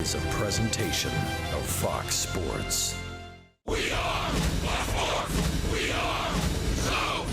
is a presentation of Fox Sports. We are Baltimore. We are so.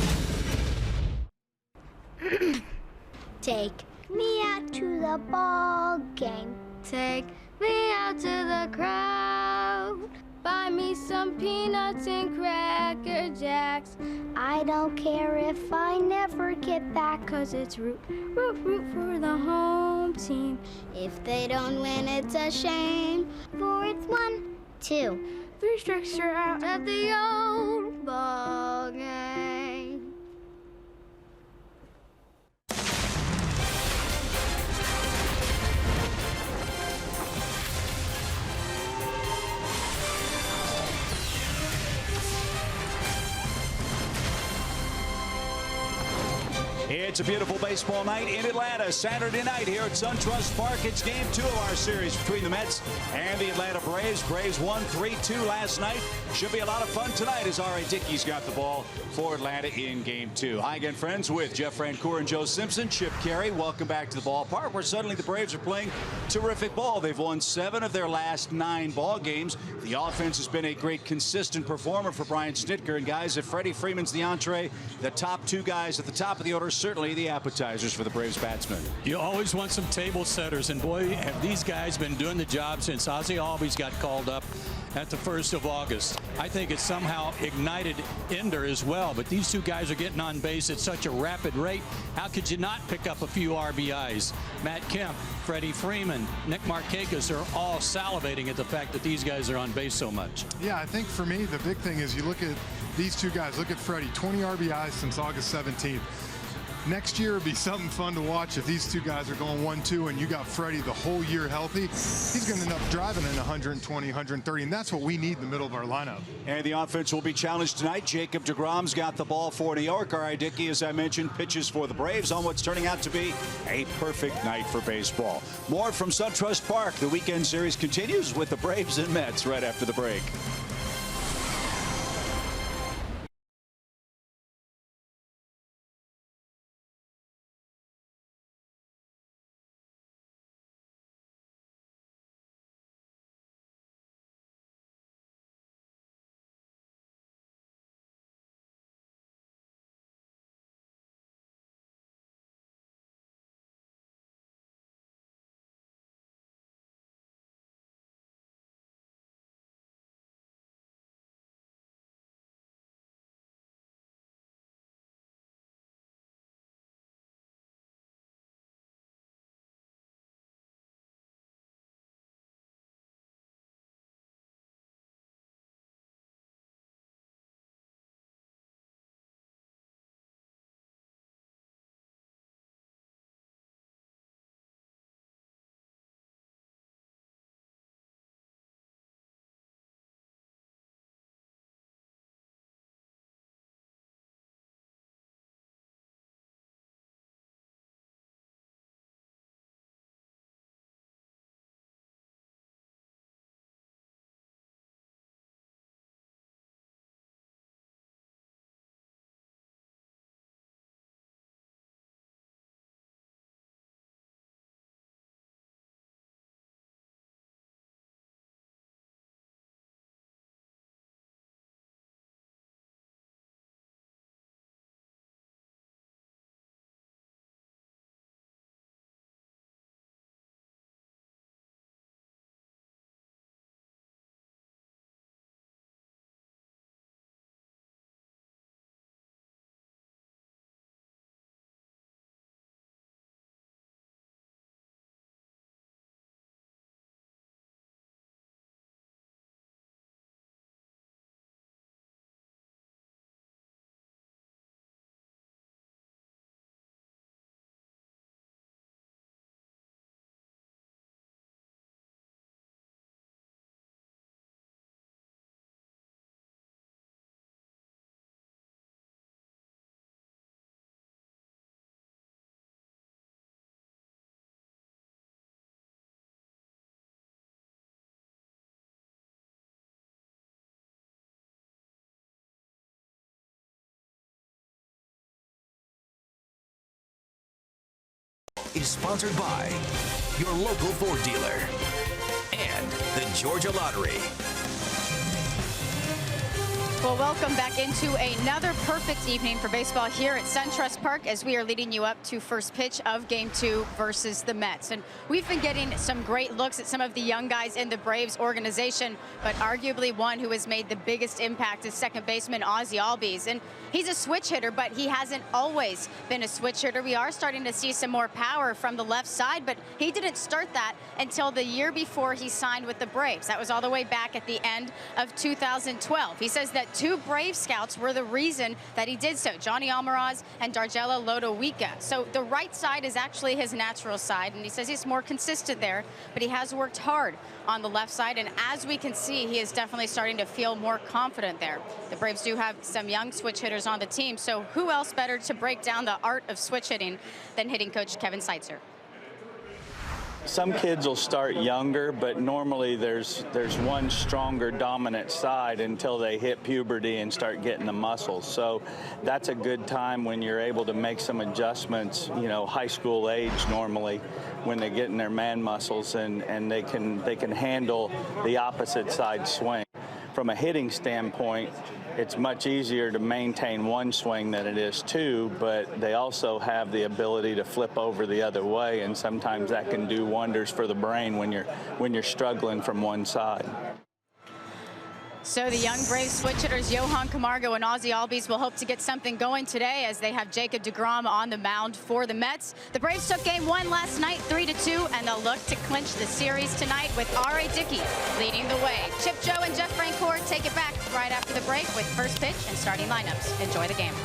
Take me out to the ball game. Take me out to the crowd. Buy me some peanuts and Cracker Jacks. I don't care if I never get back, 'cause it's root for the home team. if they don't win, it's a shame. For it's 1, 2, 3 strikes, you're out at the old ball game. It's a beautiful baseball night in Atlanta. Saturday night here at SunTrust Park. It's game 2 of our series between the Mets and the Atlanta Braves. Braves won 3-2 last night. Should be a lot of fun tonight as R.A. Dickey's got the ball for Atlanta in game 2. Hi again, friends, with Jeff Francoeur and Joe Simpson. Chip Carey, welcome back to the ballpark, where suddenly the Braves are playing terrific ball. They've won 7 of their last 9 ball games. The offense has been a great consistent performer for Brian Snitker. And guys, if Freddie Freeman's the entree, the top 2 guys at the top of the order certainly the appetizers for the Braves batsmen. You always want some table setters, and boy, have these guys been doing the job since Ozzie Albies got called up at the 1st of August. I think it somehow ignited Ender as well, but these 2 guys are getting on base at such a rapid rate. How could you not pick up a few RBIs? Matt Kemp, Freddie Freeman, Nick Markakis are all salivating at the fact that these guys are on base so much. Yeah, I think for me, the big thing is you look at these 2 guys. Look at Freddie, 20 RBIs since August 17th. Next year would be something fun to watch if these 2 guys are going 1-2 and you got Freddie the whole year healthy. He's going to end up driving in 120, 130, and that's what we need in the middle of our lineup. And the offense will be challenged tonight. Jacob deGrom's got the ball for New York. R.A. Dickey, as I mentioned, pitches for the Braves on what's turning out to be a perfect night for baseball. More from SunTrust Park. The weekend series continues with the Braves and Mets right after the break. Is sponsored by your local Ford dealer the Georgia Lottery. Well, welcome back into another perfect evening for baseball here at SunTrust Park as we are leading you up to first pitch of Game 2 versus the Mets. And we've been getting some great looks at some of the young guys in the Braves organization, but arguably one who has made the biggest impact is second baseman Ozzie Albies. And he's a switch hitter, but he hasn't always been a switch hitter. We are starting to see some more power from the left side, but he didn't start that until the year before he signed with the Braves. That was all the way back at the end of 2012. He says that 2 Brave scouts were the reason that he did so, Johnny Almaraz and Dargella Lodowica. So the right side is actually his natural side, and he says he's more consistent there, but he has worked hard on the left side, and as we can see, he is definitely starting to feel more confident there. The Braves do have some young switch hitters on the team, so who else better to break down the art of switch hitting than hitting coach Kevin Seitzer? Some kids will start younger, but normally there's one stronger dominant side until they hit puberty and start getting the muscles. So that's a good time when you're able to make some adjustments, you know, high school age normally, when they get in their man muscles and they can handle the opposite side swing. From a hitting standpoint, it's much easier to maintain one swing than it is 2, but they also have the ability to flip over the other way, and sometimes that can do wonders for the brain when you're struggling from one side. So the young Braves switch hitters Johan Camargo and Ozzie Albies will hope to get something going today as they have Jacob deGrom on the mound for the Mets. The Braves took Game 1 last night 3-2, and they'll look to clinch the series tonight with R.A. Dickey leading the way. Chip Joe and Jeff Francoeur take it back right after the break with first pitch and starting lineups. Enjoy the game.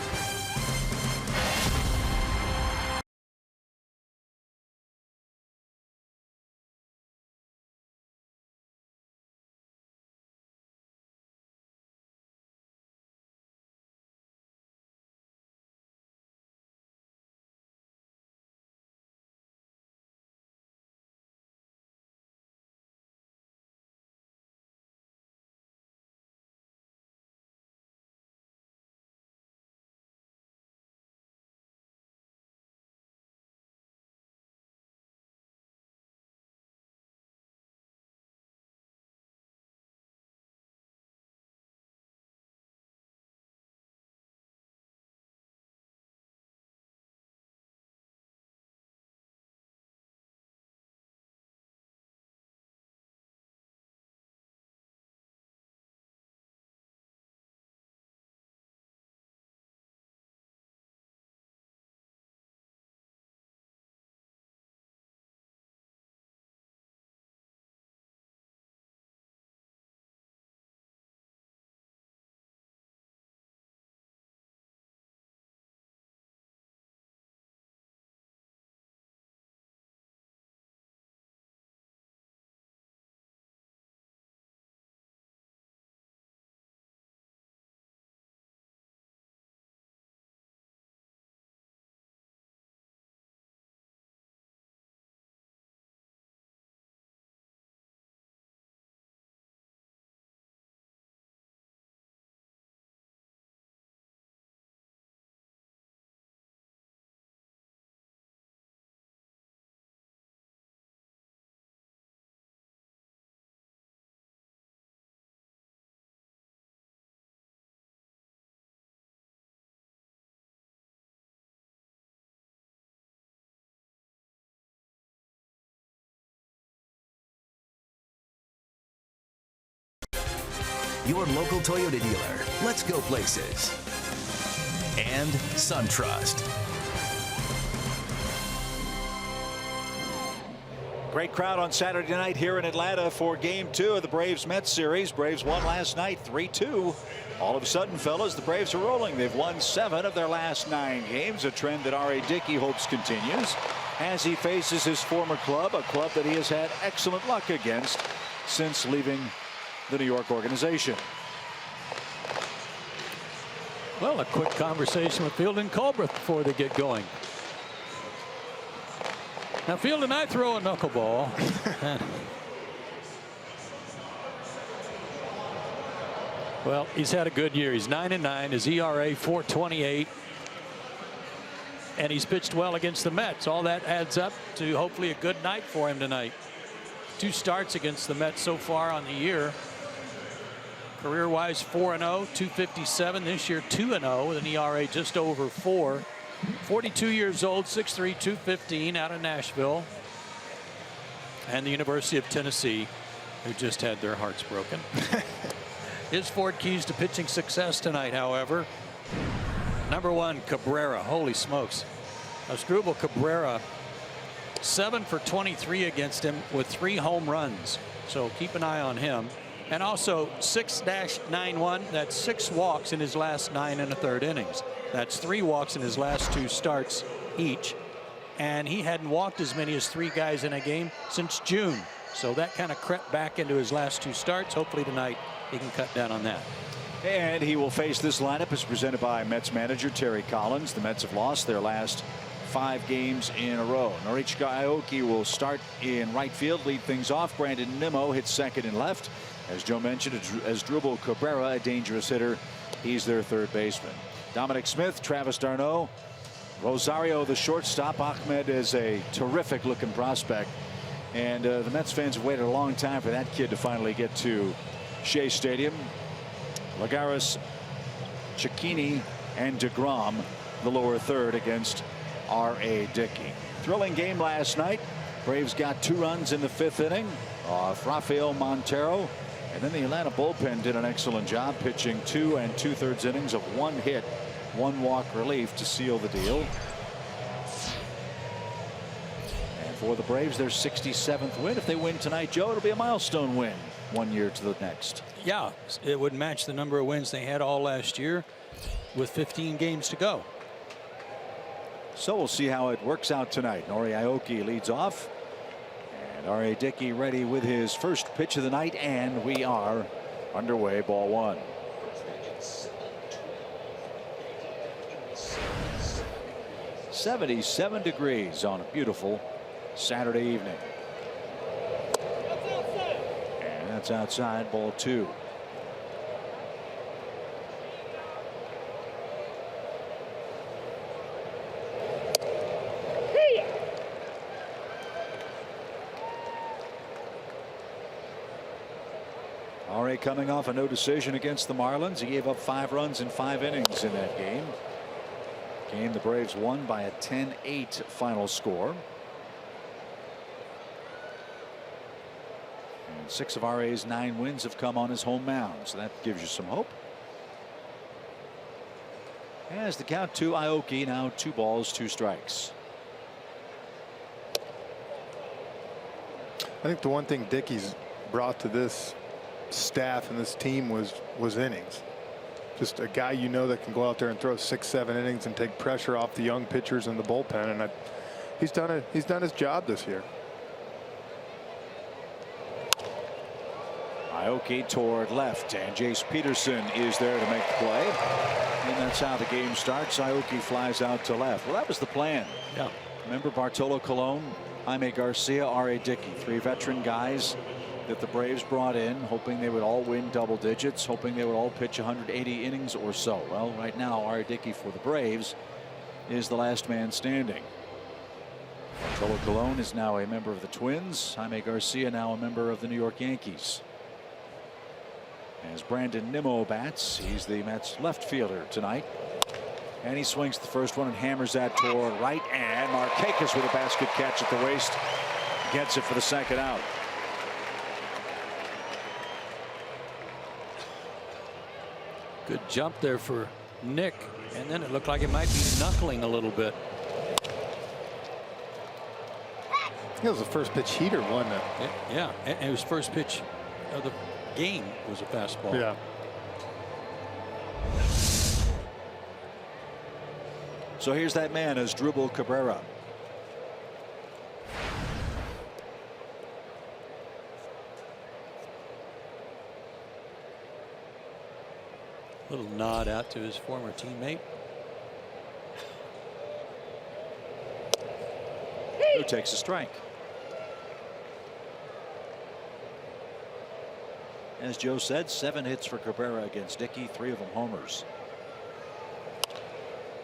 Your local Toyota dealer. Let's go places. And SunTrust. Great crowd on Saturday night here in Atlanta for Game 2 of the Braves-Mets series. Braves won last night 3-2. All of a sudden, fellas, the Braves are rolling. They've won 7 of their last 9 games, a trend that R.A. Dickey hopes continues as he faces his former club, a club that he has had excellent luck against since leaving the New York organization. Well, a quick conversation with Field and Colbreth before they get going. Now, Field and I throw a knuckleball. Well, he's had a good year. He's 9-9. His ERA 4.28. And he's pitched well against the Mets. All that adds up to hopefully a good night for him tonight. 2 starts against the Mets so far on the year. Career-wise 4-0, 257. This year 2-0 with an ERA just over 4. 42 years old, 6'3", 215 out of Nashville. And the University of Tennessee, who just had their hearts broken. His 4 keys to pitching success tonight, however. Number 1, Cabrera. Holy smokes. Asdrubal Cabrera, 7 for 23 against him with 3 home runs. So keep an eye on him. And also 6-91. That's 6 walks in his last 9 1/3 innings. That's 3 walks in his last 2 starts each. And he hadn't walked as many as 3 guys in a game since June. So that kind of crept back into his last 2 starts. Hopefully tonight he can cut down on that. And he will face this lineup as presented by Mets manager Terry Collins. The Mets have lost their last 5 games in a row. Norich Aoki will start in right field, lead things off. Brandon Nimmo hits second and left. As Joe mentioned, Asdrubal Cabrera, a dangerous hitter. He's their 3rd baseman. Dominic Smith, Travis d'Arnaud, Rosario, the shortstop. Ahmed is a terrific looking prospect. And the Mets fans have waited a long time for that kid to finally get to Shea Stadium. Lagares, Cecchini, and DeGrom, the lower 3rd against R.A. Dickey. Thrilling game last night. Braves got 2 runs in the 5th inning off Rafael Montero. And then the Atlanta bullpen did an excellent job pitching 2 2/3 innings of 1 hit, 1 walk relief to seal the deal. And for the Braves, their 67th win. If they win tonight, Joe, it'll be a milestone win 1 year to the next. Yeah, it would match the number of wins they had all last year with 15 games to go. So we'll see how it works out tonight. Nori Aoki leads off. And R.A. Dickey ready with his first pitch of the night, and we are underway. Ball 1. .77 degrees on a beautiful Saturday evening. And that's outside. Ball 2. R.A. coming off a no decision against the Marlins. He gave up 5 runs in 5 innings in that game. Game the Braves won by a 10-8 final score. And 6 of R.A.'s 9 wins have come on his home mound, so that gives you some hope. As the count to Aoki, now 2 balls, 2 strikes. I think the one thing Dickey's brought to this staff and this team was innings. Just a guy that can go out there and throw 6-7 innings and take pressure off the young pitchers in the bullpen, and he's done his job this year. Aoki toward left, and Jace Peterson is there to make the play, and that's how the game starts. Aoki flies out to left. Well, that was the plan. Yeah. Remember Bartolo Colon, Jaime Garcia, R.A. Dickey, 3 veteran guys that the Braves brought in, hoping they would all win double digits, hoping they would all pitch 180 innings or so. Well, right now, R.A. Dickey for the Braves is the last man standing. Bartolo Colon is now a member of the Twins. Jaime Garcia now a member of the New York Yankees. As Brandon Nimmo bats, he's the Mets left fielder tonight. And he swings the first one and hammers that toward right, and Markakis with a basket catch at the waist gets it for the 2nd out. Good jump there for Nick, and then it looked like it might be knuckling a little bit. It was the first pitch heater, wasn't it? Yeah, and it was first pitch of the game was a fastball. Yeah. So here's that man, Asdrubal Cabrera. Little nod out to his former teammate. Who takes a strike. As Joe said, 7 hits for Cabrera against Dickey, 3 of them homers.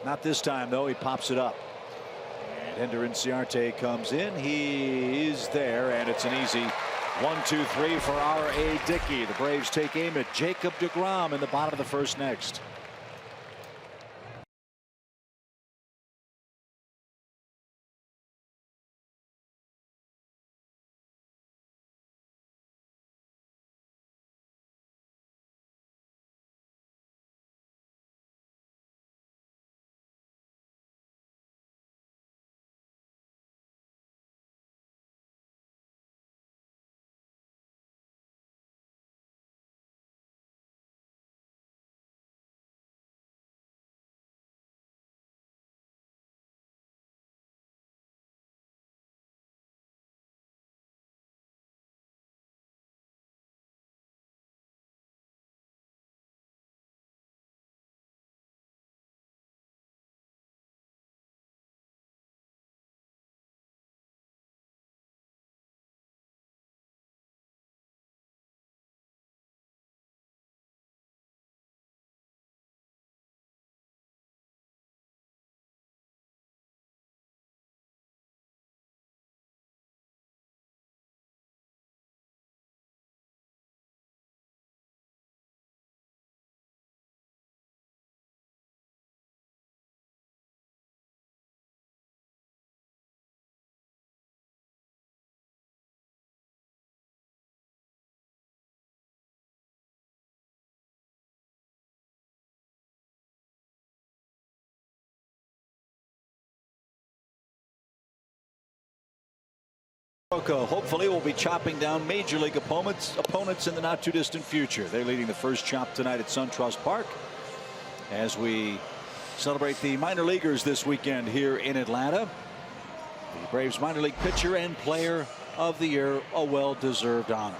Not this time, though. He pops it up. And Ender Inciarte comes in. He is there, and it's an easy 1-2-3 for R.A. Dickey. The Braves take aim at Jacob deGrom in the bottom of the first next. Hopefully will be chopping down major league opponents in the not too distant future. They're leading the first chop tonight at SunTrust Park as we celebrate the minor leaguers this weekend here in Atlanta. The Braves minor league pitcher and player of the year, a well-deserved honor.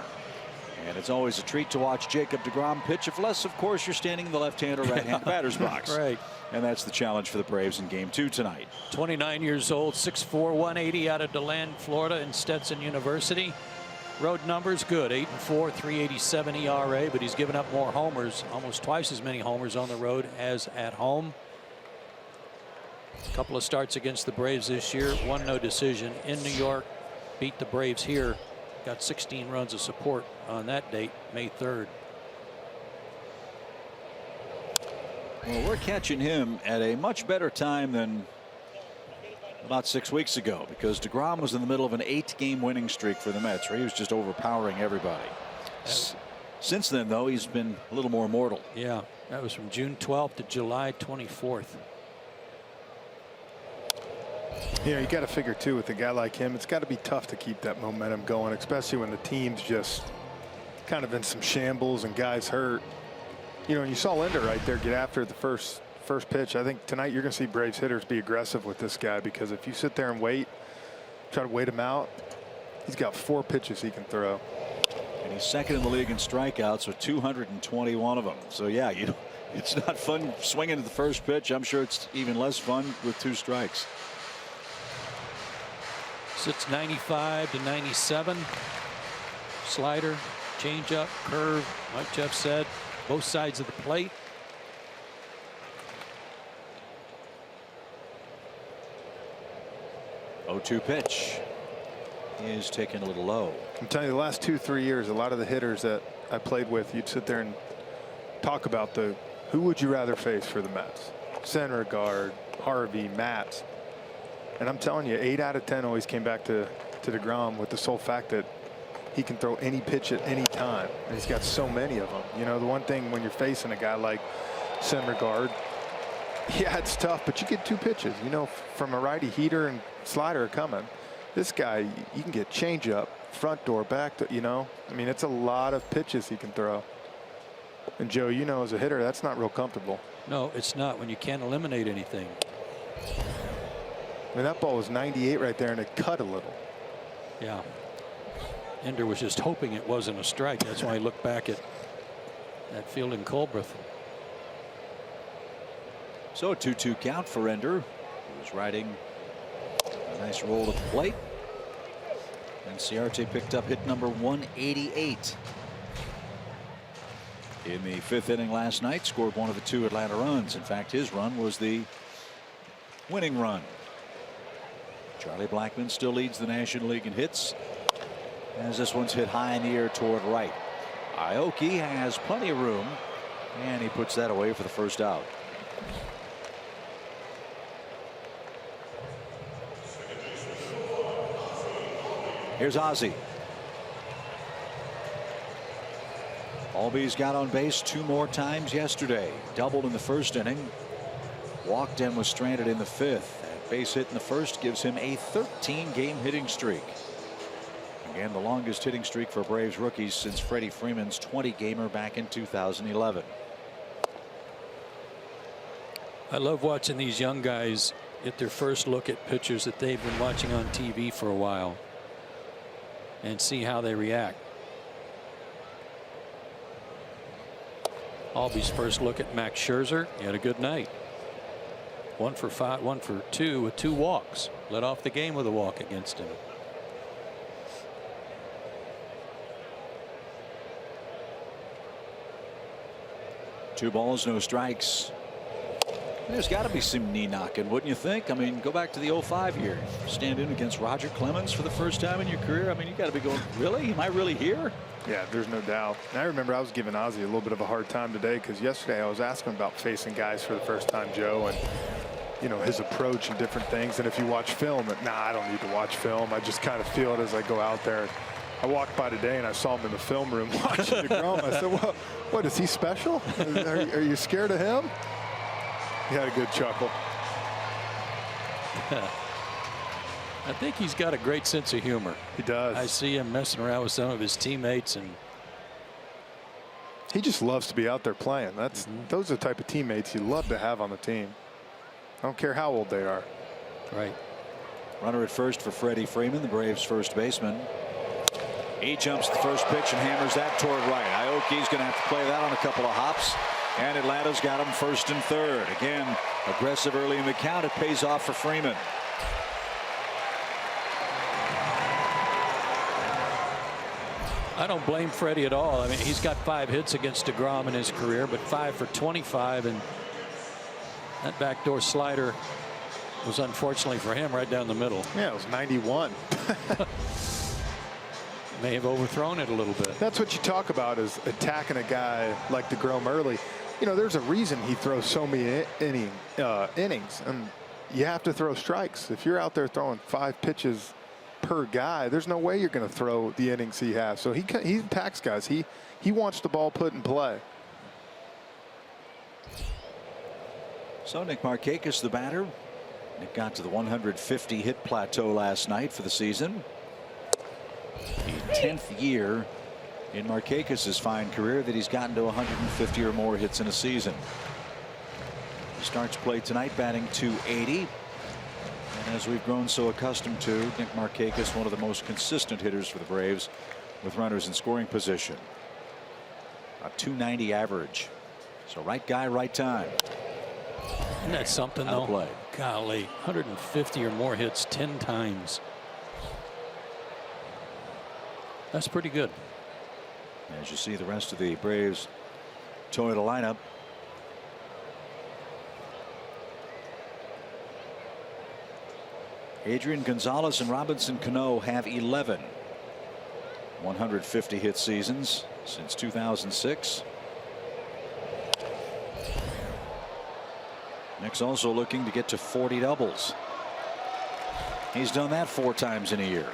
And it's always a treat to watch Jacob deGrom pitch, unless of course you're standing in the left-hand or right-hand batter's box. Right. And that's the challenge for the Braves in game 2 tonight. 29 years old, 6'4", 180 out of DeLand, Florida, and Stetson University. Road numbers good, 8-4, 387 ERA, but he's given up more homers, almost twice as many homers on the road as at home. A couple of starts against the Braves this year, 1 no decision in New York, beat the Braves here, got 16 runs of support on that date, May 3rd. Well, we're catching him at a much better time than about 6 weeks ago, because deGrom was in the middle of an 8-game winning streak for the Mets, where he was just overpowering everybody. Since then, though, he's been a little more mortal. Yeah, that was from June 12th to July 24th. You got to figure, too, with a guy like him, it's got to be tough to keep that momentum going, especially when the team's just kind of in some shambles and guys hurt. You saw Linder right there get after the first pitch. I think tonight you're going to see Braves hitters be aggressive with this guy, because if you sit there and try to wait him out, he's got 4 pitches he can throw. And he's second in the league in strikeouts with 221 of them. So, yeah, it's not fun swinging at the first pitch. I'm sure it's even less fun with 2 strikes. Sits 95 to 97. Slider, changeup, curve, like Jeff said. Both sides of the plate. Oh-2 pitch is taken a little low. I'm telling you, the last 2-3 years, a lot of the hitters that I played with, you'd sit there and talk about who would you rather face for the Mets? Syndergaard, Harvey, Matz. And I'm telling you, 8 out of 10 always came back to deGrom with the sole fact that he can throw any pitch at any time, and he's got so many of them. The one thing when you're facing a guy like Syndergaard, yeah, it's tough, but you get 2 pitches. From a righty, heater and slider coming. This guy, you can get changeup, front door, back to, I mean, it's a lot of pitches he can throw. And Joe, as a hitter, that's not real comfortable. No, it's not when you can't eliminate anything. I mean, that ball was 98 right there, and it cut a little. Yeah. Ender was just hoping it wasn't a strike. That's why he looked back at fielding Colbreth. So a 2-2 count for Ender, who's riding a nice roll to the plate. And Ciarte picked up hit number 188 in the 5th inning last night. Scored 1 of the 2 Atlanta runs. In fact, his run was the winning run. Charlie Blackmon still leads the National League in hits. as this one's hit high in the air toward right. Aoki has plenty of room, and he puts that away for the first out. Here's Ozzie. Albies got on base 2 more times yesterday. Doubled in the first inning. Walked and was stranded in the 5th. That base hit in the first gives him a 13-game hitting streak. Again, the longest hitting streak for Braves rookies since Freddie Freeman's 20-gamer back in 2011. I love watching these young guys get their first look at pitchers that they've been watching on TV for a while and see how they react. Albies' first look at Max Scherzer. He had a good night. 1 for 5, 1 for 2 with 2 walks. Led off the game with a walk against him. Two balls, no strikes. There's got to be some knee knocking, wouldn't you think? I mean, go back to the 05 year. Stand in against Roger Clemens for the first time in your career. I mean, you got to be going, really? Am I really here? Yeah, there's no doubt. And I remember I was giving Ozzie a little bit of a hard time today because yesterday I was asking him about facing guys for the first time, Joe, and you know, his approach and different things. And if you watch film, I don't need to watch film. I just kind of feel it as I go out there. I walked by today and I saw him in the film room watching DeGrom. I said, well, what, is he special? Are you scared of him? He had a good chuckle. I think he's got a great sense of humor. He does. I see him messing around with some of his teammates, and he just loves to be out there playing. Those are the type of teammates you love to have on the team. I don't care how old they are. Right. Runner at first for Freddie Freeman, the Braves' first baseman. He jumps the first pitch and hammers that toward right. Aoki's going to have to play that on a couple of hops. And Atlanta's got him first and third. Again, aggressive early in the count. It pays off for Freeman. I don't blame Freddie at all. I mean, he's got 5 hits against DeGrom in his career, but 5 for 25, and that backdoor slider was unfortunately for him right down the middle. Yeah, it was 91. May have overthrown it a little bit. That's what you talk about, is attacking a guy like DeGrom early. You know, there's a reason he throws so many innings, and you have to throw strikes. If you're out there throwing 5 pitches per guy, there's no way you're going to throw the innings he has. So he attacks guys. He wants the ball put in play. So Nick Markakis, the batter. Nick got to the 150 hit plateau last night for the season. The 10th year in Markakis' fine career that he's gotten to 150 or more hits in a season. He starts play tonight batting .280. And as we've grown so accustomed to, Nick Markakis, one of the most consistent hitters for the Braves with runners in scoring position. A .290 average. So right guy, right time. Isn't that something, though? Outplay. Golly, 150 or more hits 10 times. That's pretty good. As you see the rest of the Braves Toyota lineup. Adrian Gonzalez and Robinson Cano have 11 150 hit seasons since 2006. Nick's also looking to get to 40 doubles. He's done that 4 times in a year.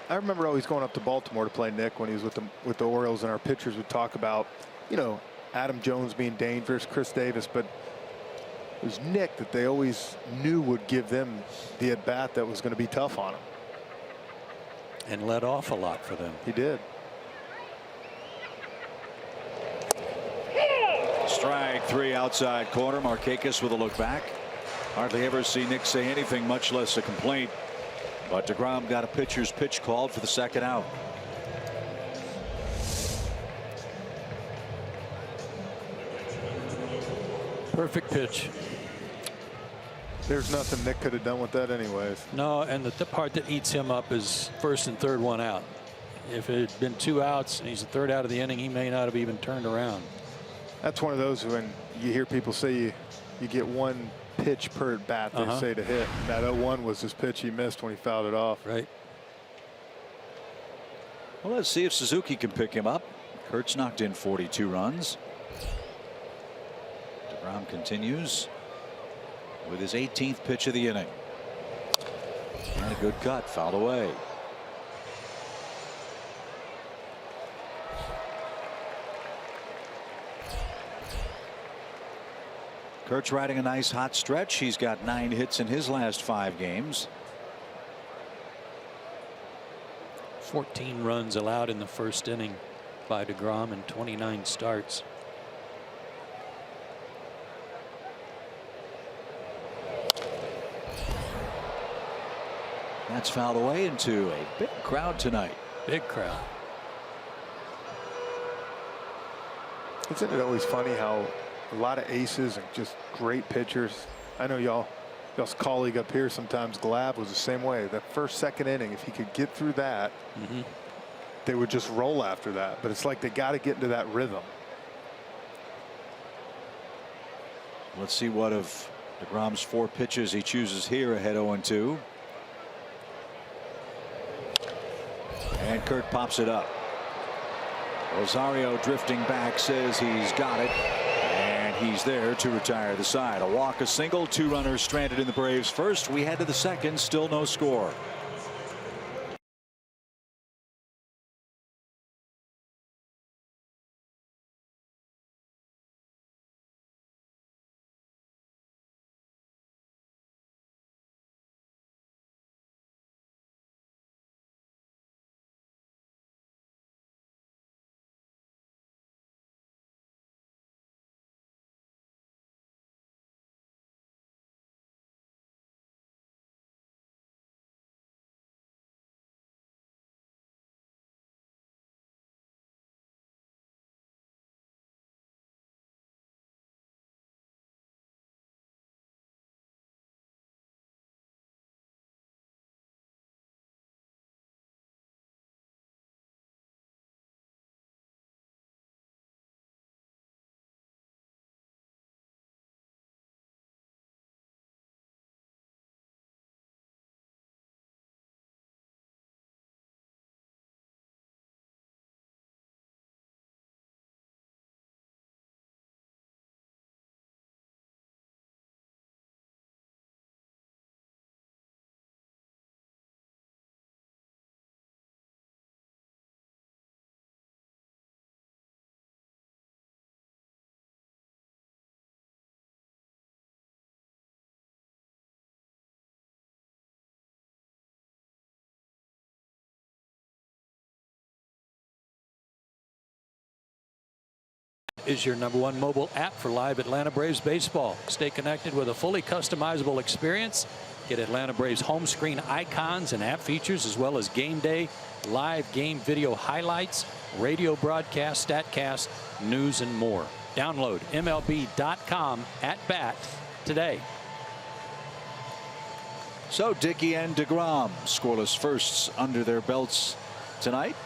I remember always going up to Baltimore to play Nick when he was with the Orioles, and our pitchers would talk about, you know, Adam Jones being dangerous, Chris Davis, but it was Nick that they always knew would give them the at bat that was going to be tough on them. And led off a lot for them. He did. Strike 3 outside corner. Markakis with a look back. Hardly ever see Nick say anything, much less a complaint. But DeGrom got a pitcher's pitch called for the second out. Perfect pitch. There's nothing Nick could have done with that anyways. No, and the part that eats him up is first and third one out. If it had been 2 outs and he's the 3rd out of the inning, he may not have even turned around. That's one of those when you hear people say you get 1 pitch per at bat, they say to hit. That 0-1 was his pitch he missed when he fouled it off. Right. Well, let's see if Suzuki can pick him up. Kurtz knocked in 42 runs. DeGrom continues with his 18th pitch of the inning. And a good cut, fouled away. Kurtz riding a nice hot stretch. He's got 9 hits in his last 5 games. 14 runs allowed in the first inning by DeGrom and 29 starts. That's fouled away into a big crowd tonight. Big crowd. Isn't it always funny how a lot of aces and just great pitchers? I know y'all's colleague up here sometimes, Glab, was the same way. That first, second inning, if he could get through that, they would just roll after that. But it's like they got to get into that rhythm. Let's see what of DeGrom's 4 pitches he chooses here ahead 0-2. And Kurt pops it up. Rosario drifting back says he's got it. And he's there to retire the side. A walk, a single, 2 runners stranded in the Braves first. We head to the second, still no score. Is your #1 mobile app for live Atlanta Braves baseball. Stay connected with a fully customizable experience. Get Atlanta Braves home screen icons and app features, as well as game day, live game video highlights, radio broadcast, statcast, news, and more. Download MLB.com at bat today. So Dickey and DeGrom scoreless firsts under their belts tonight.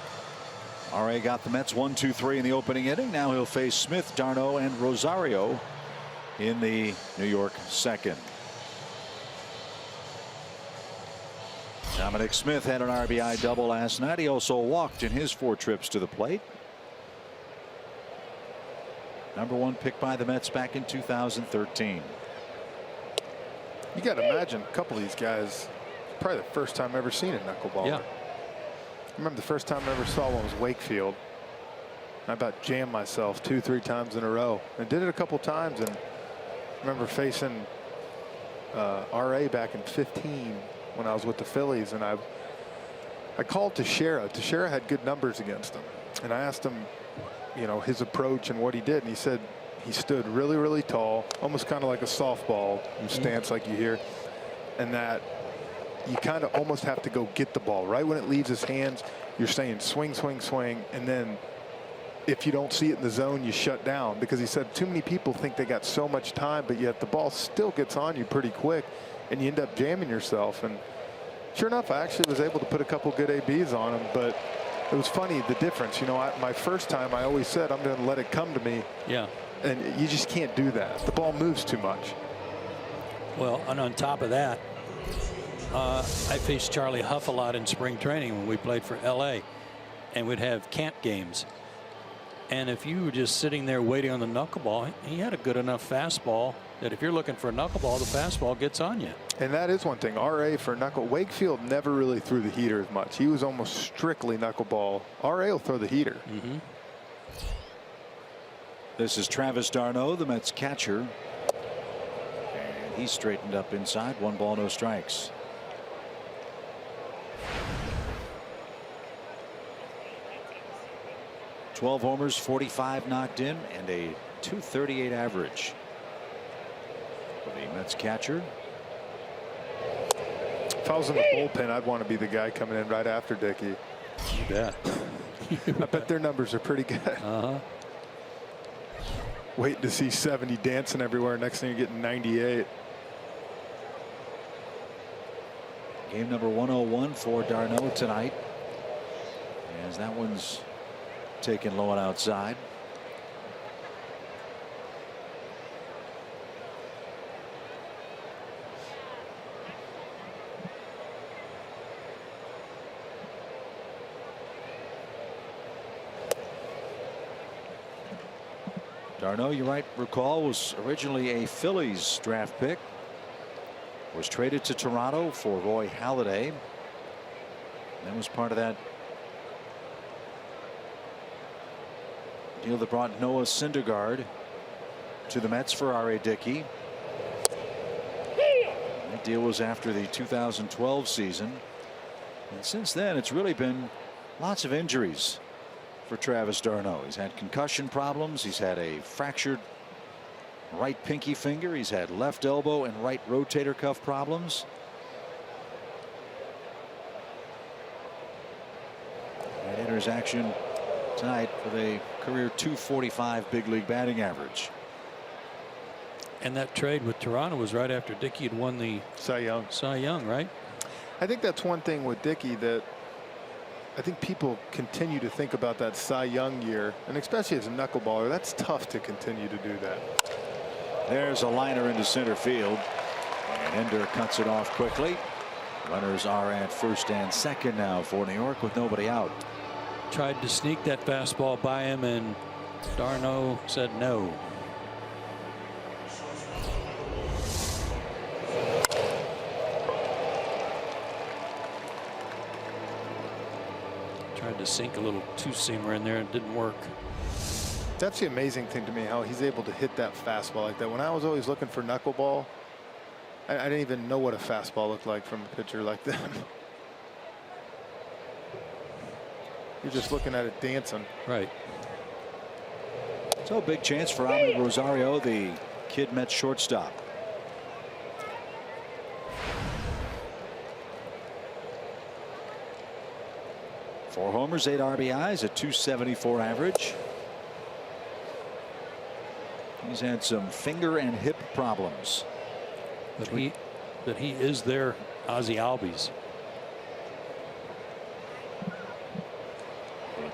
RA got the Mets 1-2-3 in the opening inning. Now he'll face Smith, d'Arnaud, and Rosario in the New York second. Dominic Smith had an RBI double last night. He also walked in his 4 trips to the plate. #1 pick by the Mets back in 2013. You got to imagine a couple of these guys, probably the first time ever seen a knuckleballer. Yeah. I remember the first time I ever saw one was Wakefield. I about jammed myself 2-3 times in a row. I did it a couple times, and I remember facing RA back in 15 when I was with the Phillies, and I called Teixeira. Teixeira had good numbers against him, and I asked him, you know, his approach and what he did, and he said he stood really, really tall, almost kind of like a softball stance like you hear, and that you kind of almost have to go get the ball right when it leaves his hands. You're saying swing, swing, swing, and then if you don't see it in the zone, you shut down, because he said too many people think they got so much time, but yet the ball still gets on you pretty quick and you end up jamming yourself. And sure enough, I actually was able to put a couple good ABs on him, but it was funny, the difference. You know, my first time I always said I'm going to let it come to me. Yeah. And you just can't do that. The ball moves too much. Well, and on top of that, I faced Charlie Huff a lot in spring training when we played for LA. and we'd have camp games. And if you were just sitting there waiting on the knuckleball, he had a good enough fastball that if you're looking for a knuckleball, the fastball gets on you. And that is one thing. RA for knuckle. Wakefield never really threw the heater as much. He was almost strictly knuckleball. RA will throw the heater. This is Travis d'Arnaud, the Mets catcher. And he's straightened up inside. 1 ball, no strikes. $12 homers, 45 knocked in, and a .238 average for the Mets catcher. If I was in the bullpen, I'd want to be the guy coming in right after Dickey. You bet. I bet their numbers are pretty good. Waiting to see 70 dancing everywhere. Next thing you're getting 98. Game number 101 for d'Arnaud tonight, as that one's taken low and outside. d'Arnaud, you might recall, was originally a Phillies draft pick. Was traded to Toronto for Roy Halladay. That was part of that deal that brought Noah Syndergaard to the Mets for R.A. Dickey. That deal was after the 2012 season. And since then, it's really been lots of injuries for Travis d'Arnaud. He's had concussion problems. He's had a fractured right pinky finger. He's had left elbow and right rotator cuff problems. And enters action tonight with a career .245 big league batting average. And that trade with Toronto was right after Dickey had won the Cy Young, right? I think that's one thing with Dickey that I think people continue to think about, that Cy Young year, and especially as a knuckleballer, that's tough to continue to do that. There's a liner into center field, and Ender cuts it off quickly. Runners are at first and second now for New York with nobody out. Tried to sneak that fastball by him, and d'Arnaud said no. Tried to sink a little two-seamer in there, and it didn't work. That's the amazing thing to me, how he's able to hit that fastball like that. When I was always looking for knuckleball, I didn't even know what a fastball looked like from a pitcher like that. You're just looking at it dancing. Right. So a big chance for Ahmed Rosario, the kid Mets shortstop. Four homers, 8 RBIs, a .274 average. He's had some finger and hip problems. But he is their Ozzie Albies.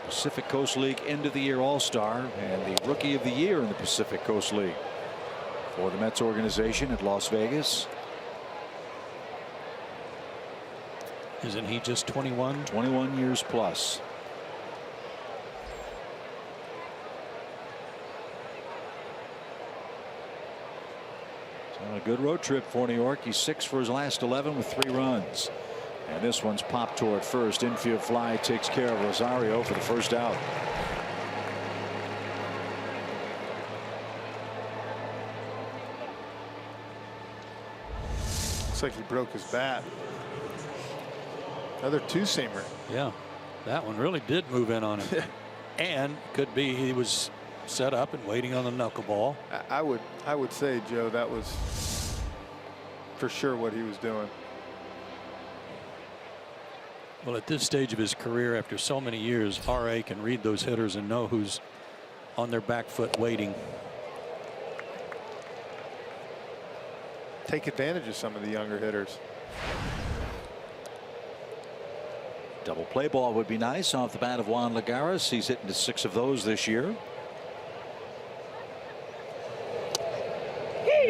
Pacific Coast League end of the year All-Star and the Rookie of the Year in the Pacific Coast League for the Mets organization at Las Vegas. Isn't he just 21? 21 years plus. So a good road trip for New York. He's 6 for his last 11 with 3 runs. And this one's popped toward first. Infield fly takes care of Rosario for the first out. Looks like he broke his bat. Another two-seamer. Yeah, that one really did move in on him. And could be he was set up and waiting on the knuckleball. I would say, Joe, that was for sure what he was doing. Well, at this stage of his career, after so many years, R.A. can read those hitters and know who's on their back foot waiting. Take advantage of some of the younger hitters. Double play ball would be nice off the bat of Juan Lagares. He's hitting to 6 of those this year.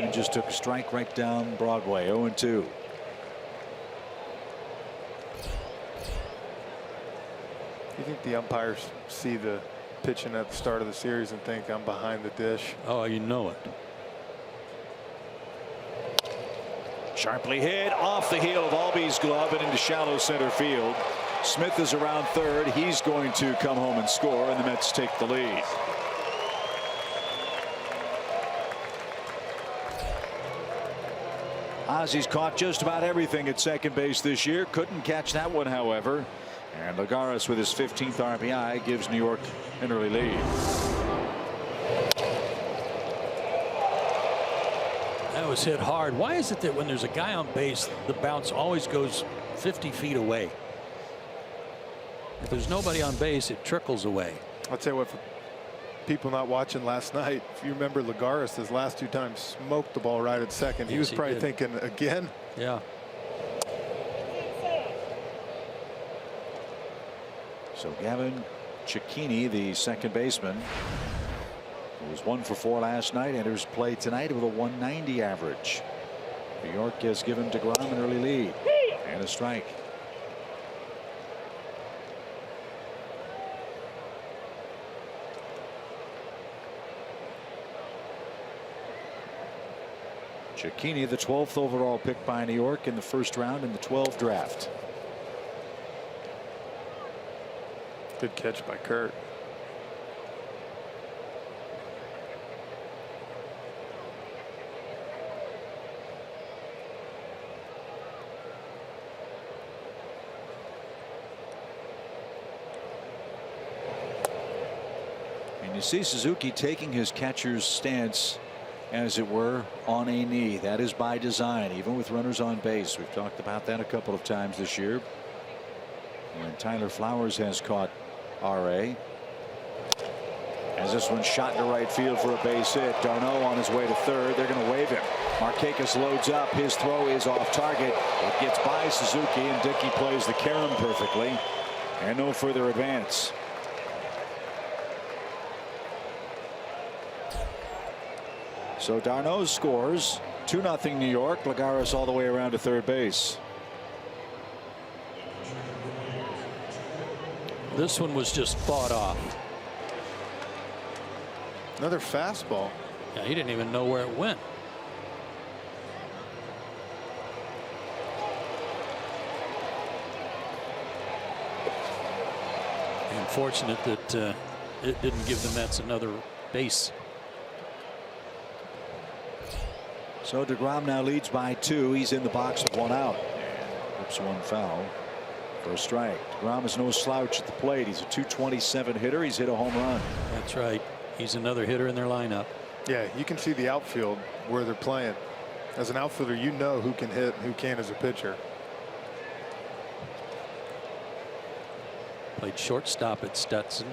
And just took a strike right down Broadway. 0-2. You think the umpires see the pitching at the start of the series and think I'm behind the dish? Oh, you know it. Sharply hit off the heel of Albies' glove and into shallow center field. Smith is around third. He's going to come home and score, and the Mets take the lead. Ozzy's caught just about everything at second base this year. Couldn't catch that one, however. And Lagares with his 15th RBI gives New York an early lead. That was hit hard. Why is it that when there's a guy on base, the bounce always goes 50 feet away? If there's nobody on base, it trickles away. I'll tell you what, for people not watching last night, if you remember Lagares, his last 2 times smoked the ball right at second. He was probably thinking, again? Yeah. So Gavin Cecchini, the second baseman, who was 1 for 4 last night, enters play tonight with a 190 average. New York has given DeGrom an early lead and a strike. Cecchini, the 12th overall pick by New York in the first round in the 12 draft. Good catch by Kurt. And you see Suzuki taking his catcher's stance, as it were, on a knee. That is by design, even with runners on base. We've talked about that a couple of times this year. When Tyler Flowers has caught RA. As this one shot into right field for a base hit. Darno on his way to third. They're going to wave him. Markakis loads up. His throw is off target. It gets by Suzuki, and Dickey plays the carom perfectly. And no further advance. So Darno scores. 2-0 New York. Lagares all the way around to third base. This one was just fought off. Another fastball. Yeah, he didn't even know where it went. Unfortunate that it didn't give the Mets another base. So DeGrom now leads by 2. He's in the box with 1 out. Oops, 1 foul for a strike. DeGrom is no slouch at the plate. He's a .227 hitter. He's hit a home run. That's right. He's another hitter in their lineup. Yeah, you can see the outfield where they're playing. As an outfielder, you know who can hit and who can't as a pitcher. Played shortstop at Stetson.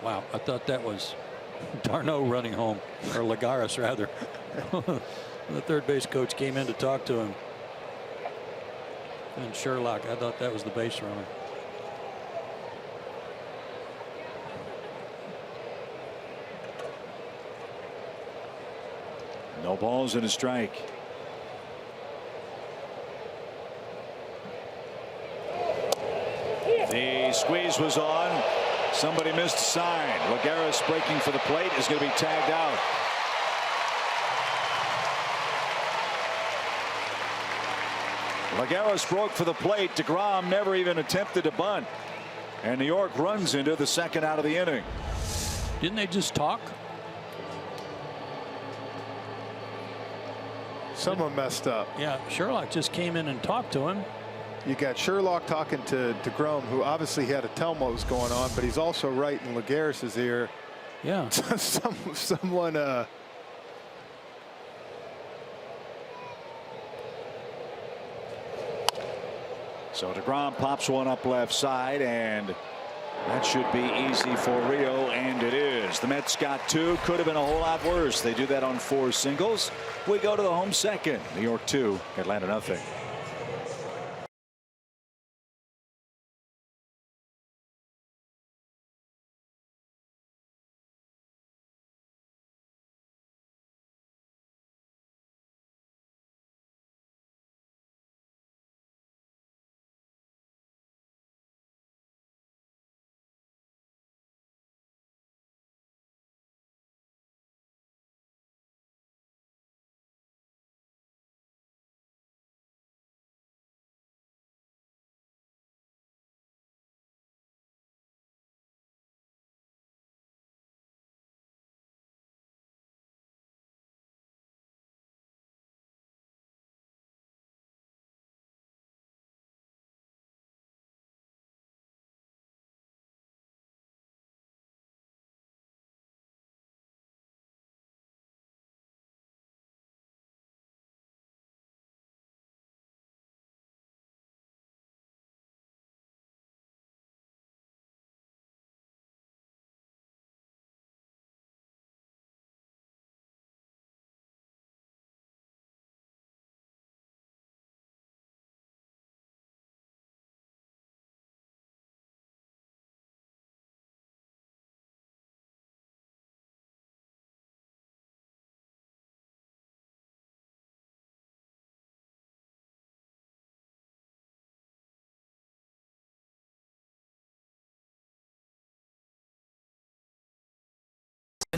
Wow, I thought that was Darno running home, or Lagares rather. The third base coach came in to talk to him. And Sherlock, I thought that was the base runner. No balls and a strike. The squeeze was on. Somebody missed a sign. Lagares breaking for the plate is going to be tagged out. Lagares broke for the plate. DeGrom never even attempted to bunt. And New York runs into the second out of the inning. Didn't they just talk? Someone messed up. Yeah, Sherlock just came in and talked to him. You got Sherlock talking to DeGrom, who obviously had to tell him what was going on, but he's also right in Lagares' ear. Yeah. Someone So DeGrom pops one up left side, and that should be easy for Rio, and it is. The Mets got 2. Could have been a whole lot worse. They do that on 4 singles. We go to the home second. New York 2, Atlanta 0.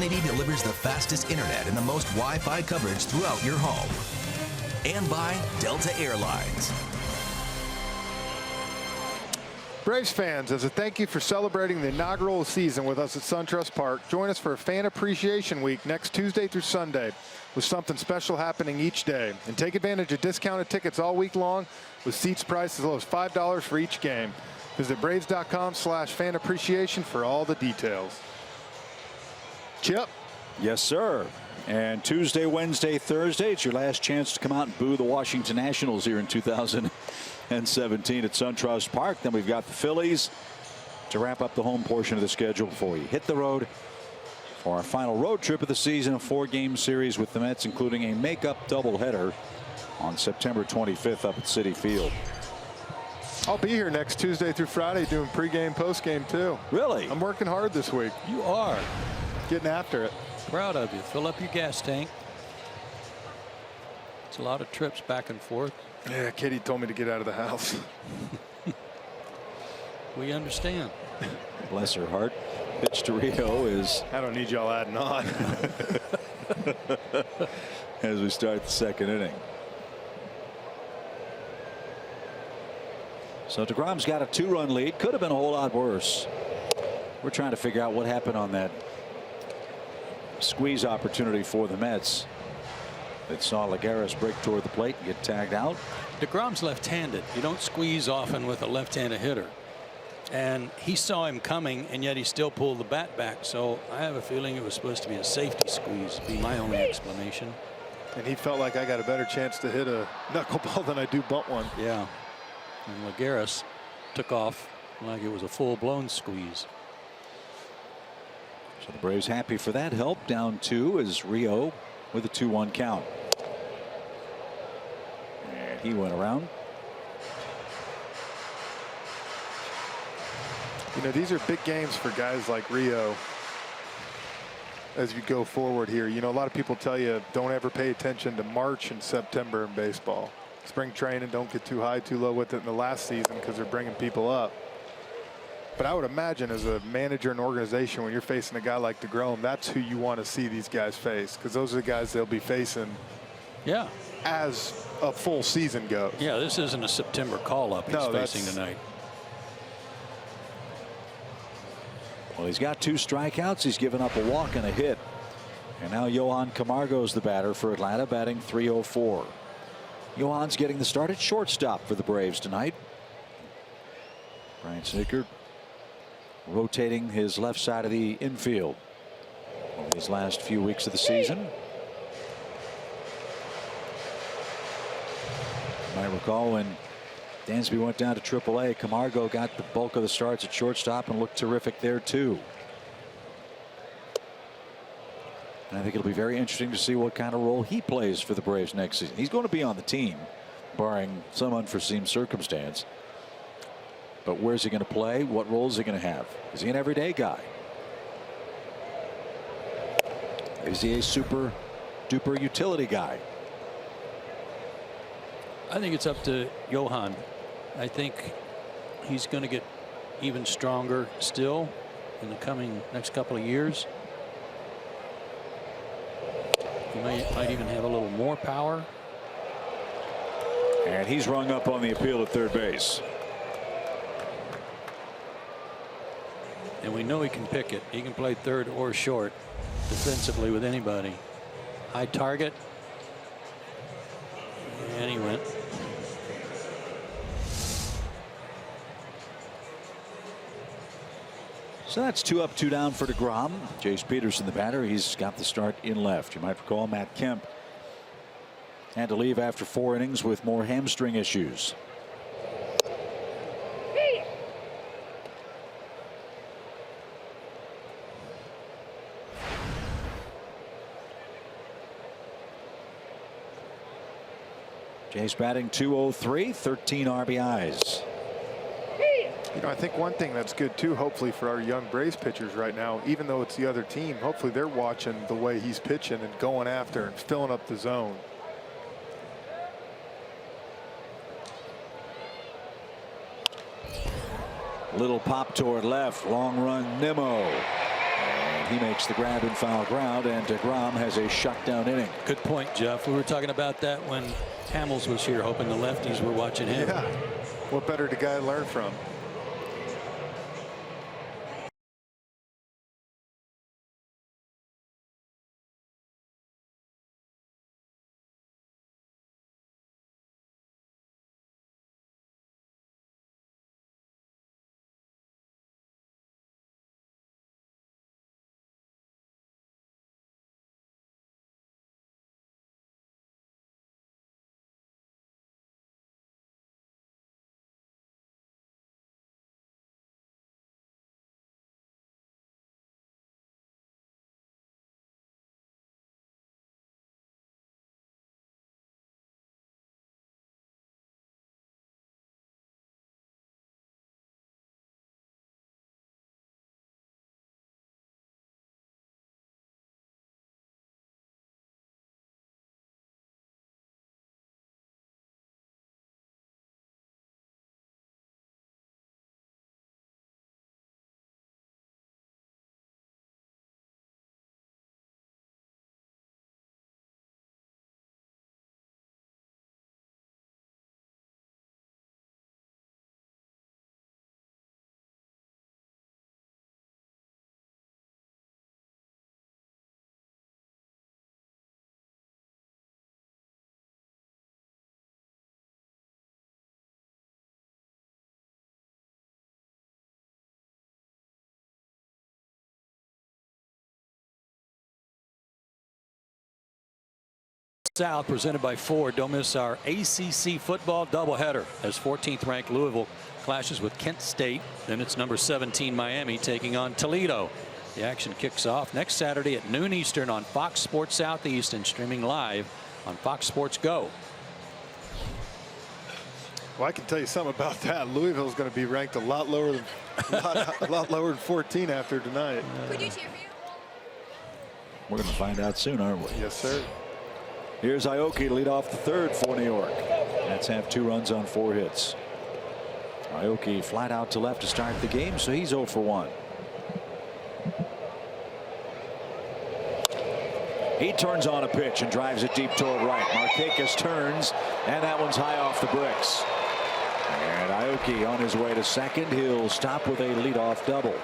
Xfinity delivers the fastest internet and the most Wi-Fi coverage throughout your home. And by Delta Airlines. Braves fans, as a thank you for celebrating the inaugural season with us at SunTrust Park, join us for a Fan Appreciation Week next Tuesday through Sunday with something special happening each day. And take advantage of discounted tickets all week long with seats priced as low as $5 for each game. Visit Braves.com/fan appreciation for all the details. Chip. Yes, sir. And Tuesday, Wednesday, Thursday, it's your last chance to come out and boo the Washington Nationals here in 2017 at SunTrust Park. Then we've got the Phillies to wrap up the home portion of the schedule before we hit the road for our final road trip of the season, a 4-game series with the Mets, including a makeup doubleheader on September 25th up at Citi Field. I'll be here next Tuesday through Friday doing pregame, postgame too. Really? I'm working hard this week. You are. Getting after it. Proud of you. Fill up your gas tank. It's a lot of trips back and forth. Yeah, Kitty told me to get out of the house. We understand. Bless her heart. Pitch to Rio is. I don't need y'all adding on. As we start the second inning. So DeGrom's got a 2-run lead. Could have been a whole lot worse. We're trying to figure out what happened on that squeeze opportunity for the Mets. That saw Lagares break toward the plate and get tagged out. DeGrom's left-handed. You don't squeeze often with a left-handed hitter. And he saw him coming, and yet he still pulled the bat back. So I have a feeling it was supposed to be a safety squeeze, be my only explanation. And he felt like I got a better chance to hit a knuckleball than I do bunt one. Yeah. And Lagares took off like it was a full-blown squeeze. So the Braves happy for that help. Down 2 is Rio with a 2-1 count. And he went around. You know, these are big games for guys like Rio as you go forward here. You know, a lot of people tell you don't ever pay attention to March and September in baseball. Spring training, don't get too high, too low with it in the last season because they're bringing people up. But I would imagine as a manager and organization, when you're facing a guy like DeGrom, that's who you want to see these guys face, because those are the guys they'll be facing. Yeah. As a full season goes. Yeah, this isn't a September call-up he's facing tonight. Well, he's got 2 strikeouts. He's given up a walk and a hit. And now Johan Camargo's the batter for Atlanta, batting .304. Johan's getting the start at shortstop for the Braves tonight. Brian Snitker rotating his left side of the infield over these last few weeks of the season. You might recall when Dansby went down to AAA, Camargo got the bulk of the starts at shortstop and looked terrific there too. And I think it'll be very interesting to see what kind of role he plays for the Braves next season. He's going to be on the team, barring some unforeseen circumstance. But where's he going to play? What role is he going to have? Is he an everyday guy? Is he a super duper utility guy? I think it's up to Johan. I think he's going to get even stronger still in the coming next couple of years. He might even have a little more power. And he's rung up on the appeal at third base. And we know he can pick it. He can play third or short defensively with anybody. High target. And he went. So that's 2 up, 2 down for DeGrom. Jace Peterson, the batter, he's got the start in left. You might recall Matt Kemp had to leave after 4 innings with more hamstring issues. Jace batting .203, 13 RBIs. You know, I think one thing that's good too, hopefully for our young Braves pitchers right now, even though it's the other team, hopefully they're watching the way he's pitching and going after and filling up the zone. Little pop toward left, long run Nimmo. And he makes the grab and foul ground, and DeGrom has a shutdown inning. Good point, Jeff. We were talking about that when Hamels was here, hoping the lefties were watching him. Yeah. What better the guy learn from? South, presented by Ford. Don't miss our ACC football doubleheader as 14th ranked Louisville clashes with Kent State. Then it's number 17 Miami taking on Toledo. The action kicks off next Saturday at noon Eastern on Fox Sports Southeast and streaming live on Fox Sports Go. Well, I can tell you something about that. Louisville is going to be ranked a lot lower than a lot lower than 14 after tonight. Could you cheer for you? We're going to find out soon, aren't we? Yes, sir. Here's Aoki to lead off the third for New York. Mets have 2 runs on 4 hits. Aoki flat out to left to start the game, so he's 0 for 1. He turns on a pitch and drives it deep toward right. Markakis turns, and that one's high off the bricks. And Aoki on his way to second. He'll stop with a leadoff double.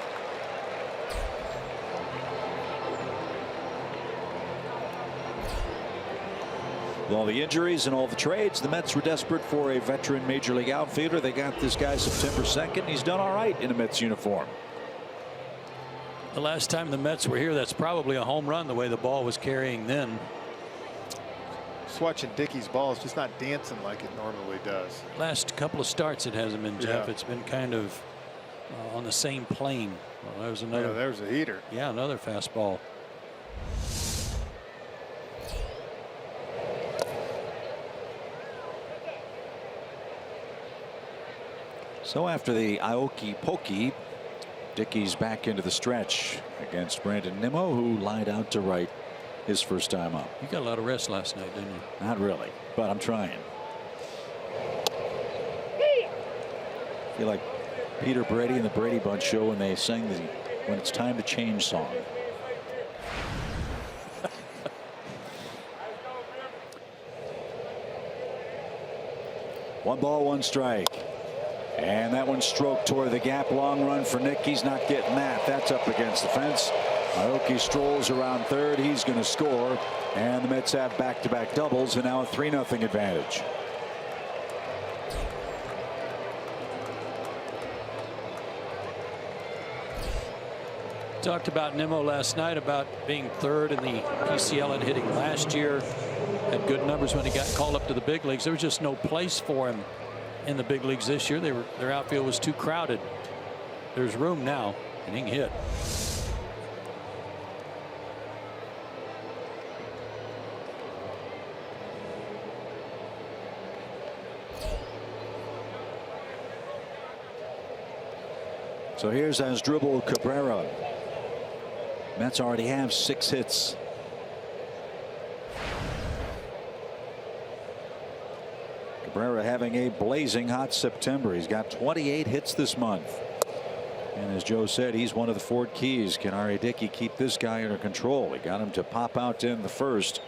With all the injuries and all the trades, the Mets were desperate for a veteran major league outfielder. They got this guy September 2nd. He's done all right in a Mets uniform. The last time the Mets were here, that's probably a home run the way the ball was carrying then. Just watching Dickey's ball is just not dancing like it normally does. Last couple of starts it hasn't been, Jeff. Yeah. It's been kind of on the same plane. Well, there's another. Yeah, there's a heater. Yeah, another fastball. So after the Aoki pokey, Dickey's back into the stretch against Brandon Nimmo, who lined out to right his first time up. You got a lot of rest last night, didn't you? Not really, but I'm trying. I feel like Peter Brady and the Brady Bunch show when they sang the "When It's Time to Change" song. One ball, one strike. And that one stroked toward the gap. Long run for Nick. He's not getting that. That's up against the fence. Aoki strolls around third. He's going to score. And the Mets have back-to-back doubles and now a 3-0 advantage. Talked about Nimmo last night about being third in the PCL and hitting last year. Had good numbers when he got called up to the big leagues. There was just no place for him in the big leagues this year. Their outfield was too crowded. There's room now, and he can hit. So here's Asdrubal Cabrera. Mets already have 6 hits. Cabrera having a blazing hot September. He's got 28 hits this month. And as Joe said, he's one of the Ford keys. Can R.A. Dickey keep this guy under control? He got him to pop out in the first,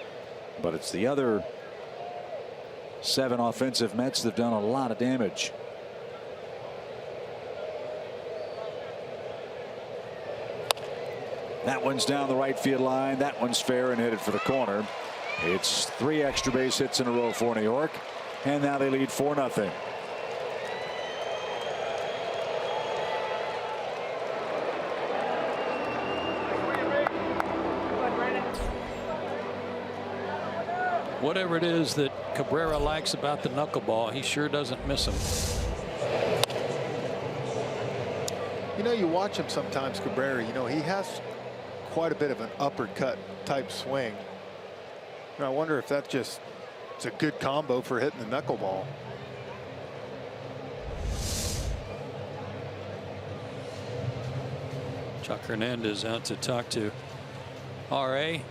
but it's the other 7 offensive Mets that have done a lot of damage. That one's down the right field line. That one's fair and headed for the corner. It's 3 extra base hits in a row for New York, and now they lead 4-0. Whatever it is that Cabrera likes about the knuckleball, he sure doesn't miss him. You know, you watch him sometimes, Cabrera, you know, he has quite a bit of an uppercut type swing. And I wonder if that's just, it's a good combo for hitting the knuckleball. Chuck Hernandez out to talk to R.A.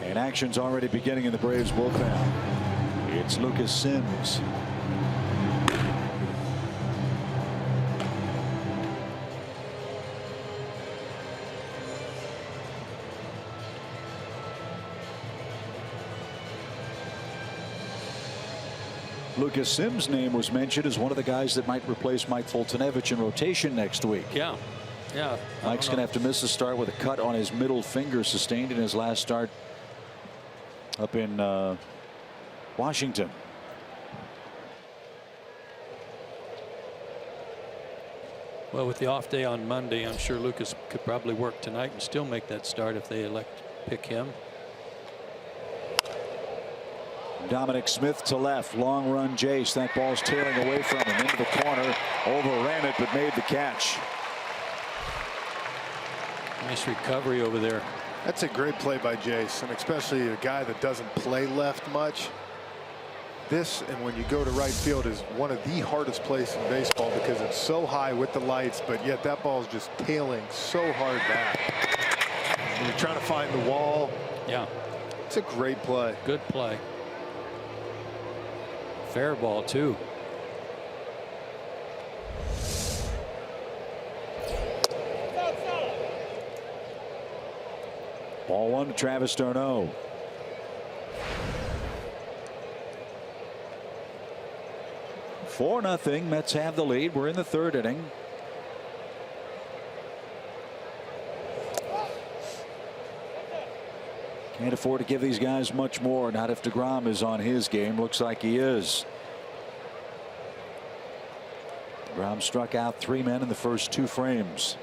And action's already beginning in the Braves bullpen. It's Lucas Sims. Lucas Sims' name was mentioned as one of the guys that might replace Mike Foltynewicz in rotation next week. Yeah. Mike's going to have to miss a start with a cut on his middle finger sustained in his last start up in Washington. Well, with the off day on Monday, I'm sure Lucas could probably work tonight and still make that start if they elect to pick him. Dominic Smith to left. Long run Jace. That ball's tailing away from him into the corner. Overran it, but made the catch. Nice recovery over there. That's a great play by Jace, and especially a guy that doesn't play left much. This, and when you go to right field, is one of the hardest plays in baseball because it's so high with the lights, but yet that ball is just tailing so hard back. And you're trying to find the wall. Yeah. It's a great play. Good play. Fair ball, too. Ball 1 to Travis d'Arnaud. Four nothing. Mets have the lead. We're in the third inning. Can't afford to give these guys much more. Not if DeGrom is on his game. Looks like he is. DeGrom struck out 3 men in the first 2 frames.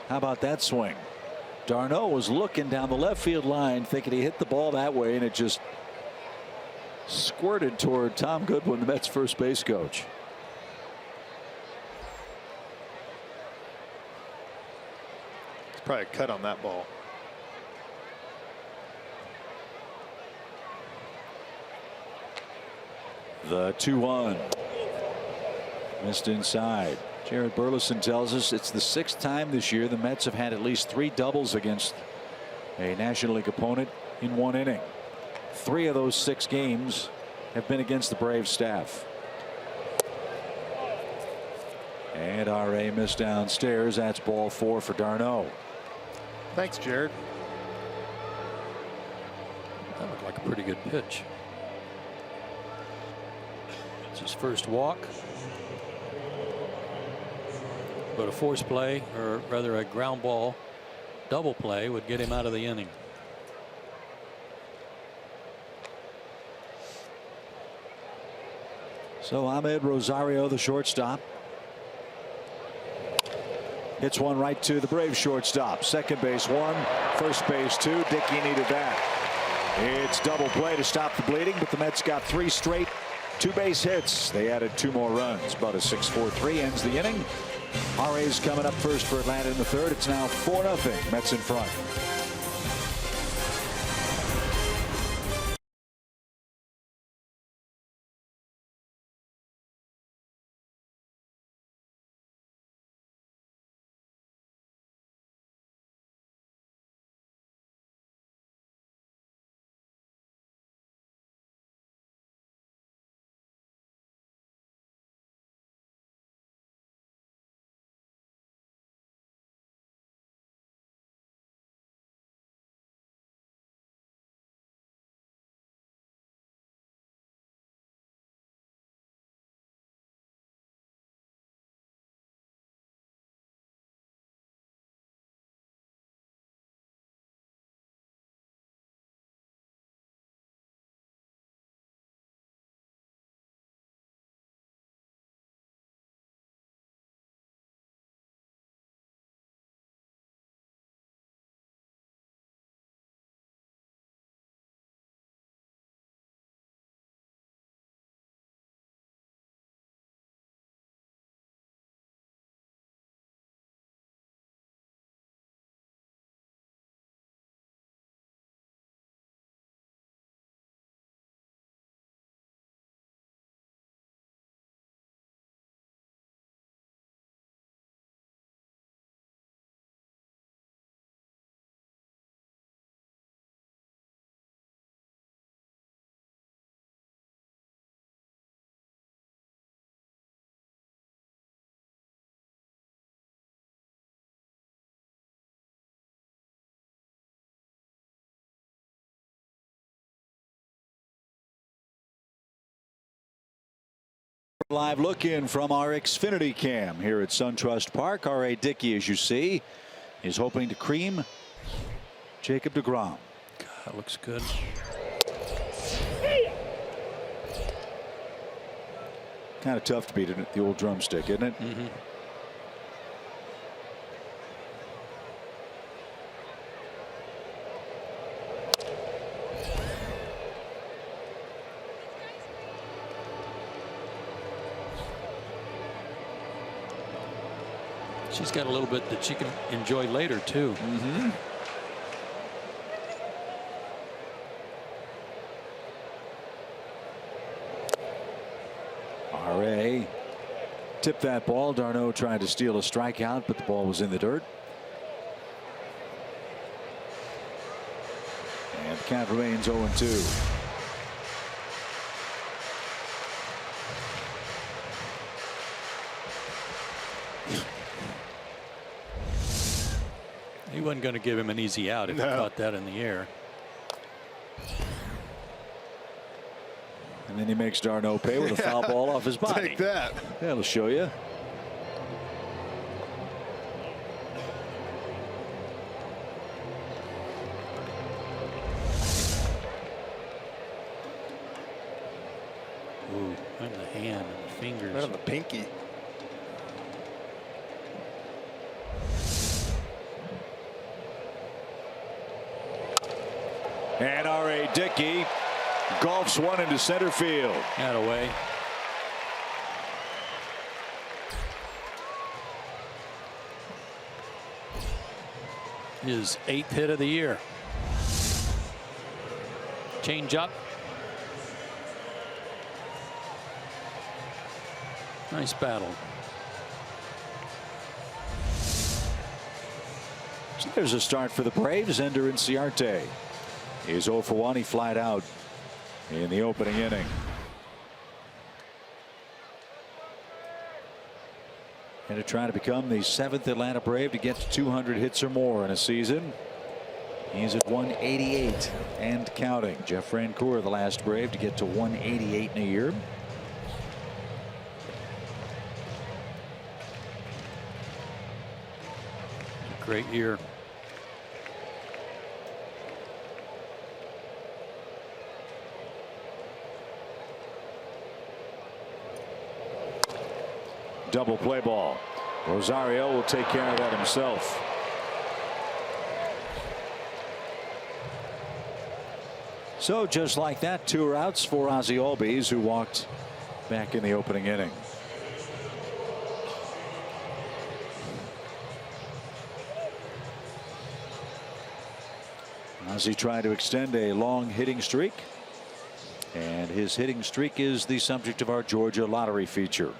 How about that swing? d'Arnaud was looking down the left field line thinking he hit the ball that way, and it just squirted toward Tom Goodwin, the Mets first base coach. It's probably a cut on that ball. The 2-1. Missed inside. Jared Burleson tells us it's the 6th time this year the Mets have had at least 3 doubles against a National League opponent in 1 inning. 3 of those 6 games have been against the Braves staff. And R.A. missed downstairs. That's ball 4 for d'Arnaud. Thanks, Jared. That looked like a pretty good pitch. It's his first walk. But a force play, or rather a ground ball double play, would get him out of the inning. So Ahmed Rosario, the shortstop, hits one right to the Braves shortstop. Second base 1, first base 2. Dickey needed that. It's double play to stop the bleeding, but the Mets got 3 straight 2-base hits. They added 2 more runs. But a 6-4-3 ends the inning. R.A.'s coming up first for Atlanta in the third. It's now 4-0. Mets in front. Live look in from our Xfinity cam here at SunTrust Park. R.A. Dickey, as you see, is hoping to cream Jacob deGrom. That looks good. Kind of tough to beat it at the old drumstick, isn't it? Mm-hmm. She's got a little bit that she can enjoy later, too. Mm-hmm. R.A. tipped that ball. Darno tried to steal a strikeout, but the ball was in the dirt. And the count remains 0-2. He wasn't going to give him an easy out if he caught that in the air. And then he makes Darno pay with a foul ball off his body. Take that. That'll show you. Ooh, on the hand and the fingers. Right on the pinky. And R.A. Dickey golfs one into center field. That away. His 8th hit of the year. Change up. Nice battle. So there's a start for the Braves. Ender Inciarte is 0 for 1. He flied out in the opening inning. And to try to become the 7th Atlanta Brave to get to 200 hits or more in a season. He's at 188 and counting. Jeff Francoeur, the last Brave to get to 188 in a year. Great year. Double play ball. Rosario will take care of that himself. So just like that, 2 outs for Ozzie Albies, who walked back in the opening inning. Ozzie trying to extend a long hitting streak, and his hitting streak is the subject of our Georgia lottery feature.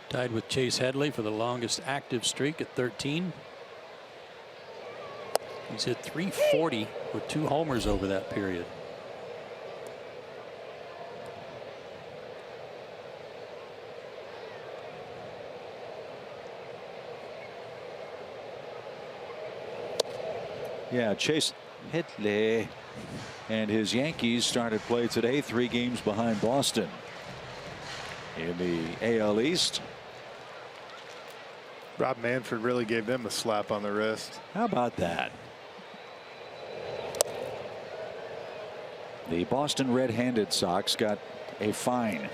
Tied with Chase Headley for the longest active streak at 13. He's hit .340 with 2 homers over that period. Yeah, Chase Headley and his Yankees started play today, 3 games behind Boston in the AL East. Rob Manfred really gave them a slap on the wrist. How about that? The Boston Red-Handed Sox got a fine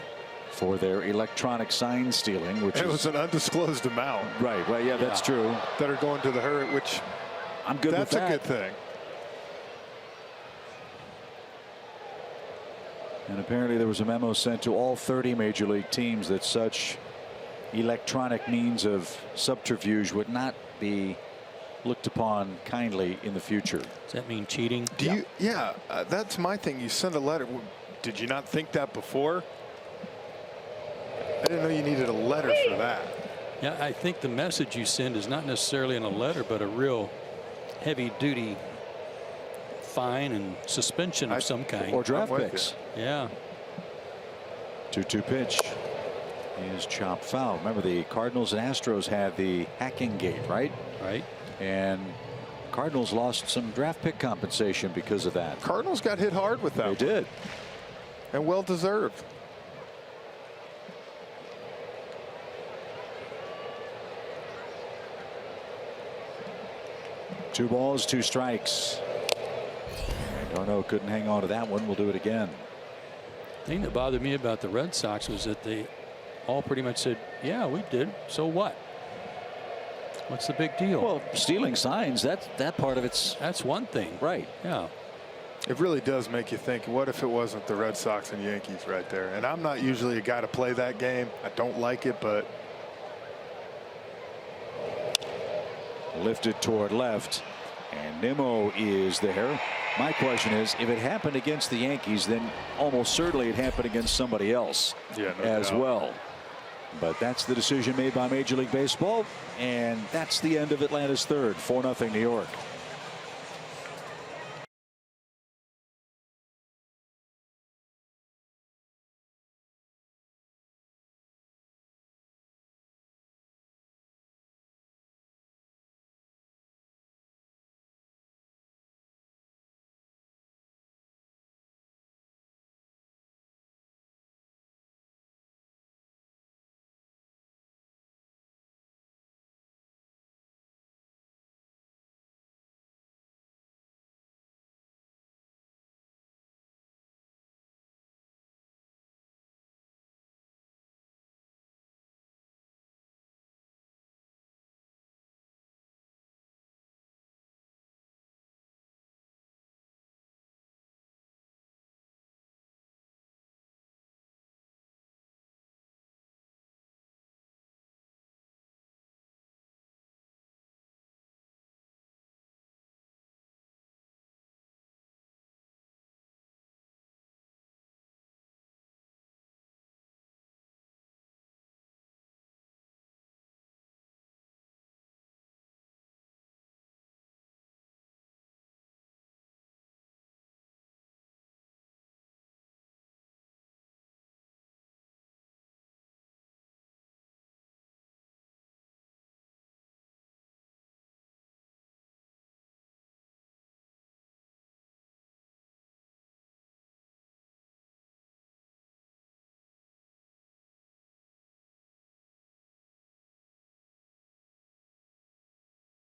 for their electronic sign stealing, which it was an undisclosed amount. Right. Well, yeah, that's true. That are going to the hurt, which I'm good with that. That's a good thing. And apparently there was a memo sent to all 30 major league teams that such electronic means of subterfuge would not be looked upon kindly in the future. Does that mean cheating? Do you? Yeah, that's my thing. You send a letter. Did you not think that before? I didn't know you needed a letter for that. Yeah, I think the message you send is not necessarily in a letter, but a real heavy duty fine and suspension of some kind. Or draft picks. Yeah. 2-2 pitch is chopped foul. Remember, the Cardinals and Astros had the hacking gate, right? Right. And Cardinals lost some draft pick compensation because of that. Cardinals got hit hard with that. They did. And well deserved. 2 balls, 2 strikes. And Darno couldn't hang on to that one. We'll do it again. The thing that bothered me about the Red Sox was that they all pretty much said, yeah, we did. So what? What's the big deal? Well, stealing signs, that part of that's one thing. Right. Yeah. It really does make you think, what if it wasn't the Red Sox and Yankees right there? And I'm not usually a guy to play that game. I don't like it, but. Lifted toward left, and Nimmo is there. My question is, if it happened against the Yankees, then almost certainly it happened against somebody else as well. But that's the decision made by Major League Baseball, and that's the end of Atlanta's third. 4-0 New York.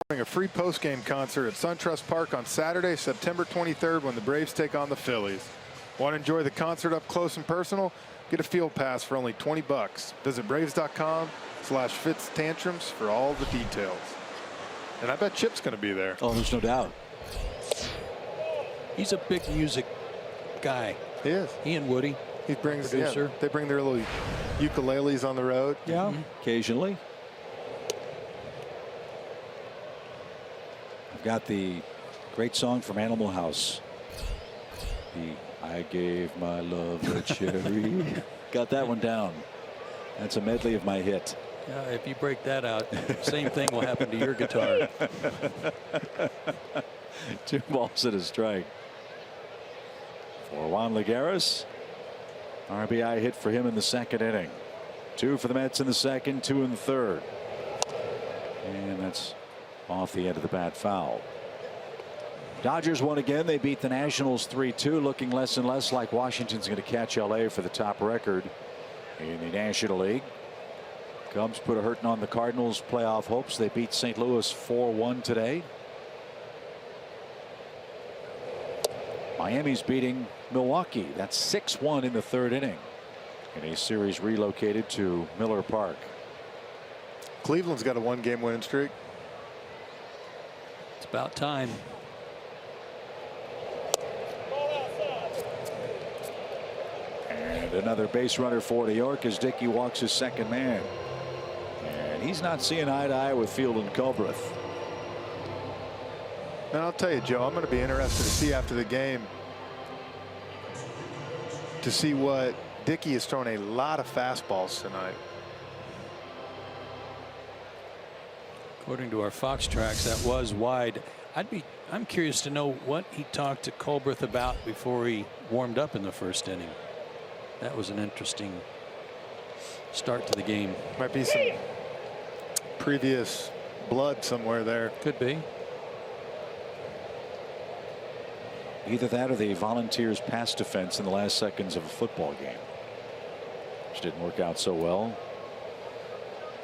A free post-game concert at SunTrust Park on Saturday, September 23rd, when the Braves take on the Phillies. Want to enjoy the concert up close and personal? Get a field pass for only $20. Visit Braves.com/FitzTantrums for all the details. And I bet Chip's going to be there. Oh, there's no doubt. He's a big music guy. He is. He and Woody. He brings. Producer. Yeah, they bring their little ukuleles on the road. Yeah. Occasionally. I've got the great song from Animal House. I gave my love a cherry. Got that one down. That's a medley of my hit. Yeah, if you break that out, same thing will happen to your guitar. 2 balls and a strike. For Juan Lagares. RBI hit for him in the 2nd inning. 2 for the Mets in the 2nd, 2 in the 3rd. And that's off the end of the bat, foul. Dodgers won again. They beat the Nationals 3-2, looking less and less like Washington's going to catch LA for the top record in the National League. Cubs put a hurting on the Cardinals' playoff hopes. They beat St. Louis 4-1 today. Miami's beating Milwaukee. That's 6-1 in the 3rd inning in a series relocated to Miller Park. Cleveland's got a 1-game winning streak. It's about time. And another base runner for New York as Dickey walks his 2nd man. And he's not seeing eye to eye with Field and Culbreth. And I'll tell you, Joe, I'm going to be interested to see after the game to see what Dickey has thrown a lot of fastballs tonight. According to our Fox tracks, that was wide. I'm curious to know what he talked to Culbreth about before he warmed up in the 1st inning. That was an interesting start to the game. Might be some previous blood somewhere there. Could be. Either that or the Volunteers' pass defense in the last seconds of a football game, which didn't work out so well.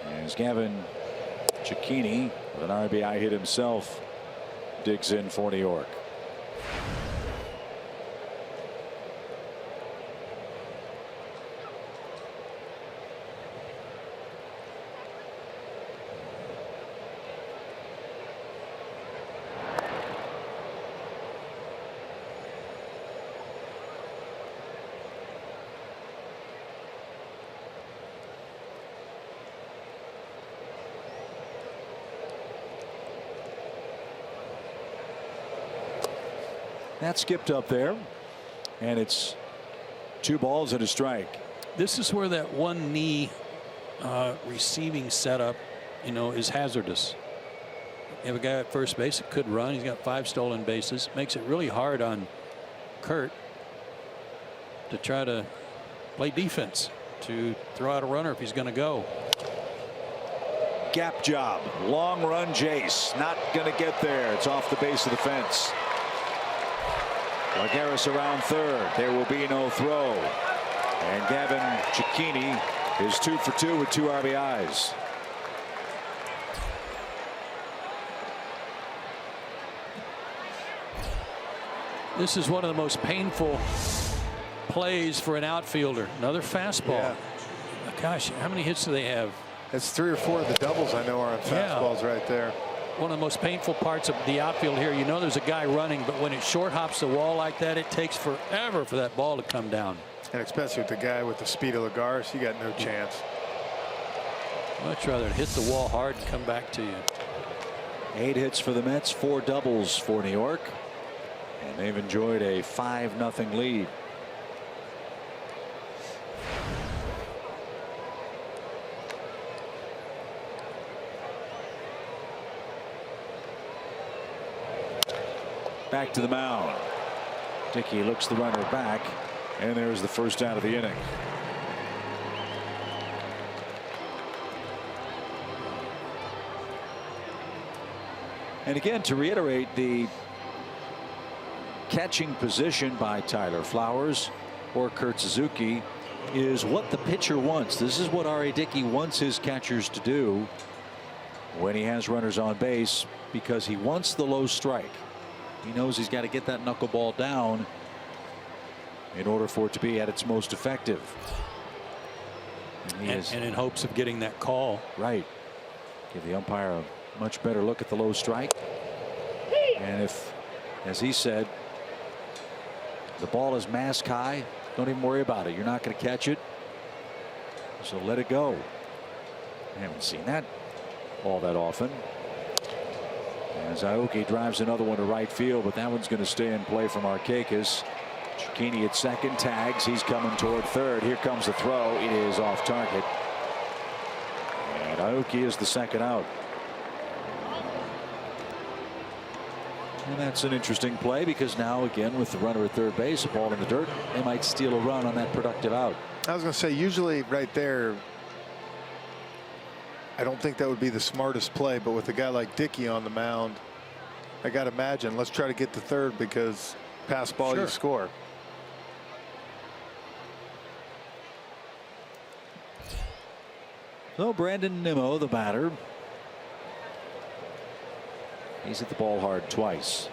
As Gavin Cecchini with an RBI hit himself digs in for New York. That skipped up there, and it's 2 balls and a strike. This is where that one knee receiving setup, is hazardous. You have a guy at first base that could run. He's got 5 stolen bases. Makes it really hard on Kurt to try to play defense, to throw out a runner if he's going to go. Gap job, long run, Jace not going to get there. It's off the base of the fence. Lagares around third. There will be no throw. And Gavin Cecchini is 2 for 2 with 2 RBIs. This is one of the most painful plays for an outfielder. Another fastball. Yeah. Gosh, how many hits do they have? It's 3 or 4 of the doubles I know are on fastballs right there. One of the most painful parts of the outfield here. There's a guy running, but when it short hops the wall like that, it takes forever for that ball to come down. And especially with the guy with the speed of Lagares, you got no chance. Much rather hit the wall hard and come back to you. 8 hits for the Mets, 4 doubles for New York, and they've enjoyed a 5-0 lead. Back to the mound. Dickey looks the runner back, and there's the first out of the inning. And again, to reiterate, the catching position by Tyler Flowers or Kurt Suzuki is what the pitcher wants. This is what R.A. Dickey wants his catchers to do when he has runners on base, because he wants the low strike. He knows he's got to get that knuckleball down in order for it to be at its most effective. And in hopes of getting that call. Right. Give the umpire a much better look at the low strike. And if, as he said, the ball is mask high, don't even worry about it. You're not going to catch it, so let it go. I haven't seen that all that often. As Aoki drives another one to right field, but that one's going to stay in play from Markakis. Cecchini at second, tags. He's coming toward third. Here comes the throw. It is off target. And Aoki is the second out. And that's an interesting play, because now again with the runner at third base, a ball in the dirt, they might steal a run on that productive out. I was going to say, usually right there, I don't think that would be the smartest play, but with a guy like Dickey on the mound, I got to imagine, let's try to get to third, because pass ball, you score. So Brandon Nimmo, the batter. He's hit the ball hard twice.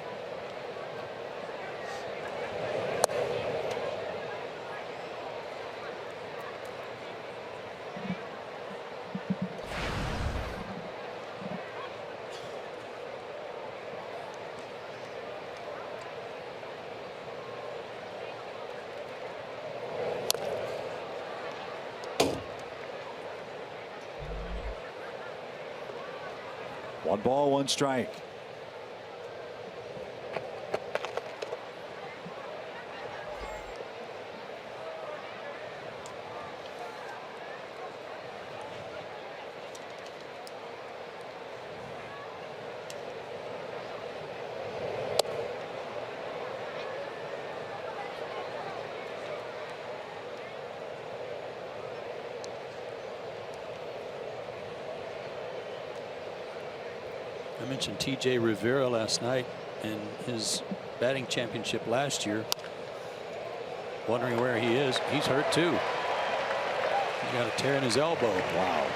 One ball, one strike. I mentioned T.J. Rivera last night in his batting championship last year. Wondering where he is. He's hurt too. He's got a tear in his elbow. Wow.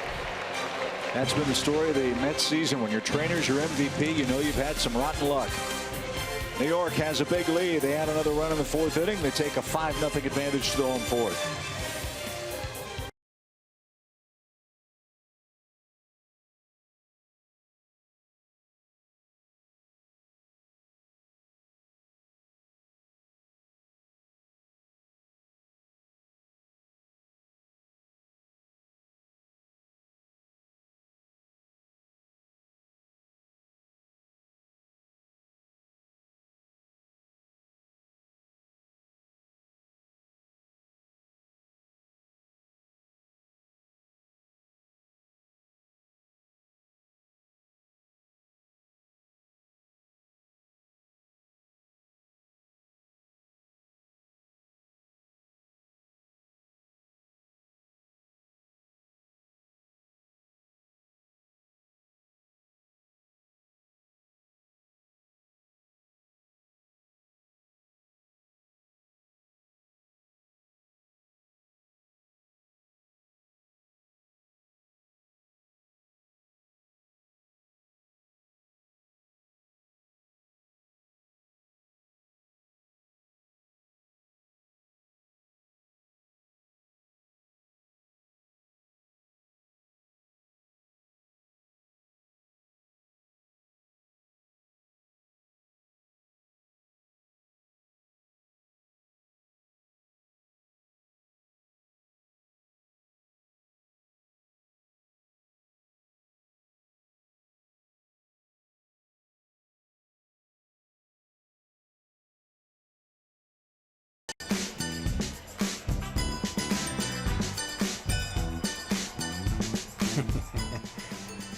That's been the story of the Mets season. When your trainer's your MVP, you know you've had some rotten luck. New York has a big lead. They add another run in the 4th inning. They take a 5-0 advantage to the home 4th.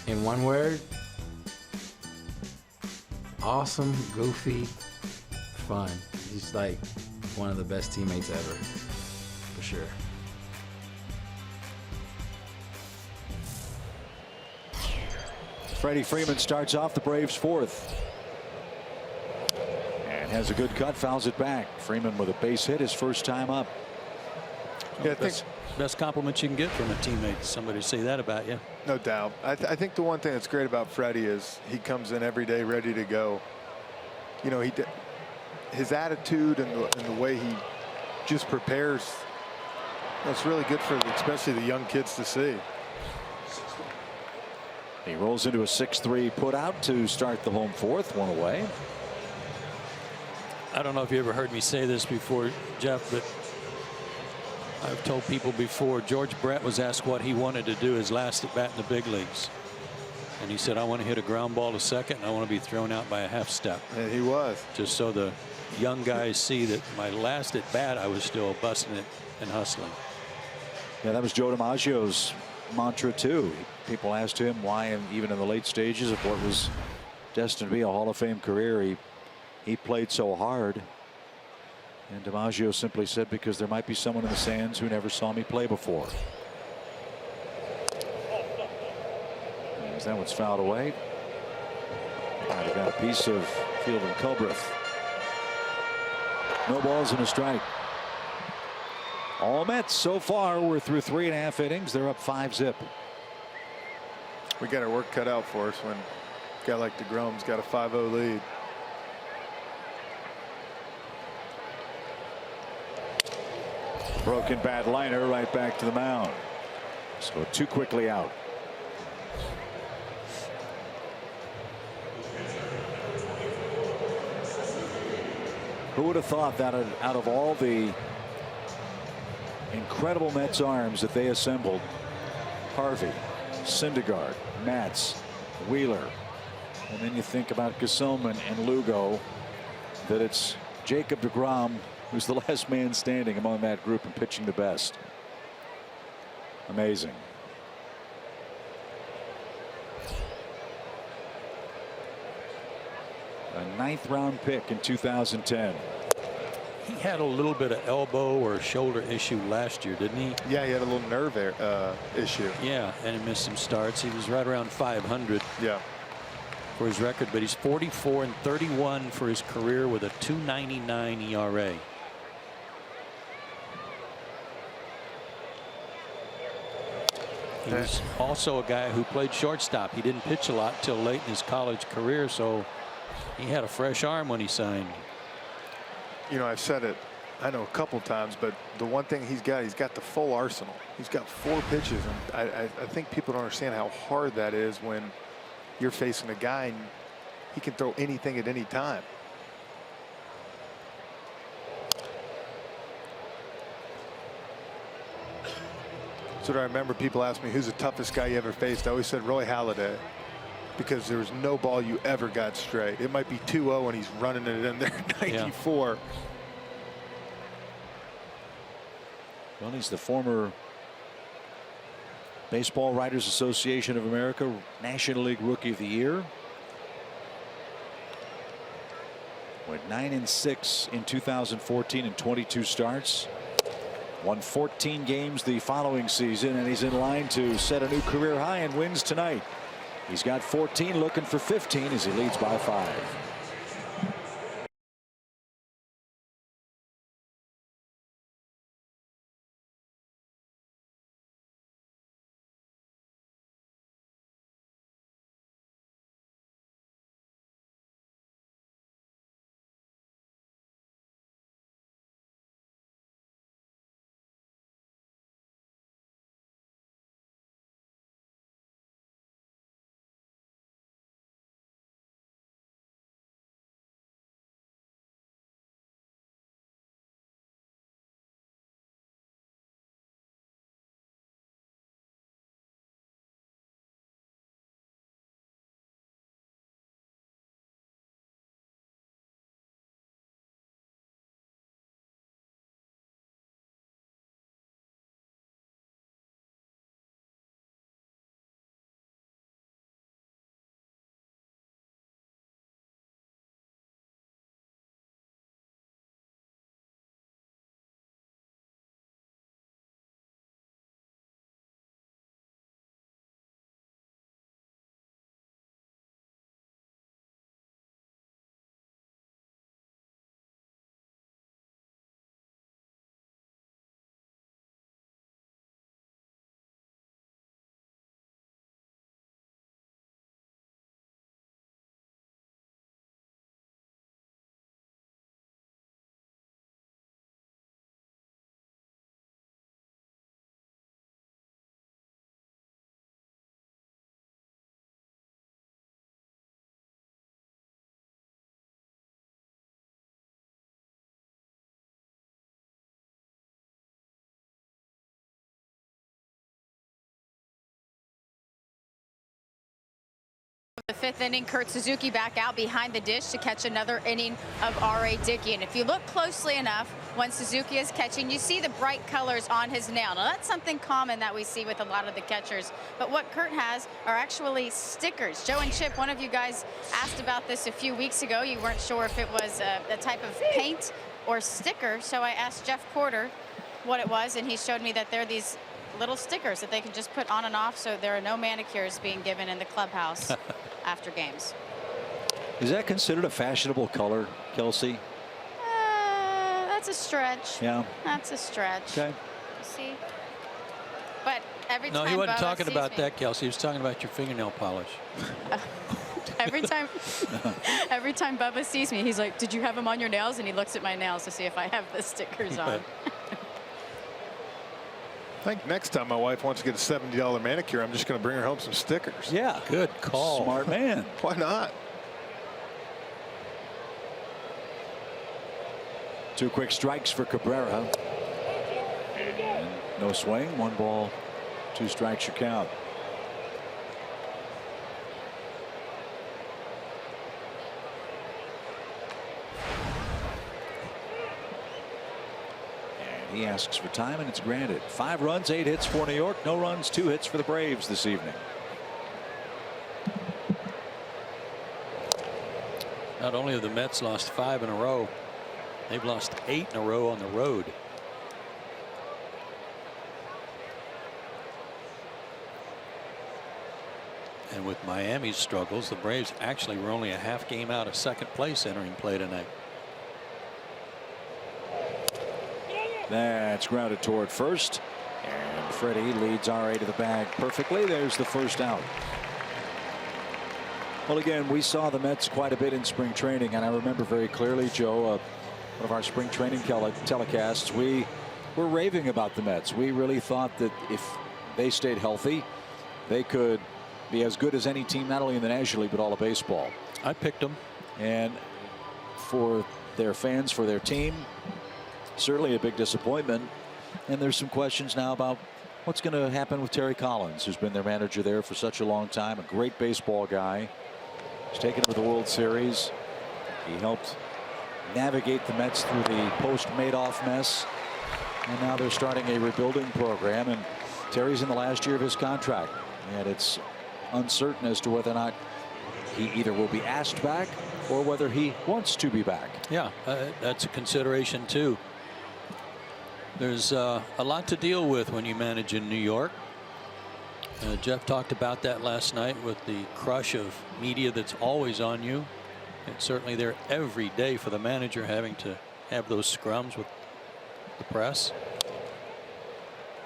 In one word, awesome, goofy, fun. He's like one of the best teammates ever, for sure. Freddie Freeman starts off the Braves 4th. And has a good cut, fouls it back. Freeman with a base hit his first time up. Yeah, best compliment you can get from a teammate. Somebody say that about you. No doubt. I think the one thing that's great about Freddie is he comes in every day ready to go. You know, his attitude and the way he just prepares. That's really good for especially the young kids to see. He rolls into a 6-3 put out to start the home 4th, 1 away. I don't know if you ever heard me say this before, Jeff, but I've told people before, George Brett was asked what he wanted to do his last at bat in the big leagues. And he said, I want to hit a ground ball to second, and I want to be thrown out by a half step. And he was. Just so the young guys see that my last at bat, I was still busting it and hustling. Yeah, that was Joe DiMaggio's mantra, too. People asked him why, even in the late stages of what was destined to be a Hall of Fame career, he played so hard. And DiMaggio simply said, because there might be someone in the stands who never saw me play before. As that one's fouled away. Might have got a piece of field and Culbreth. No balls and a strike. All Mets so far. We're through 3.5 innings. They're up 5-0. We got our work cut out for us when a guy like DeGrom's got a 5-0 lead. Broken bat liner right back to the mound. So too quickly out. Who would have thought that out of all the incredible Mets arms that they assembled, Harvey, Syndergaard, Matz, Wheeler, and then you think about Gesellman and Lugo, that it's Jacob deGrom who's the last man standing among that group and pitching the best. Amazing. A 9th round pick in 2010. He had a little bit of elbow or shoulder issue last year, didn't he? Yeah, he had a little nerve issue. Yeah, and he missed some starts. He was right around 500. Yeah. For his record, but he's 44-31 for his career with a 2.99 ERA. He was also a guy who played shortstop. He didn't pitch a lot till late in his college career, so he had a fresh arm when he signed. You know, I've said it, I know, a couple times, but the one thing he's got the full arsenal. He's got 4 pitches, and I think people don't understand how hard that is when you're facing a guy and he can throw anything at any time. So I remember people ask me, who's the toughest guy you ever faced? I always said Roy Halladay, because there was no ball you ever got straight. It might be 2-0 and he's running it in there 94. Yeah. Well, he's the former Baseball Writers Association of America National League Rookie of the Year. Went 9-6 in 2014 and 22 starts. Won 14 games the following season, and he's in line to set a new career high in wins tonight. He's got 14, looking for 15 as he leads by 5. The 5th inning, Kurt Suzuki back out behind the dish to catch another inning of R.A. Dickey. And if you look closely enough, when Suzuki is catching, you see the bright colors on his nail. Now, that's something common that we see with a lot of the catchers. But what Kurt has are actually stickers. Joe and Chip, one of you guys asked about this a few weeks ago. You weren't sure if it was a type of paint or sticker. So I asked Jeff Porter what it was, and he showed me that they're these little stickers that they can just put on and off, so there are no manicures being given in the clubhouse after games. Is that considered a fashionable color, Kelsey? That's a stretch. Yeah. That's a stretch. Okay. See? But every time he wasn't Bubba talking about me, that, Kelsey. He was talking about your fingernail polish. every time Bubba sees me, he's like, did you have them on your nails? And he looks at my nails to see if I have the stickers on. I think next time my wife wants to get a $70 manicure, I'm just going to bring her home some stickers. Yeah. Good call. Smart man. Why not? 2 quick strikes for Cabrera. And no swing. 1 ball, 2 strikes your count. He asks for time, and it's granted. 5 runs, 8 hits for New York. No runs, 2 hits for the Braves this evening. Not only have the Mets lost 5 in a row, they've lost 8 in a row on the road. And with Miami's struggles, the Braves actually were only a half game out of second place entering play tonight. That's grounded toward first, And Freddie leads RA to the bag perfectly. There's the first out. Well, again, we saw the Mets quite a bit in spring training, and I remember very clearly, Joe, one of our spring training telecasts, we were raving about the Mets. We really thought that if they stayed healthy, they could be as good as any team, not only in the National League, but all of baseball. I picked them. And for their fans, for their team, certainly a big disappointment. And there's some questions now about what's going to happen with Terry Collins, who's been their manager there for such a long time, a great baseball guy. He's taken to the World Series. He helped navigate the Mets through the post-Madoff mess. And now they're starting a rebuilding program, and Terry's in the last year of his contract. And it's uncertain as to whether or not he either will be asked back or whether he wants to be back. Yeah, that's a consideration too. There's a lot to deal with when you manage in New York. Jeff talked about that last night with the crush of media that's always on you. It's certainly there every day for the manager, having to have those scrums with the press.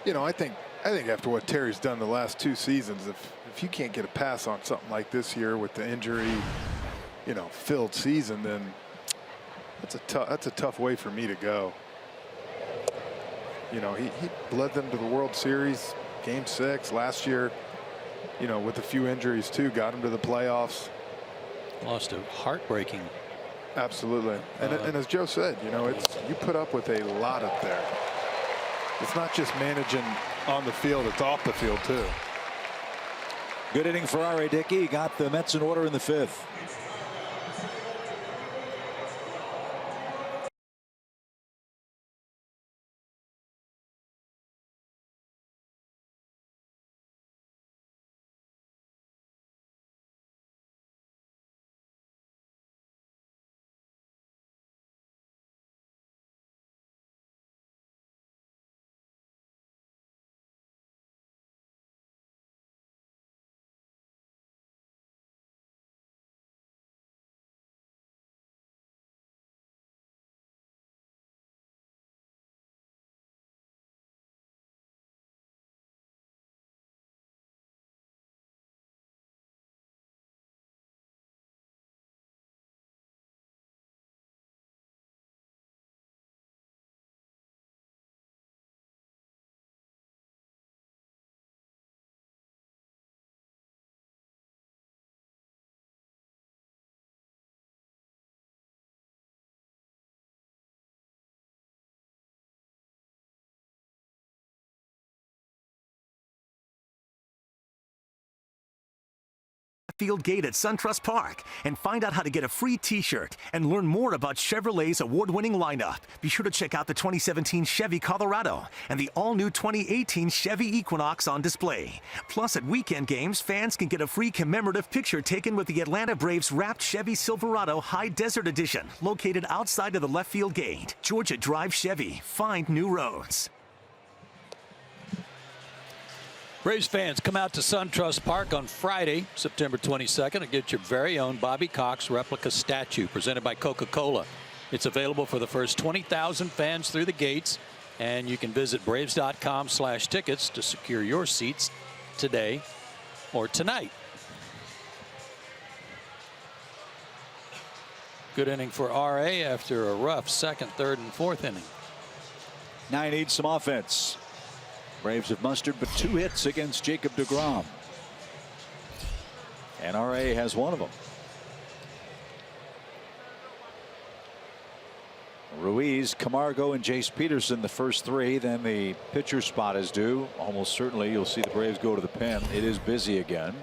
You know, I think after what Terry's done the last 2 seasons, if you can't get a pass on something like this year with the injury, you know, filled season, then that's a tough way for me to go. You know, he led them to the World Series, Game 6 last year, you know, with a few injuries too, got him to the playoffs. Lost a heartbreaking. Absolutely. And as Joe said, you know, you put up with a lot up there. It's not just managing on the field, it's off the field too. Good inning for R.A. Dickey. Got the Mets in order in the 5th. Field gate at SunTrust Park and find out how to get a free t-shirt and learn more about Chevrolet's award-winning lineup. Be sure to check out the 2017 Chevy Colorado and the all-new 2018 Chevy Equinox on display. Plus, at weekend games, fans can get a free commemorative picture taken with the Atlanta Braves wrapped Chevy Silverado High Desert Edition, located outside of the left field gate. Georgia Drive Chevy. Find new roads. Braves fans, come out to SunTrust Park on Friday, September 22nd, and get your very own Bobby Cox replica statue presented by Coca-Cola. It's available for the first 20,000 fans through the gates, and you can visit Braves.com/tickets to secure your seats today or tonight. Good inning for R.A. after a rough second, third, and fourth inning. Now he needs some offense. Braves have mustered but 2 hits against Jacob deGrom. And R.A. has one of them. Ruiz, Camargo, and Jace Peterson, the first 3. Then the pitcher spot is due. Almost certainly you'll see the Braves go to the pen. It is busy again.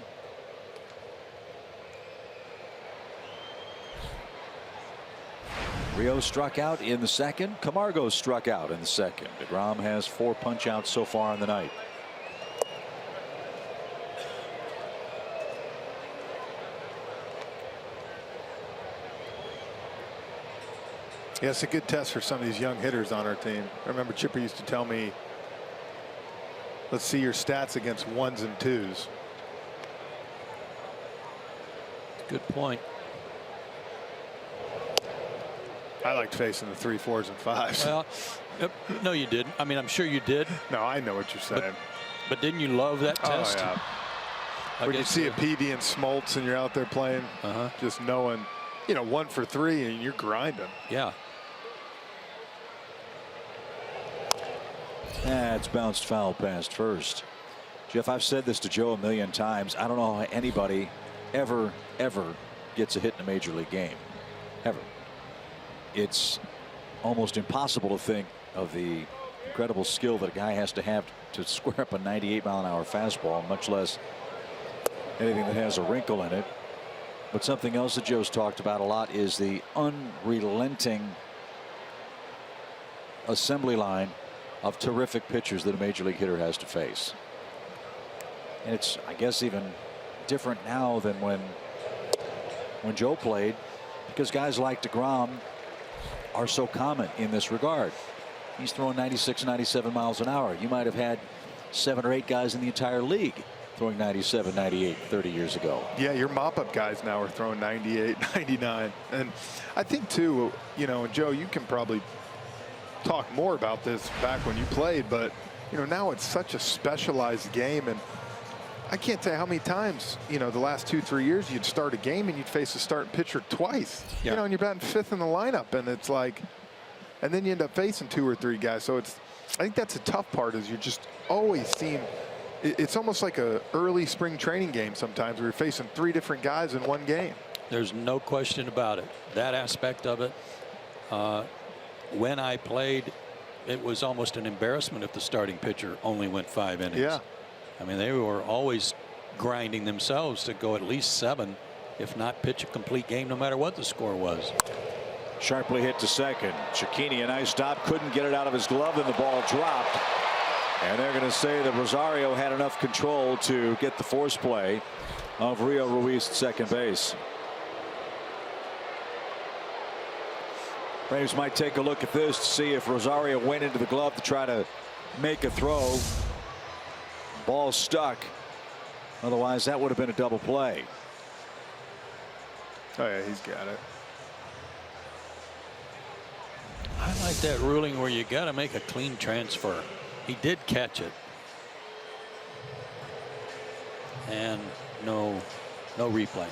Rio struck out in the second. Camargo struck out in the second. deGrom has 4 punch outs so far in the night. Yeah, it's a good test for some of these young hitters on our team. I remember Chipper used to tell me, let's see your stats against 1s and 2s. Good point. I liked facing the 3, 4s, and 5s. Well, no, you didn't. I mean, I'm sure you did. No, I know what you're saying. But didn't you love that test? Oh, yeah. When you see a PD and Smoltz and you're out there playing, just knowing, 1 for 3 and you're grinding. Yeah. It's bounced foul past first. Jeff, I've said this to Joe a million times. I don't know how anybody ever gets a hit in a major league game. Ever. It's almost impossible to think of the incredible skill that a guy has to square up a 98-mile-an-hour fastball, much less anything that has a wrinkle in it. But something else that Joe's talked about a lot is the unrelenting assembly line of terrific pitchers that a major league hitter has to face. And it's, I guess, even different now than when Joe played, because guys like DeGrom are so common in this regard. He's throwing 96, 97 miles an hour. You might have had 7 or 8 guys in the entire league throwing 97, 98 30 years ago. Yeah, your mop-up guys now are throwing 98, 99. And I think, too, and Joe, you can probably talk more about this back when you played, but, now it's such a specialized game. And I can't tell you how many times, the last 2-3 years you'd start a game and you'd face a starting pitcher twice. Yeah. And you're batting 5th in the lineup, and it's like, and then you end up facing 2 or 3 guys. So I think that's a tough part, is you just always seem, it's almost like a early spring training game sometimes where you're facing 3 different guys in one game. There's no question about it. That aspect of it. When I played, it was almost an embarrassment if the starting pitcher only went 5 innings. Yeah. I mean, they were always grinding themselves to go at least 7, if not pitch a complete game, no matter what the score was. Sharply hit to second. Cicchini, a nice stop, couldn't get it out of his glove, and the ball dropped. And they're going to say that Rosario had enough control to get the force play of Rio Ruiz at second base. Braves might take a look at this to see if Rosario went into the glove to try to make a throw. Ball stuck. Otherwise, that would have been a double play. Oh, yeah, he's got it. I like that ruling where you got to make a clean transfer. He did catch it. And no replay.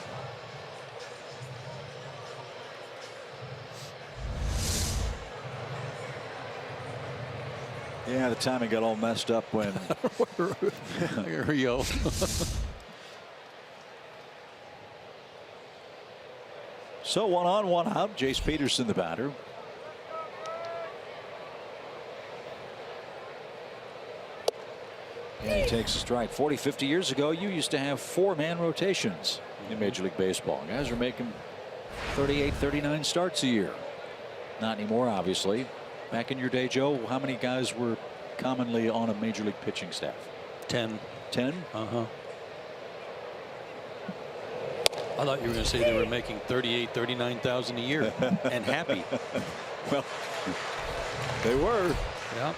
Yeah, the timing got all messed up when Rio. So 1 on, 1 out. Jace Peterson, the batter. And he takes a strike. 40, 50 years ago, you used to have 4-man rotations in Major League Baseball. Guys are making 38, 39 starts a year. Not anymore, obviously. Back in your day, Joe, how many guys were commonly on a Major League pitching staff? 10. 10? Uh-huh. I thought you were going to say they were making 38, 39,000 a year and happy. Well, they were. Yeah.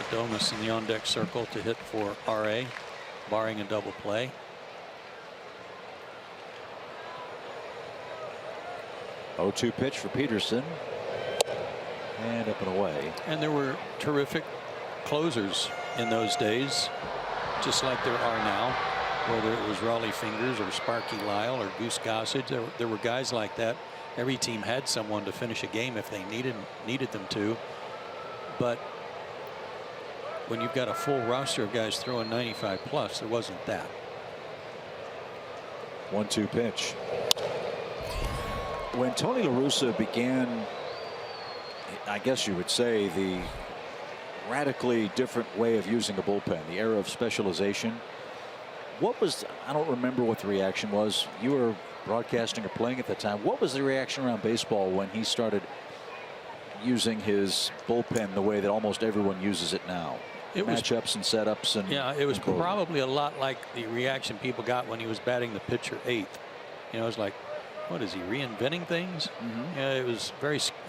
Adonis in the on-deck circle to hit for RA, barring a double play. Oh, 2 pitch for Peterson. And up and away. And there were terrific closers in those days, just like there are now, whether it was Raleigh Fingers or Sparky Lyle or Goose Gossage. There were guys like that. Every team had someone to finish a game if they needed them to. But when you've got a full roster of guys throwing 95 plus, there wasn't that. 1-2 pitch. When Tony La Russa began, I guess you would say, the radically different way of using a bullpen, the era of specialization, what was, I don't remember what the reaction was. You were broadcasting or playing at the time. What was the reaction around baseball when he started using his bullpen the way that almost everyone uses it now? Matchups and setups. And yeah, it was probably a lot like the reaction people got when he was batting the pitcher 8th. You know, it was like, what is he, reinventing things? Yeah, it was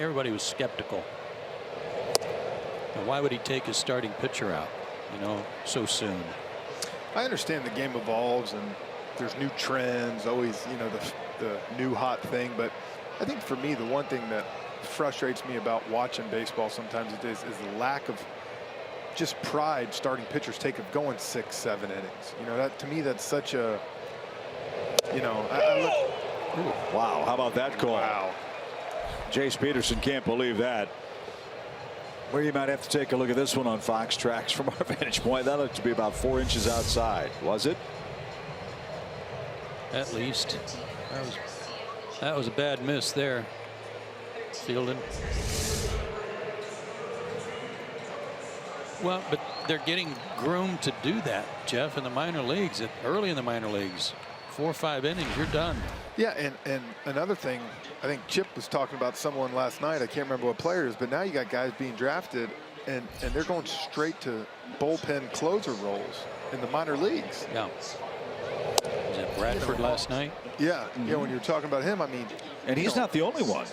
everybody was skeptical. And why would he take his starting pitcher out, so soon? I understand the game evolves and there's new trends, always, the new hot thing. But I think for me, the one thing that frustrates me about watching baseball sometimes is the lack of just pride starting pitchers take of going 6, 7 innings. You know, that to me, that's such a, you know, Ooh, wow, how about that call? Wow. Jace Peterson can't believe that. Well, you might have to take a look at this one on Fox Tracks from our vantage point. That looked to be about 4 inches outside. Was it? At least. That was a bad miss there. Fielding. Well, but they're getting groomed to do that, Jeff, in the minor leagues. Early in the minor leagues, 4 or 5 innings, you're done. Yeah, and another thing, I think Chip was talking about someone last night. I can't remember what player it is, but now you got guys being drafted, and they're going straight to bullpen closer roles in the minor leagues. Yeah. Was it Bradford last night? Yeah, yeah. When you're talking about him, I mean, and he's not the only one.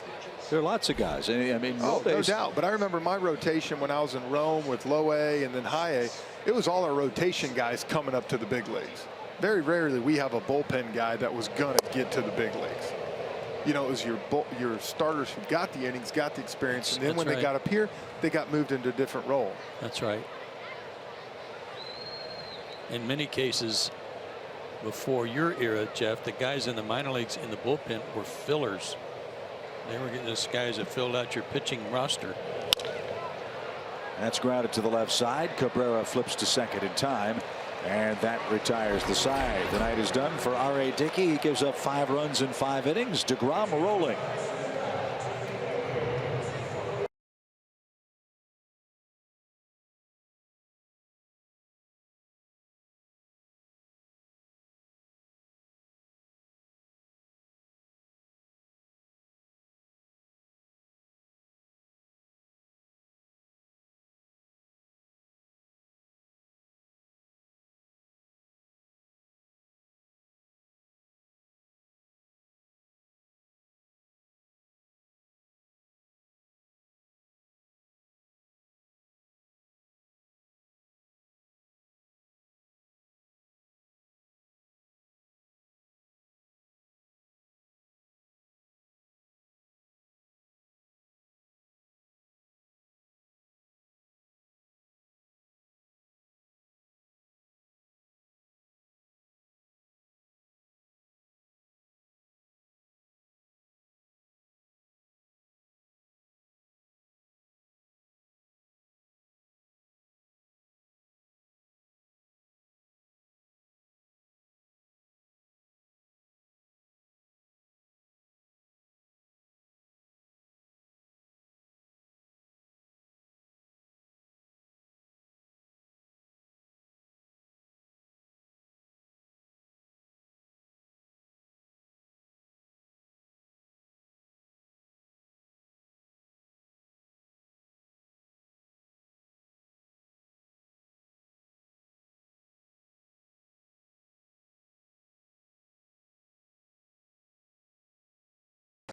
There are lots of guys. I mean, no doubt. But I remember my rotation when I was in Rome with low A and then high A. It was all our rotation guys coming up to the big leagues. Very rarely we have a bullpen guy that was gonna get to the big leagues. You know, it was your starters who got the innings, got the experience, and then when they got up here, they got moved into a different role. That's right. In many cases, before your era, Jeff, the guys in the minor leagues in the bullpen were fillers. They were getting those guys that filled out your pitching roster. That's grounded to the left side. Cabrera flips to second in time, and that retires the side. The night is done for R.A. Dickey. He gives up 5 runs in 5 innings. DeGrom rolling.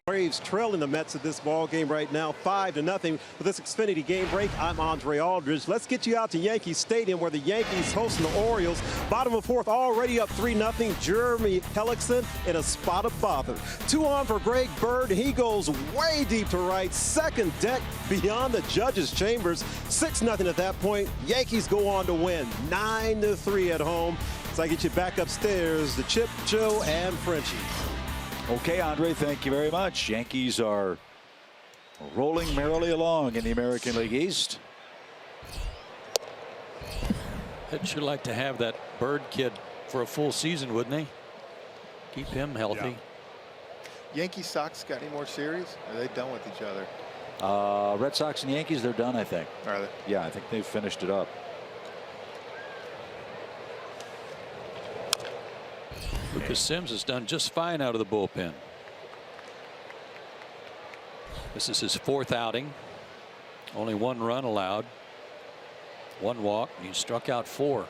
Braves trailing the Mets at this ball game right now, 5-0. For this Xfinity game break, I'm Andre Aldridge. Let's get you out to Yankee Stadium where the Yankees hosting the Orioles. Bottom of 4th, already up 3-0. Jeremy Hellickson in a spot of bother. 2 on for Greg Bird. He goes way deep to right. Second deck beyond the judges' chambers. 6-0 at that point. Yankees go on to win 9-3 at home. So I get you back upstairs to Chip, Joe, and Frenchie. Okay, Andre, thank you very much. Yankees are rolling merrily along in the American League East. I'd sure like to have that Bird kid for a full season, wouldn't he? Keep him healthy. Yeah. Yankees Sox got any more series? Or are they done with each other? Red Sox and Yankees, they're done, I think. Are they? Yeah, I think they've finished it up. Lucas Sims has done just fine out of the bullpen. This is his 4th outing. Only 1 run allowed. 1 walk. He struck out 4.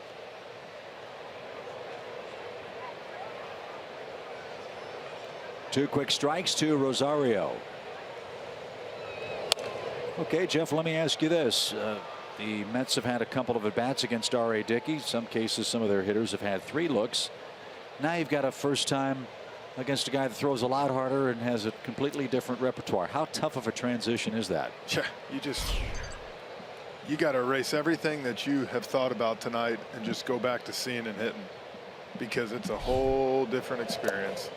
Two quick strikes to Rosario. Okay, Jeff, let me ask you this. The Mets have had a couple of at-bats against R.A. Dickey. In some cases, some of their hitters have had 3 looks. Now you've got a first-time against a guy that throws a lot harder and has a completely different repertoire. How tough of a transition is that? Yeah, you got to erase everything that you have thought about tonight and just go back to seeing and hitting, because it's a whole different experience.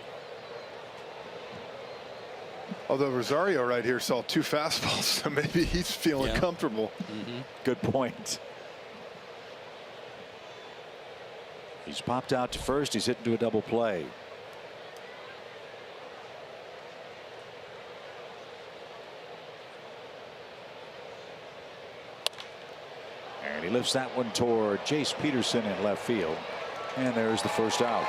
Although Rosario right here saw 2 fastballs, so maybe he's feeling comfortable. Good point. He's popped out to first. He's hit into a double play. And he lifts that one toward Jace Peterson in left field. And there's the first out.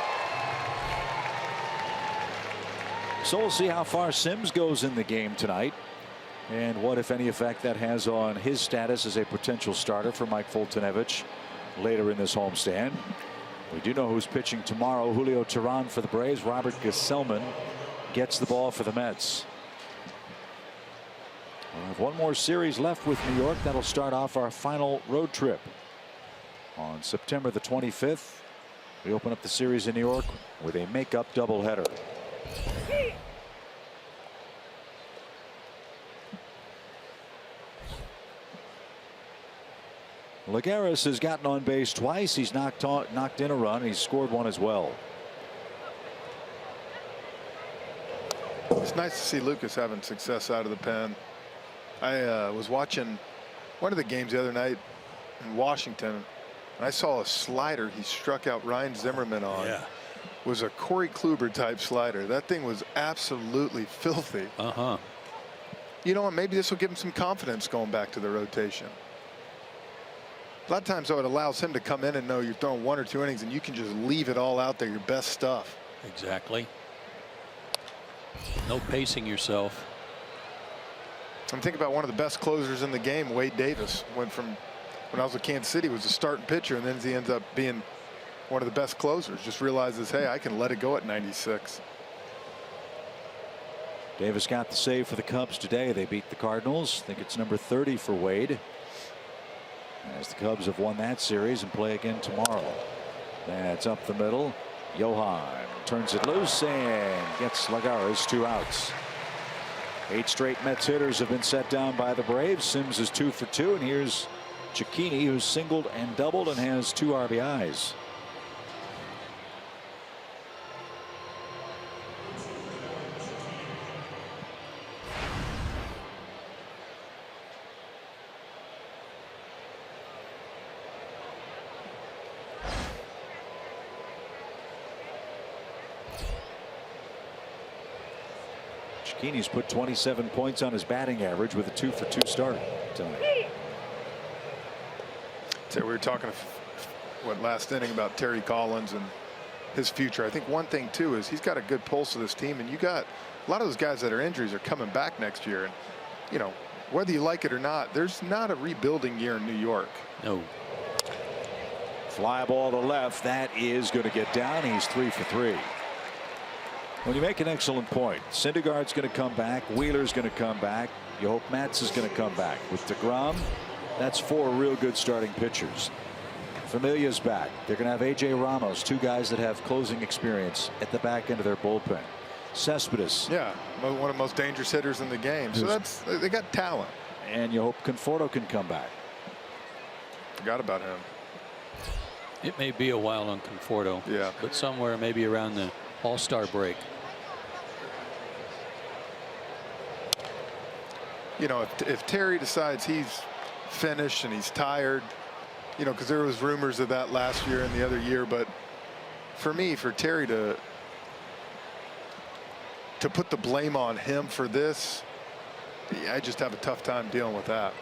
So we'll see how far Sims goes in the game tonight, and what, if any, effect that has on his status as a potential starter for Mike Foltynewicz later in this homestand. We do know who's pitching tomorrow. Julio Teheran for the Braves. Robert Gesellman gets the ball for the Mets. We'll have one more series left with New York. That'll start off our final road trip on September the 25th. We open up the series in New York with a makeup doubleheader. Lagares has gotten on base twice. He's knocked in a run. He's scored one as well. It's nice to see Lucas having success out of the pen. I was watching one of the games the other night in Washington, and I saw a slider he struck out Ryan Zimmerman on. Yeah. Was a Corey Kluber type slider. That thing was absolutely filthy. You know what? Maybe this will give him some confidence going back to the rotation. A lot of times, though, it allows him to come in and know you're throwing 1 or 2 innings and you can just leave it all out there, your best stuff. Exactly. No pacing yourself. I'm thinking about one of the best closers in the game, Wade Davis. Went from, when I was with Kansas City, was a starting pitcher, and then he ends up being one of the best closers. Just realizes, hey, I can let it go at 96. Davis got the save for the Cubs today. They beat the Cardinals. I think it's number 30 for Wade, as the Cubs have won that series and play again tomorrow. That's up the middle. Johan turns it loose and gets Lagares 2 outs. 8 straight Mets hitters have been set down by the Braves. Sims is 2 for 2, and here's Cicchini, who's singled and doubled and has 2 RBIs. Cicchini's put 27 points on his batting average with a 2 for 2 start tonight. So we were talking last inning about Terry Collins and his future. I think one thing too is he's got a good pulse of this team, and you got a lot of those guys that are injuries are coming back next year, and you know, whether you like it or not, there's not a rebuilding year in New York. No. Fly ball to left. That is going to get down. He's 3 for 3. When you make an excellent point, Syndergaard's going to come back. Wheeler's going to come back. You hope Matz is going to come back. With DeGrom, that's 4 real good starting pitchers. Familia's back. They're going to have A.J. Ramos, 2 guys that have closing experience at the back end of their bullpen. Cespedes. Yeah, one of the most dangerous hitters in the game. So they got talent. And you hope Conforto can come back. Forgot about him. It may be a while on Conforto. Yeah. But somewhere maybe around the All-Star break. You know, if Terry decides he's finished and he's tired, you know, because there was rumors of that last year and the other year, but for me, for Terry to put the blame on him for this, I just have a tough time dealing with that.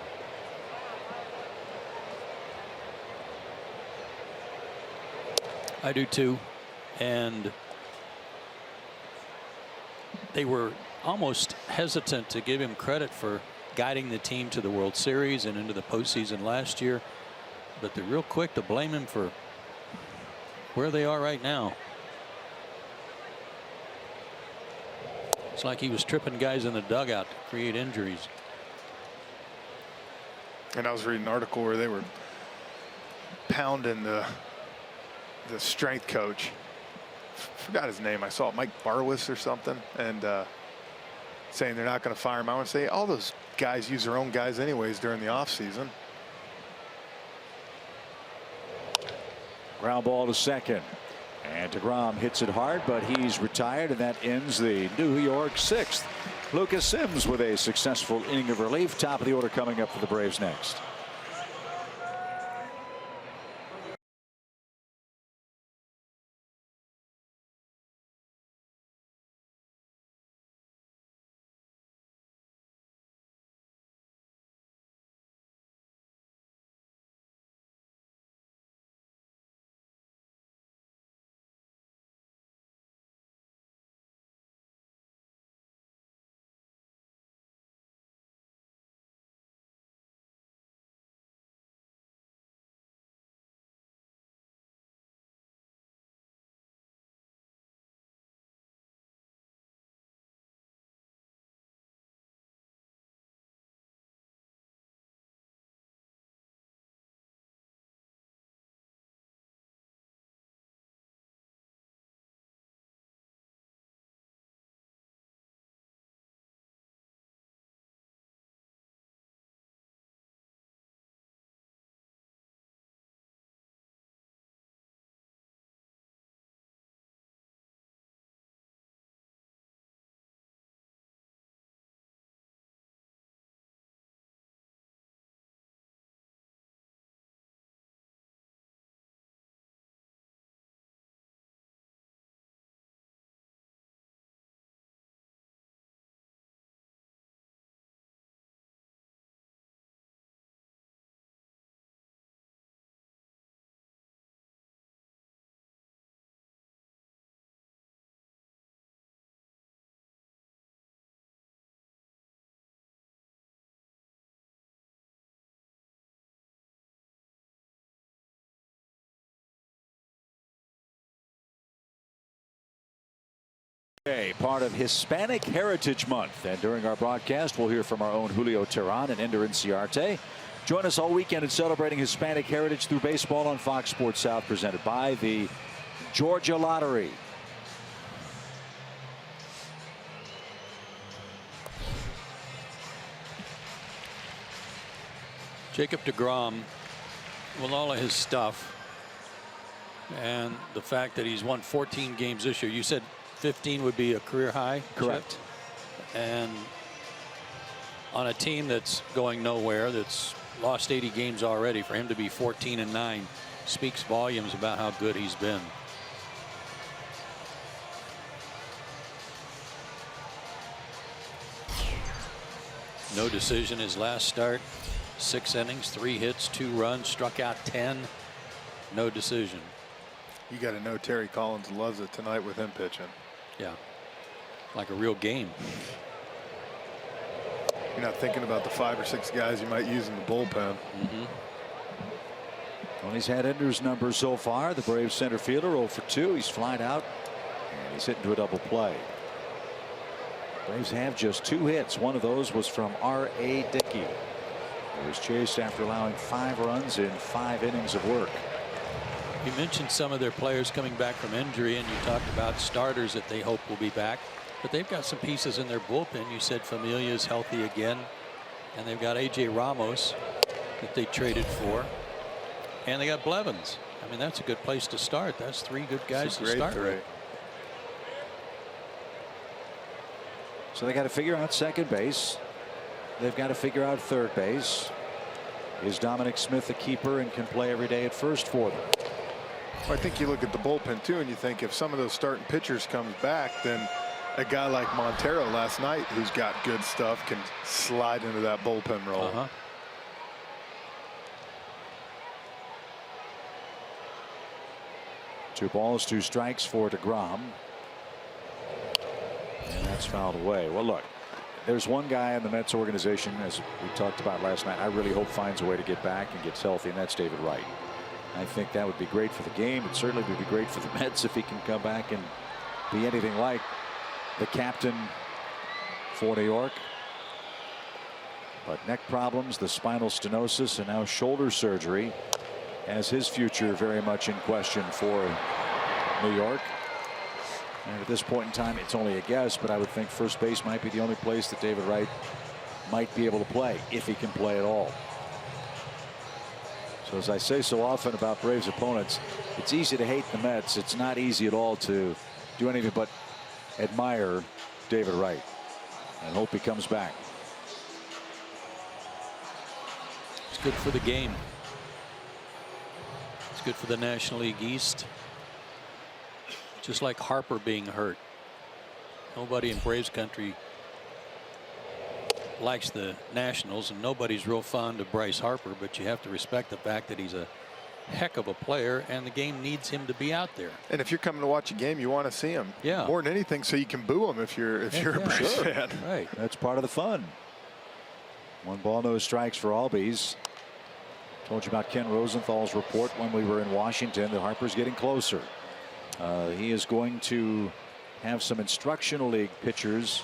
I do too, and they were almost hesitant to give him credit for guiding the team to the World Series and into the postseason last year, but they're real quick to blame him for where they are right now. It's like he was tripping guys in the dugout to create injuries. And I was reading an article where they were pounding the strength coach forgot his name. I saw it, Mike Barwis or something, and saying they're not going to fire him. I want to say all those guys use their own guys anyways during the offseason. Ground ball to second. And DeGrom hits it hard, but he's retired, and that ends the New York 6th. Lucas Sims with a successful inning of relief. Top of the order coming up for the Braves next. Part of Hispanic Heritage Month, and during our broadcast we'll hear from our own Julio Teran and Ender Inciarte. Join us all weekend in celebrating Hispanic heritage through baseball on Fox Sports South, presented by the Georgia Lottery. Jacob DeGrom, with all of his stuff and the fact that he's won 14 games this year, you said 15 would be a career high? Correct. And on a team that's going nowhere, that's lost 80 games already, for him to be 14-9 speaks volumes about how good he's been. No decision his last start. 6 innings, 3 hits, 2 runs, struck out 10. No decision. You got to know Terry Collins loves it tonight with him pitching. Yeah, like a real game. You're not thinking about the 5 or 6 guys you might use in the bullpen. Well, he's had Ender's numbers so far. The Braves center fielder 0 for 2. He's flied out, and he's hit into a double play. Braves have just 2 hits. One of those was from R.A. Dickey. He was chased after allowing 5 runs in 5 innings of work. You mentioned some of their players coming back from injury, and you talked about starters that they hope will be back. But they've got some pieces in their bullpen. You said Familia's healthy again, and they've got A.J. Ramos that they traded for, and they got Blevins. I mean, that's a good place to start. That's 3 good guys to start with. So they got to figure out second base. They've got to figure out third base. Is Dominic Smith a keeper and can play every day at first for them? I think you look at the bullpen too, and you think if some of those starting pitchers comes back, then a guy like Montero last night, who's got good stuff, can slide into that bullpen role. 2 balls, 2 strikes for DeGrom. And that's fouled away. Well, look, there's one guy in the Mets organization, as we talked about last night, I really hope finds a way to get back and gets healthy, and that's David Wright. I think that would be great for the game. It certainly would be great for the Mets if he can come back and be anything like the captain for New York. But neck problems, the spinal stenosis, and now shoulder surgery has his future very much in question for New York. And at this point in time, it's only a guess, but I would think first base might be the only place that David Wright might be able to play, if he can play at all. So as I say so often about Braves opponents, it's easy to hate the Mets. It's not easy at all to do anything but admire David Wright and hope he comes back. It's good for the game. It's good for the National League East. Just like Harper being hurt. Nobody in Braves country likes the Nationals, and nobody's real fond of Bryce Harper, but you have to respect the fact that he's a heck of a player, and the game needs him to be out there. And if you're coming to watch a game, you want to see him. Yeah. More than anything, so you can boo him if you're a Braves fan. Right. That's part of the fun. 1 ball, no strikes for Albies. Told you about Ken Rosenthal's report when we were in Washington that Harper's getting closer. He is going to have some instructional league pitchers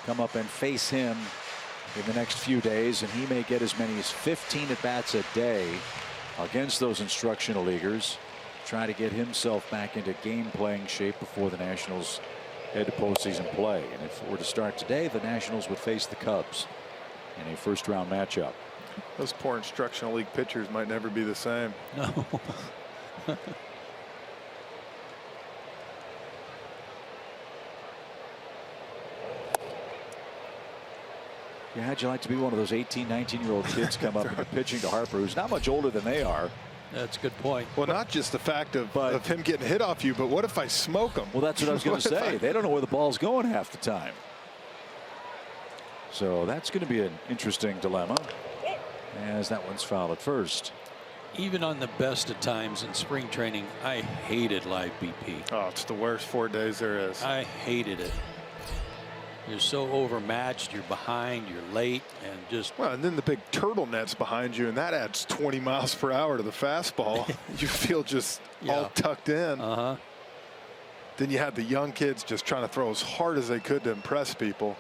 come up and face him in the next few days, and he may get as many as 15 at bats a day against those instructional leaguers, try to get himself back into game playing shape before the Nationals head to postseason play. And if it were to start today, the Nationals would face the Cubs in a first-round matchup. Those poor instructional league pitchers might never be the same. No. Yeah, how'd you like to be one of those 18, 19-year-old kids come up and be pitching to Harper, who's not much older than they are? That's a good point. Well, not just the fact of him getting hit off you, but what if I smoke him? Well, that's what I was going to say. They don't know where the ball's going half the time. So that's going to be an interesting dilemma, as that one's fouled at first. Even on the best of times in spring training, I hated live BP. Oh, it's the worst 4 days there is. I hated it. You're so overmatched, you're behind, you're late, and just... Well, and then the big turtlenet's behind you, and that adds 20 miles per hour to the fastball. You feel just all tucked in. Then you had the young kids just trying to throw as hard as they could to impress people.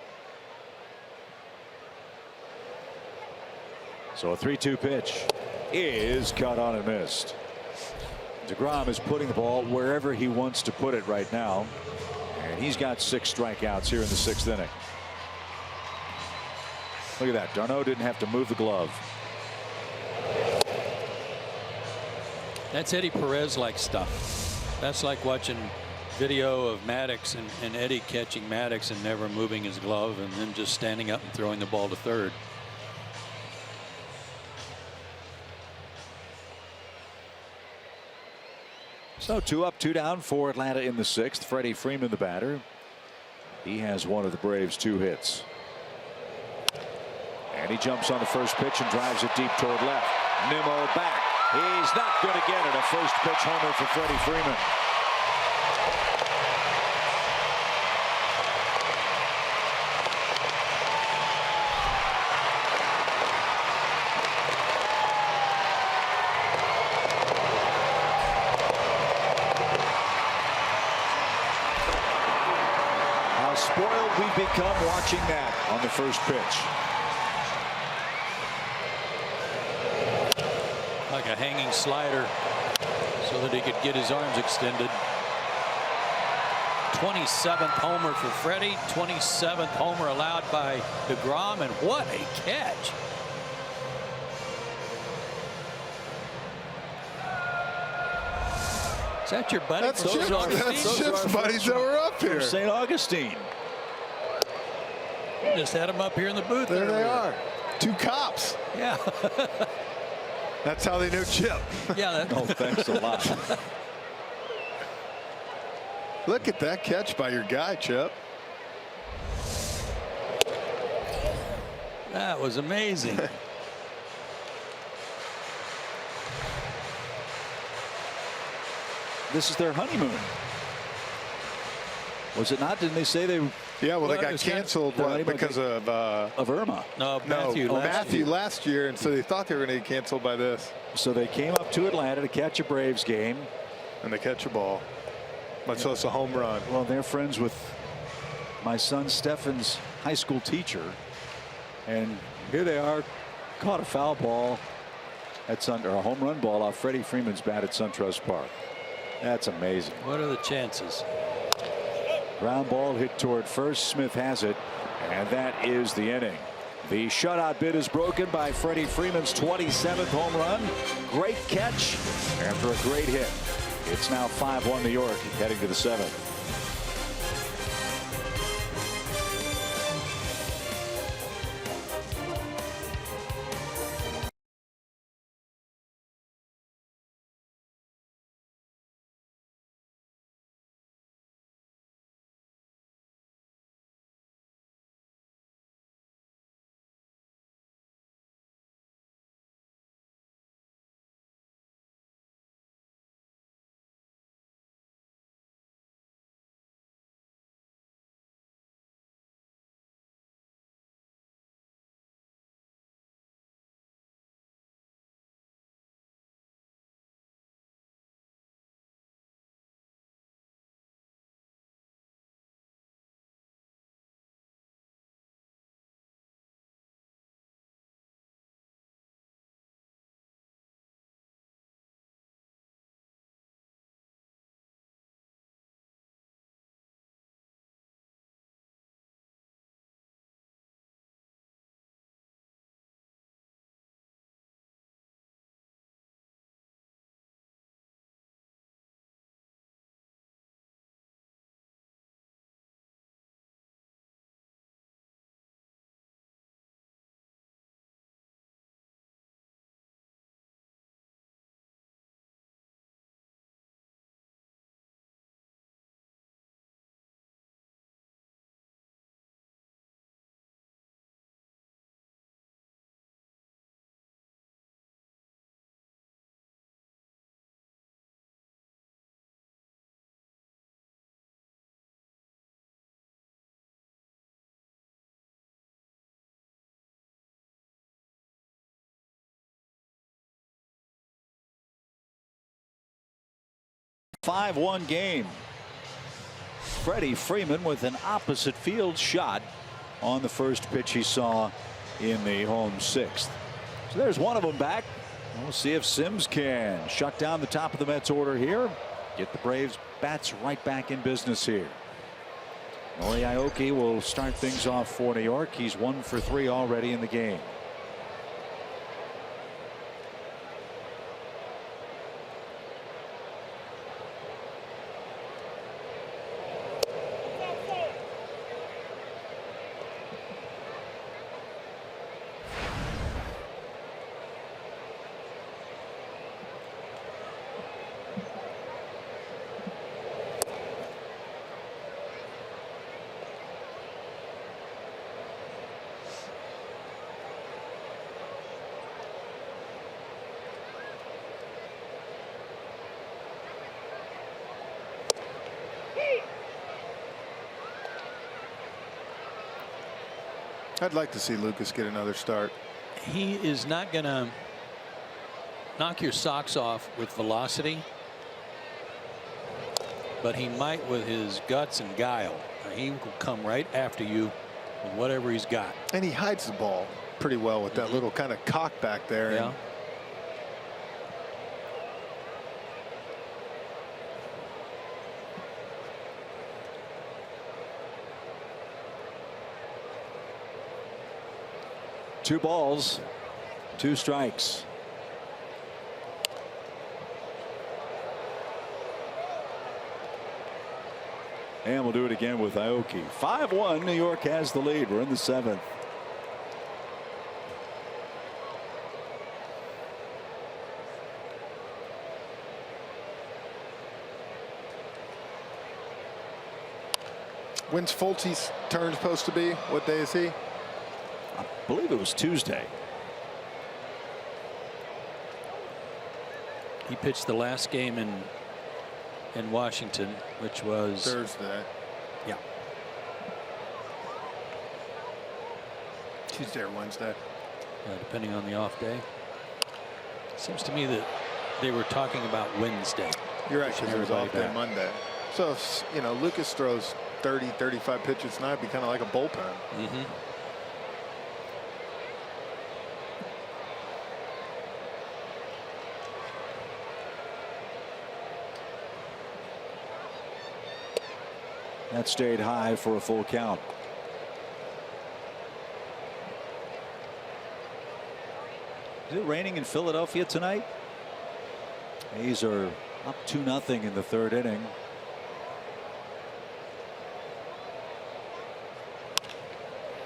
So a 3-2 pitch is caught on and missed. DeGrom is putting the ball wherever he wants to put it right now. And he's got 6 strikeouts here in the 6th inning. Look at that. Darno didn't have to move the glove. That's Eddie Perez-like stuff. That's like watching video of Maddox and Eddie catching Maddox and never moving his glove and then just standing up and throwing the ball to third. So 2 up, 2 down for Atlanta in the 6th. Freddie Freeman, the batter. He has one of the Braves' 2 hits. And he jumps on the first pitch and drives it deep toward left. Nimmo back. He's not going to get it. A first pitch homer for Freddie Freeman. Spoiled we've become watching that on the first pitch. Like a hanging slider so that he could get his arms extended. 27th homer for Freddie. 27th homer allowed by DeGrom, and what a catch. Is that your buddy? That's Chip's buddies that were up here. St. Augustine. Just had him up here in the booth. There they are. 2 cops. Yeah. That's how they know Chip. Yeah. Oh, thanks a lot. Look at that catch by your guy, Chip. That was amazing. This is their honeymoon. Was it not? Didn't they say they? Yeah, well, they got canceled because of Irma. No, Matthew last year, and so they thought they were going to get canceled by this. So they came up to Atlanta to catch a Braves game, and they catch a ball. Much less a home run. Well, they're friends with my son Stefan's high school teacher, and here they are, caught a foul ball at or a home run ball off Freddie Freeman's bat at SunTrust Park. That's amazing. What are the chances? Ground ball hit toward first. Smith has it, and that is the inning. The shutout bid is broken by Freddie Freeman's 27th home run. Great catch after a great hit. It's now 5-1 New York, heading to the 7th. A 5-1 game. Freddie Freeman with an opposite field shot on the first pitch he saw in the home 6th. So there's one of them back. We'll see if Sims can shut down the top of the Mets order here. Get the Braves bats right back in business here. Orioles will start things off for New York. He's 1 for 3 already in the game. I'd like to see Lucas get another start. He is not going to knock your socks off with velocity, but he might with his guts and guile. He will come right after you with whatever he's got. And he hides the ball pretty well with that little kind of cock back there. Yeah. Two balls, 2 strikes. And we'll do it again with Aoki. 5-1. New York has the lead. We're in the 7th. When's Fultzy's turn supposed to be? What day is he? I believe it was Tuesday. He pitched the last game in Washington, which was Thursday. Yeah. Tuesday or Wednesday. Depending on the off day. Seems to me that they were talking about Wednesday. You're right, because it was off day back. Monday. So if, you know, Lucas throws 30, 35 pitches tonight, it'd be kind of like a bullpen. Mm-hmm. That stayed high for a full count. Is it raining in Philadelphia tonight? A's are up 2-0 in the third inning.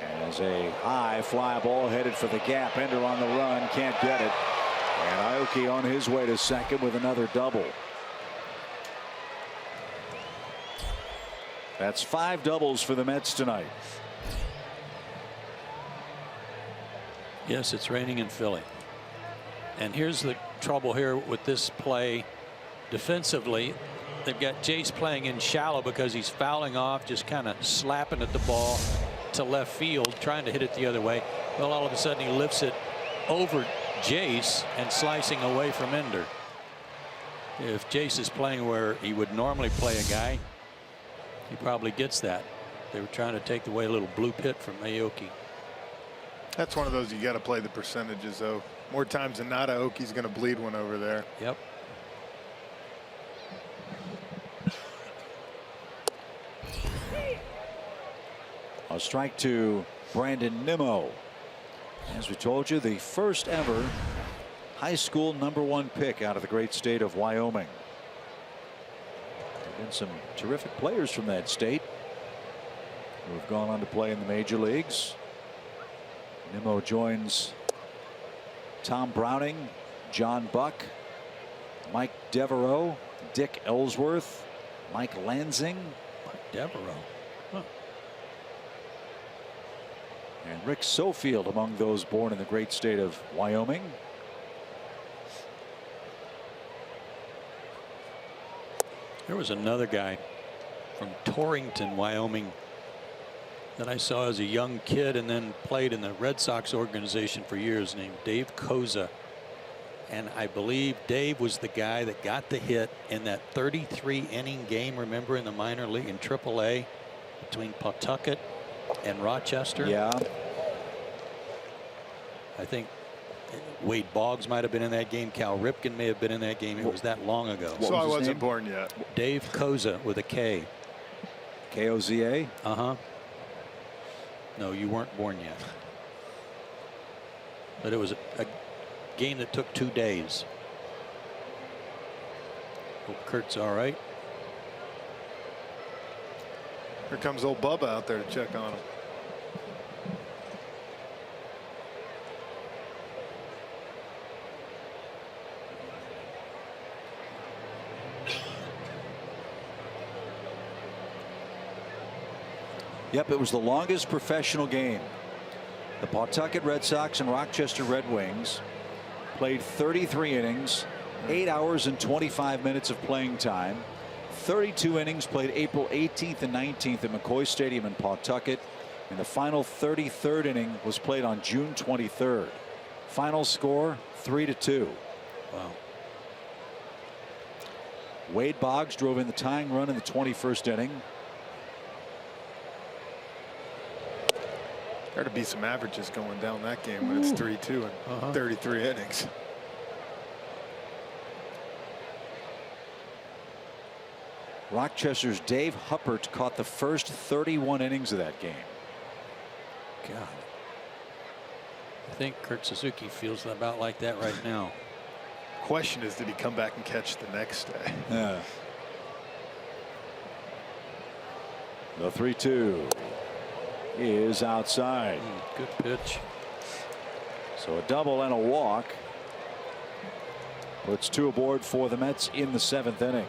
As a high fly ball headed for the gap. Ender on the run, can't get it. And Aoki on his way to second with another double. That's 5 doubles for the Mets tonight. Yes, it's raining in Philly. And here's the trouble here with this play defensively. They've got Jace playing in shallow because he's fouling off, just kind of slapping at the ball to left field, trying to hit it the other way. Well, all of a sudden he lifts it over Jace and slicing away from Ender. If Jace is playing where he would normally play a guy, he probably gets that. They were trying to take away a little blue pit from Aoki. That's one of those you got to play the percentages, though. More times than not, Aoki's going to bleed one over there. Yep. A strike to Brandon Nimmo. As we told you, the first ever high school #1 pick out of the great state of Wyoming. There have been some terrific players from that state who have gone on to play in the major leagues. Nimmo joins Tom Browning, John Buck, Mike Devereaux, Dick Ellsworth, Mike Lansing. Mike Devereaux. Huh. And Rick Sofield among those born in the great state of Wyoming. There was another guy from Torrington, Wyoming, that I saw as a young kid and then played in the Red Sox organization for years, named Dave Koza. And I believe Dave was the guy that got the hit in that 33-inning game, remember, in the minor league in AAA between Pawtucket and Rochester. Yeah. I think Wade Boggs might have been in that game. Cal Ripken may have been in that game. It was that long ago. So I wasn't born yet. Dave Koza with a K. Koza? Uh-huh. No, you weren't born yet. But it was a game that took 2 days. Hope Kurt's all right. Here comes old Bubba out there to check on him. Yep, it was the longest professional game. The Pawtucket Red Sox and Rochester Red Wings played 33 innings, 8 hours and 25 minutes of playing time. 32 innings played April 18th and 19th at McCoy Stadium in Pawtucket. And the final 33rd inning was played on June 23rd. Final score 3-2. Wow. Wade Boggs drove in the tying run in the 21st inning. There to be some averages going down that game when it's 3-2 and 33 innings. Rochester's Dave Huppert caught the first 31 innings of that game. God. I think Kurt Suzuki feels about like that right now. Question is, did he come back and catch the next day? Yeah. The 3-2 is outside. Good pitch. So a double and a walk puts 2 aboard for the Mets in the 7th inning.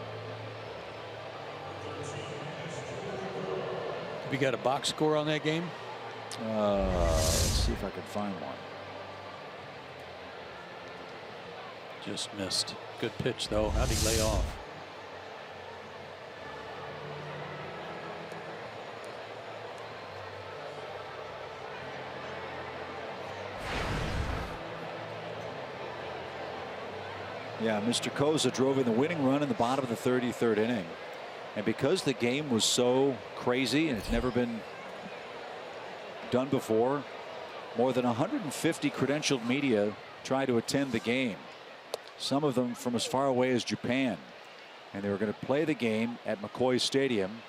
Have you got a box score on that game? Let's see if I can find one. Just missed. Good pitch, though. How'd he lay off? Yeah, Mr. Koza drove in the winning run in the bottom of the 33rd inning. And because the game was so crazy and it's never been done before, more than 150 credentialed media tried to attend the game. Some of them from as far away as Japan. And they were going to play the game at McCoy Stadium.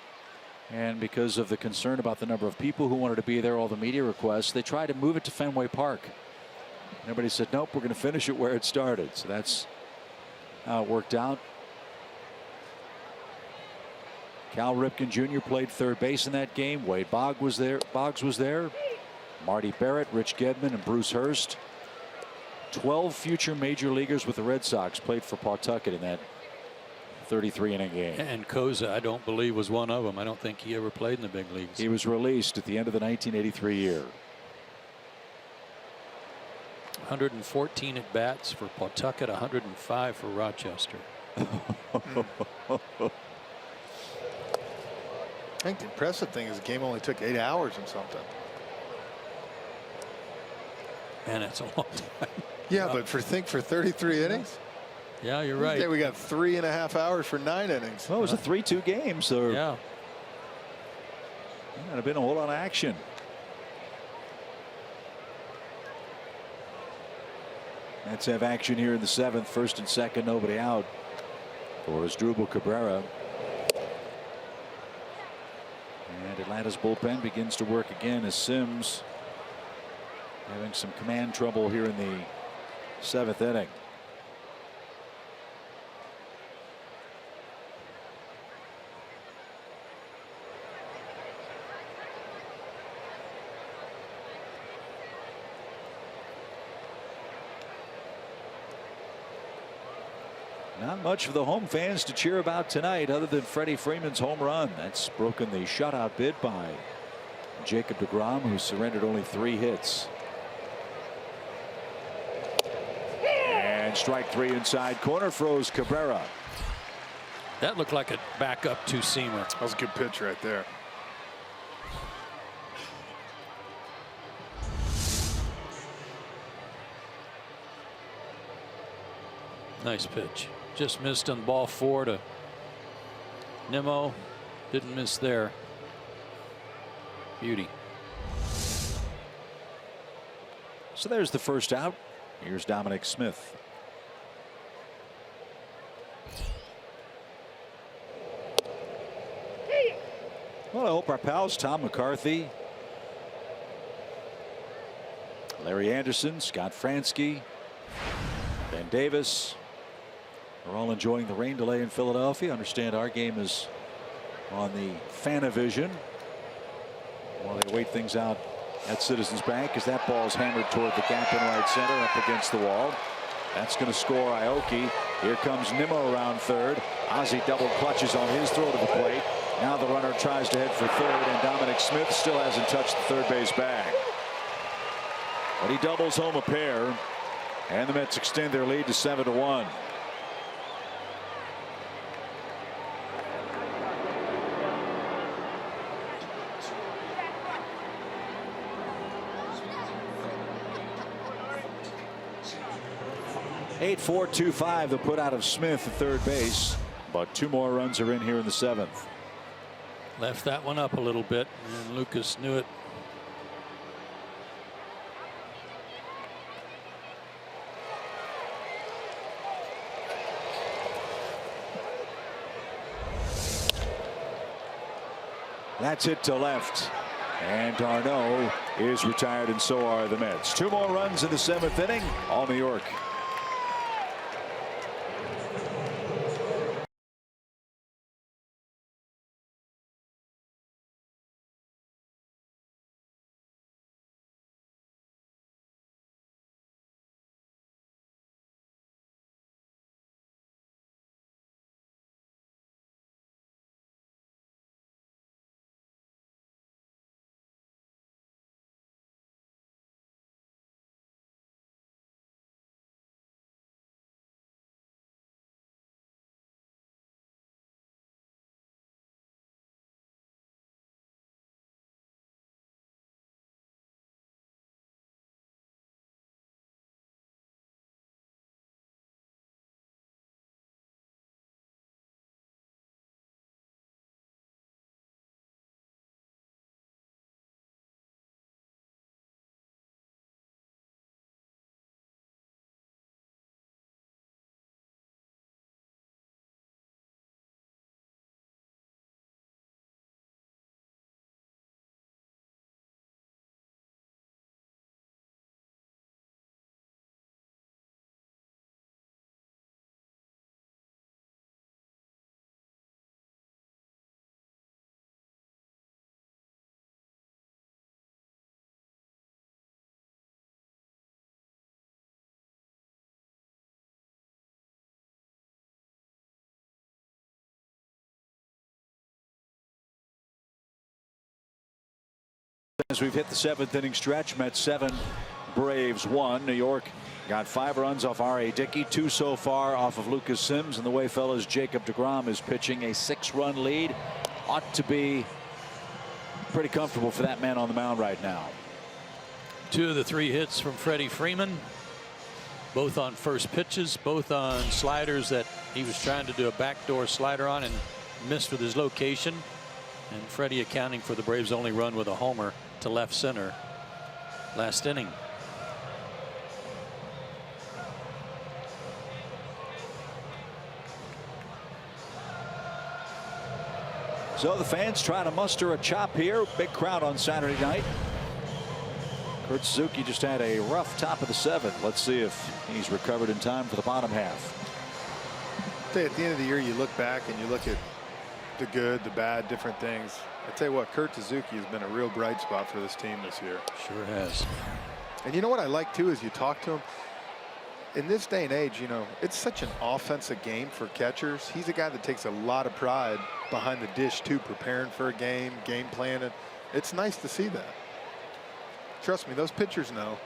And because of the concern about the number of people who wanted to be there, all the media requests, they tried to move it to Fenway Park. Everybody said, nope, we're going to finish it where it started. So that's how it worked out. Cal Ripken Jr. played third base in that game. Wade Boggs was there. Marty Barrett, Rich Gedman, and Bruce Hurst. 12 future major leaguers with the Red Sox played for Pawtucket in that 33-inning game. And Koza, I don't believe, was one of them. I don't think he ever played in the big leagues. He was released at the end of the 1983 year. 114 at bats for Pawtucket, 105 for Rochester. I think the impressive thing is the game only took 8 hours and something. Man, that's a long time. Yeah, but for 33 innings. Yeah, you're right. We got 3.5 hours for 9 innings. Well, it was a 3-2 game, so yeah, might have been a whole lot of action. Mets have action here in the 7th. First and second, nobody out for Asdrubal Cabrera. And Atlanta's bullpen begins to work again as Sims having some command trouble here in the 7th inning. Not much for the home fans to cheer about tonight other than Freddie Freeman's home run. That's broken the shutout bid by Jacob deGrom, who surrendered only 3 hits. And strike 3 inside corner, froze Cabrera. that looked like a backup two-seamer. That was a good pitch right there. Nice pitch. Just missed on ball 4 to Nimmo. Didn't miss there. Beauty. So there's the first out. Here's Dominic Smith. Well, I hope our pals Tom McCarthy, Larry Anderson, Scott Fransky, Ben Davis are all enjoying the rain delay in Philadelphia. Understand our game is on the Fanavision while they wait things out at Citizens Bank as that ball is hammered toward the gap in right center up against the wall. That's going to score Aoki. Here comes Nimmo around third. Ozzie double clutches on his throw to the plate. Now the runner tries to head for third, and Dominic Smith still hasn't touched the third base bag. But he doubles home a pair, and the Mets extend their lead to 7-1. Eight, 4, 2, 5. The put out of Smith at third base, but 2 more runs are in here in the 7th. Left that one up a little bit, and Lucas knew it. That's hit to left, and Darno is retired, and so are the Mets. 2 more runs in the 7th inning. All New York. as we've hit the 7th inning stretch. Mets 7, Braves 1. New York got 5 runs off R.A. Dickey, 2 so far off of Lucas Sims. And the way, fellas, Jacob deGrom is pitching, a 6-run lead ought to be pretty comfortable for that man on the mound right now. 2 of the 3 hits from Freddie Freeman, both on first pitches, both on sliders that he was trying to do a backdoor slider on and missed with his location. And Freddie accounting for the Braves' only run with a homer to left center last inning. So the fans trying to muster a chop here. Big crowd on Saturday night. Kurt Suzuki just had a rough top of the 7th. Let's see if he's recovered in time for the bottom half. At the end of the year, you look back and you look at the good, the bad, different things. I tell you what, Kurt Suzuki has been a real bright spot for this team this year. Sure has. And you know what I like too is you talk to him. In this day and age, you know, it's such an offensive game for catchers. He's a guy that takes a lot of pride behind the dish too, preparing for a game planning. It's nice to see that. Trust me, those pitchers know.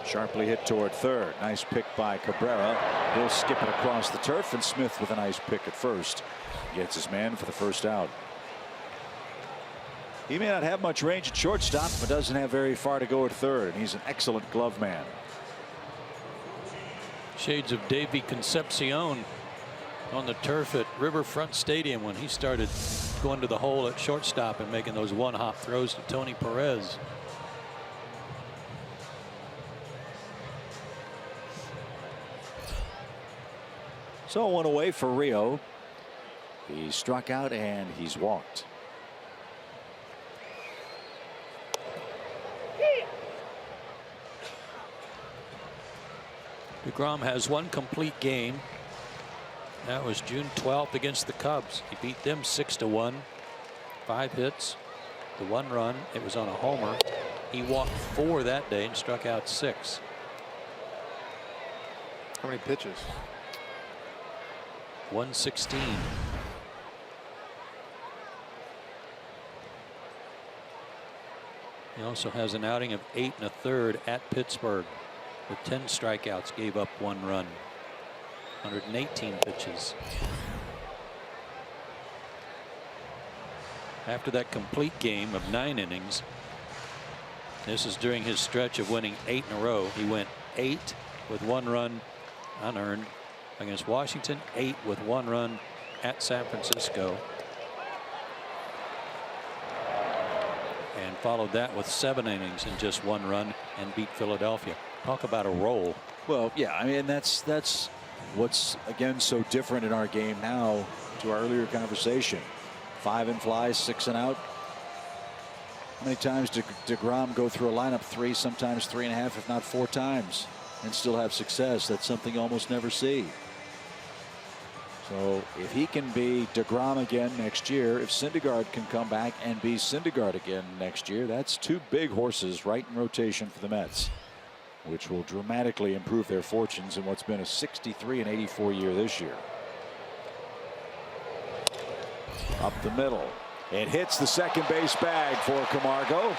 Sharply hit toward third. Nice pick by Cabrera. He'll skip it across the turf, and Smith with a nice pick at first gets his man for the first out. He may not have much range at shortstop, but doesn't have very far to go at third, and he's an excellent glove man. Shades of Davey Concepcion on the turf at Riverfront Stadium when he started going to the hole at shortstop and making those one-hop throws to Tony Perez. So 1 away for Rio. He struck out and he's walked. deGrom has 1 complete game. That was June 12th against the Cubs. He beat them 6-1. 5 hits, the 1 run. It was on a homer. He walked 4 that day and struck out 6. How many pitches? 116. He also has an outing of 8 1/3 at Pittsburgh with 10 strikeouts, gave up 1 run. 118 pitches. After that complete game of 9 innings, this is during his stretch of winning 8 in a row. He went 8 with 1 run unearned against Washington, 8 with 1 run at San Francisco, and followed that with 7 innings and just 1 run and beat Philadelphia. Talk about a roll. Well, yeah, I mean, that's what's again so different in our game now to our earlier conversation. 5 in flies, 6 and out. How many times did deGrom go through a lineup 3, sometimes 3.5, if not 4 times, and still have success? That's something you almost never see. So if he can be deGrom again next year, if Syndergaard can come back and be Syndergaard again next year, that's 2 big horses right in rotation for the Mets, which will dramatically improve their fortunes in what's been a 63 and 84 year this year. Up the middle. It hits the second base bag for Camargo,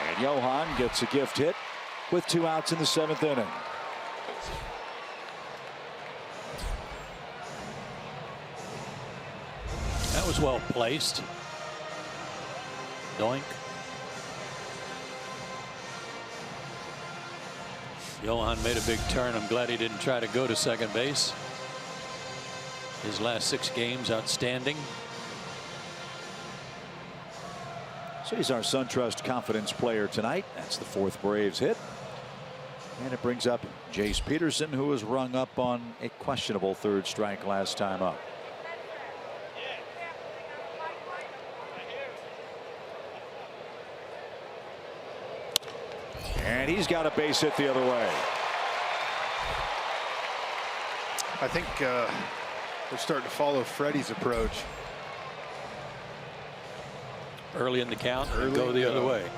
and Johan gets a gift hit with 2 outs in the 7th inning. That was well placed. Doink. Johan made a big turn. I'm glad he didn't try to go to second base. His last 6 games outstanding. So he's our SunTrust Confidence player tonight. That's the 4th Braves hit. And it brings up Jace Peterson, who was rung up on a questionable 3rd strike last time up. And he's got a base hit the other way. I think they're starting to follow Freddie's approach. Early in the count, go the other way.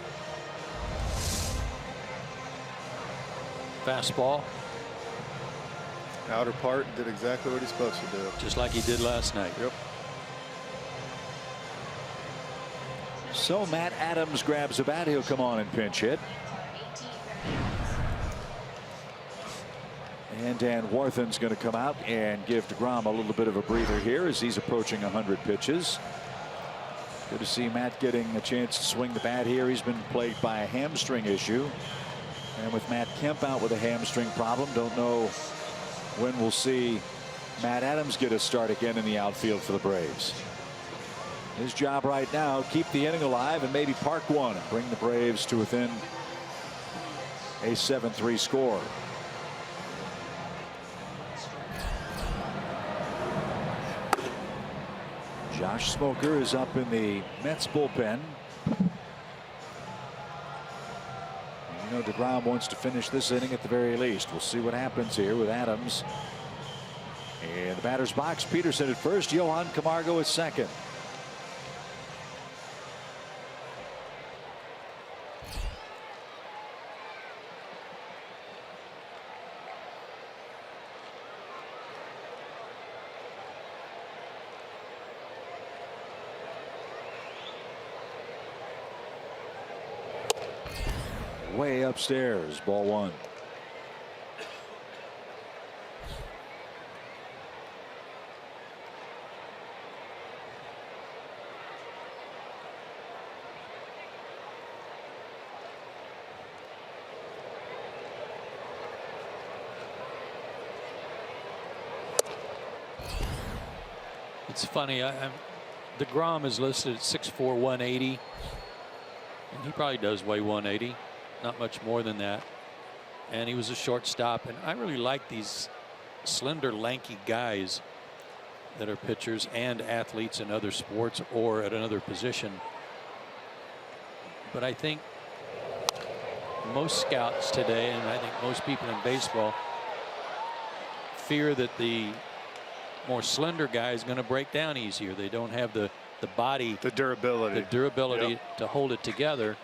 Fastball. Outer part, did exactly what he's supposed to do. Just like he did last night. Yep. So Matt Adams grabs a bat. He'll come on and pinch hit. And Dan Warthen's going to come out and give DeGrom a little bit of a breather here as he's approaching 100 pitches. Good to see Matt getting a chance to swing the bat here. He's been plagued by a hamstring issue. And with Matt Kemp out with a hamstring problem, don't know when we'll see Matt Adams get a start again in the outfield for the Braves. His job right now, keep the inning alive and maybe park one and bring the Braves to within a 7-3 score. Josh Smoker is up in the Mets bullpen. You know DeGrom wants to finish this inning at the very least. We'll see what happens here with Adams. In the batter's box, Peterson at first, Johan Camargo at second. Way upstairs, ball one. It's funny. DeGrom is listed at 6'4", 180, and he probably does weigh 180. Not much more than that. And he was a shortstop. And I really like these slender, lanky guys that are pitchers and athletes in other sports or at another position. But I think most scouts today, and I think most people in baseball, fear that the more slender guy is going to break down easier. They don't have the body, the durability yep, to hold it together.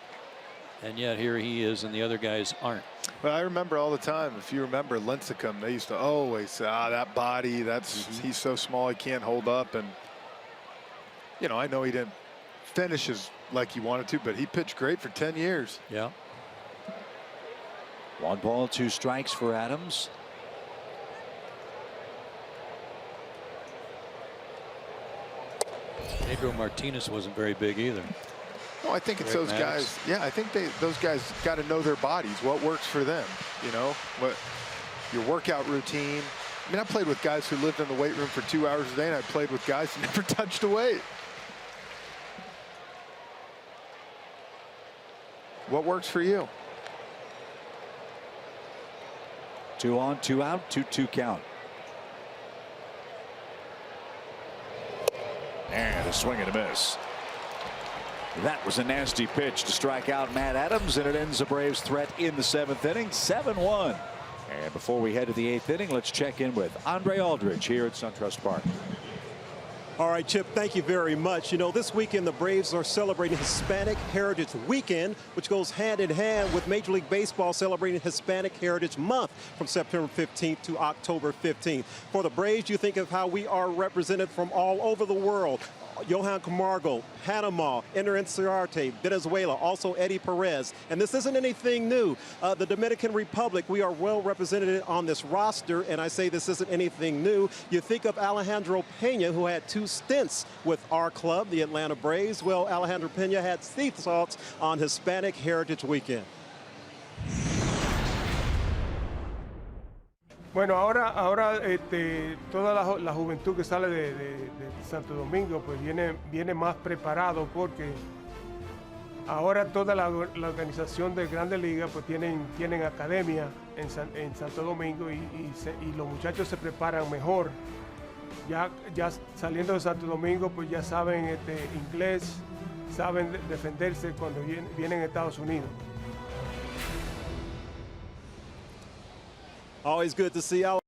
And yet here he is, and the other guys aren't. Well, I remember all the time, if you remember Lincecum, they used to always say, that body, he's so small he can't hold up. And, you know, I know he didn't finish like he wanted to, but he pitched great for 10 years. Yeah. 1 ball, 2 strikes for Adams. Pedro Martinez wasn't very big either. Well, I think it's those guys. Yeah, I think those guys got to know their bodies, what works for them. You know, what your workout routine. I mean, I played with guys who lived in the weight room for 2 hours a day, and I played with guys who never touched a weight. What works for you? 2 on, 2 out, 2-2 count. And a swing and a miss. That was a nasty pitch to strike out Matt Adams, and it ends the Braves' threat in the 7th inning, 7-1. And before we head to the 8th inning, let's check in with Andre Aldridge here at SunTrust Park. All right, Chip, thank you very much. You know, this weekend the Braves are celebrating Hispanic Heritage Weekend, which goes hand in hand with Major League Baseball celebrating Hispanic Heritage Month from September 15th to October 15th. For the Braves, you think of how we are represented from all over the world. Johan Camargo, Panama, Ender Inciarte, Venezuela, also Eddie Perez. And this isn't anything new. The Dominican Republic, we are well represented on this roster, and I say this isn't anything new. You think of Alejandro Pena, who had 2 stints with our club, the Atlanta Braves. Well, Alejandro Pena had teeth thoughts on Hispanic Heritage Weekend. Bueno, ahora toda la juventud que sale de Santo Domingo pues viene más preparado, porque ahora toda la organización de Grandes Ligas pues tienen academia en Santo Domingo y los muchachos se preparan mejor. Ya saliendo de Santo Domingo pues ya saben inglés, saben defenderse cuando vienen a Estados Unidos. Always good to see Alejandro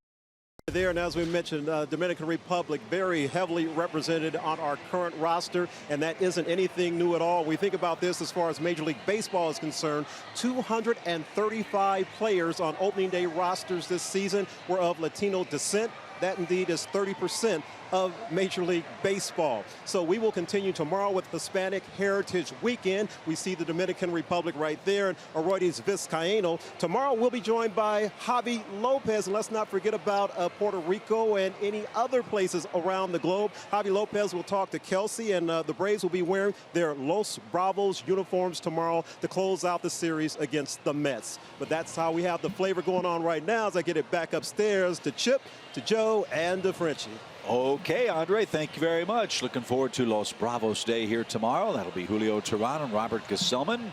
there, and as we mentioned, Dominican Republic very heavily represented on our current roster, and that isn't anything new at all. We think about this as far as Major League Baseball is concerned. 235 players on opening day rosters this season were of Latino descent. That indeed is 30% of Major League Baseball. So we will continue tomorrow with Hispanic Heritage Weekend. We see the Dominican Republic right there and Arroyos Vizcaíno. Tomorrow we'll be joined by Javi Lopez. And let's not forget about Puerto Rico and any other places around the globe. Javi Lopez will talk to Kelsey, and the Braves will be wearing their Los Bravos uniforms tomorrow to close out the series against the Mets. But that's how we have the flavor going on right now as I get it back upstairs to Chip, to Joe, and to Frenchie. Okay, Andre, thank you very much. Looking forward to Los Bravos Day here tomorrow. That'll be Julio Teheran and Robert Gesellman.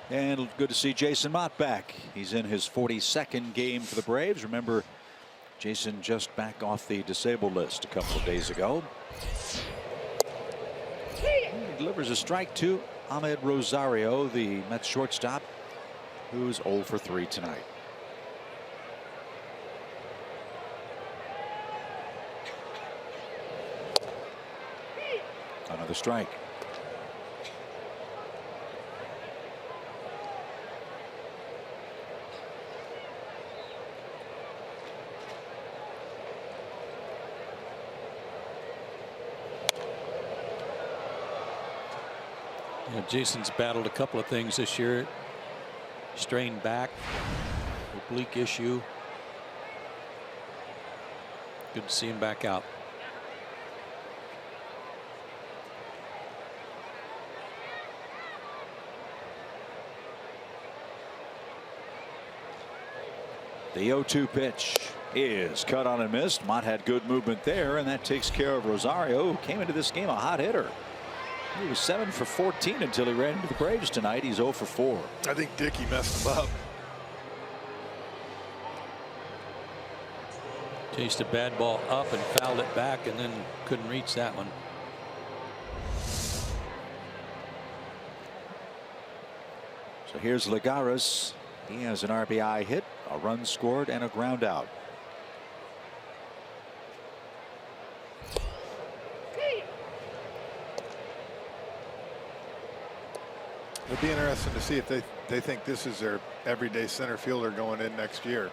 And good to see Jason Mott back. He's in his 42nd game for the Braves. Remember, Jason just back off the disabled list a couple of days ago. He delivers a strike to Ahmed Rosario, the Mets shortstop, who's 0 for 3 tonight. Another strike. Yeah, Jason's battled a couple of things this year. Strained back, oblique issue. Good to see him back out. The 0-2 pitch is cut on and missed. Mott had good movement there, and that takes care of Rosario, who came into this game a hot hitter. He was 7 for 14 until he ran into the Braves tonight. He's 0 for 4. I think Dickey messed him up. Chased a bad ball up and fouled it back, and then couldn't reach that one. So here's Lagares. He has an RBI hit, a run scored, and a ground out. It'll be interesting to see if they think this is their everyday center fielder going in next year.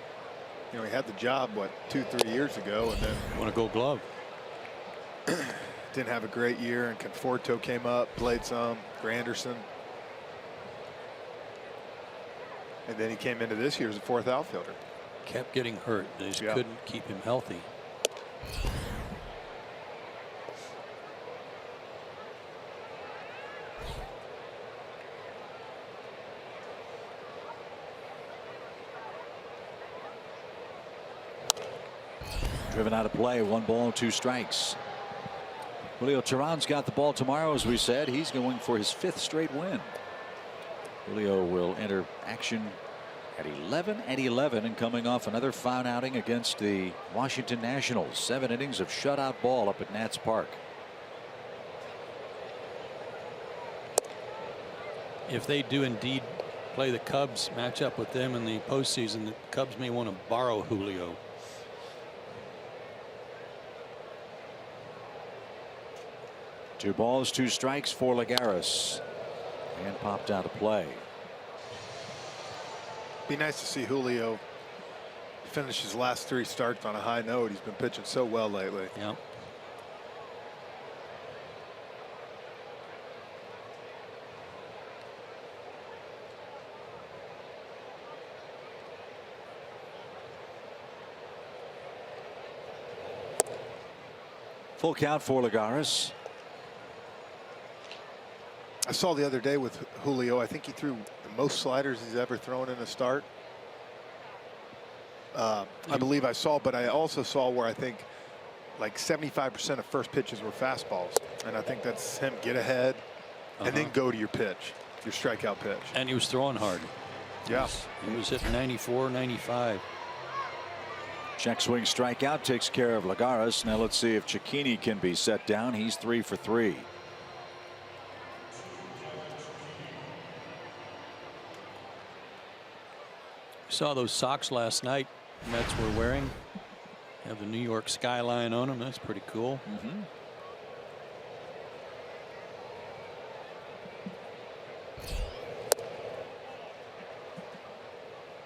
You know, he had the job, what, 2-3 years ago, and then want to go glove. Didn't have a great year, and Conforto came up, played some, Granderson. And then he came into this year as a fourth outfielder. Kept getting hurt. They just couldn't keep him healthy. Driven out of play, 1 ball, 2 strikes. Julio Teheran's got the ball tomorrow, as we said. He's going for his 5th straight win. Julio will enter action at 11 and coming off another fine outing against the Washington Nationals. 7 innings of shutout ball up at Nats Park. If they do indeed play the Cubs, match up with them in the postseason, the Cubs may want to borrow Julio. Two balls, 2 strikes for Lagares. And popped out of play. Be nice to see Julio finish his last 3 starts on a high note. He's been pitching so well lately. Yep. Full count for Lagares. I saw the other day with Julio, I think he threw the most sliders he's ever thrown in a start. I believe I saw, but I also saw where I think like 75% of first pitches were fastballs. And I think that's him get ahead and then go to your pitch, your strikeout pitch. And he was throwing hard. Yeah. He was hitting 94, 95. Check swing strikeout takes care of Lagares. Now let's see if Cecchini can be set down. He's 3 for 3. Saw those socks last night the Mets were wearing. Have the New York skyline on them. That's pretty cool.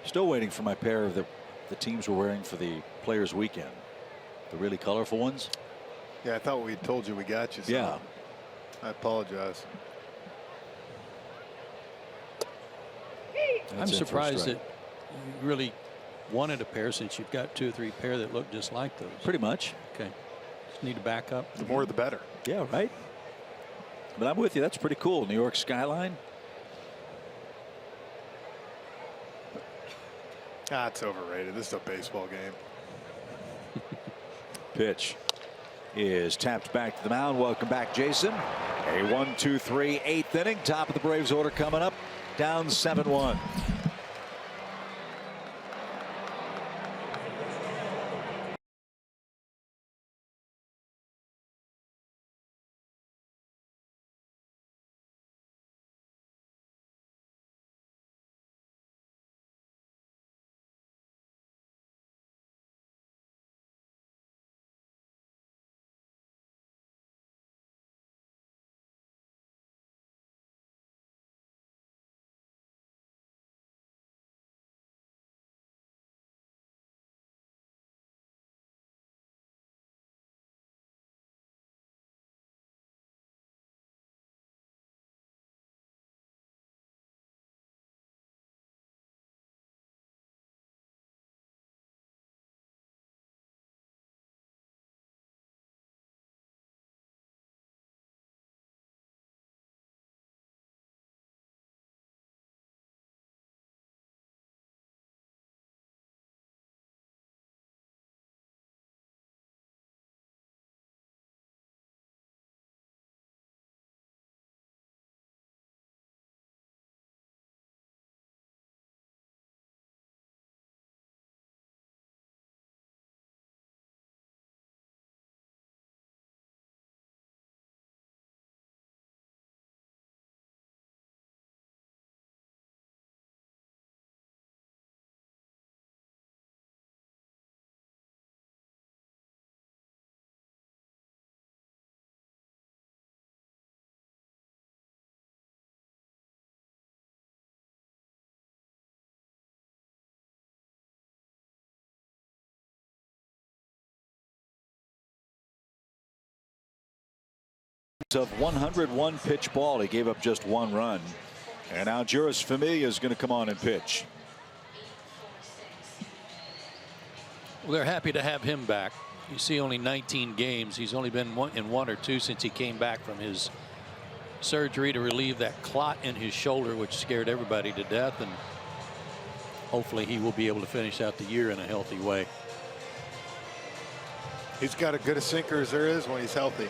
Still waiting for my pair of the teams we're wearing for the Players Weekend. The really colorful ones? Yeah, I thought we told you we got you. So yeah. I apologize. I'm surprised that you really wanted a pair since you've got 2 or 3 pair that look just like those. Pretty much. Okay. Just need to back up. The more the better. Yeah, right. But I'm with you. That's pretty cool. New York skyline. It's overrated. This is a baseball game. Pitch is tapped back to the mound. Welcome back, Jason. A 1-2-3 8th inning. Top of the Braves order coming up. Down 7-1. Of 101 pitch ball. He gave up just 1 run. And now Juris Familia is going to come on and pitch. Well, they're happy to have him back. You see only 19 games. He's only been in 1 or 2 since he came back from his surgery to relieve that clot in his shoulder, which scared everybody to death. And hopefully he will be able to finish out the year in a healthy way. He's got as good a sinker as there is when he's healthy.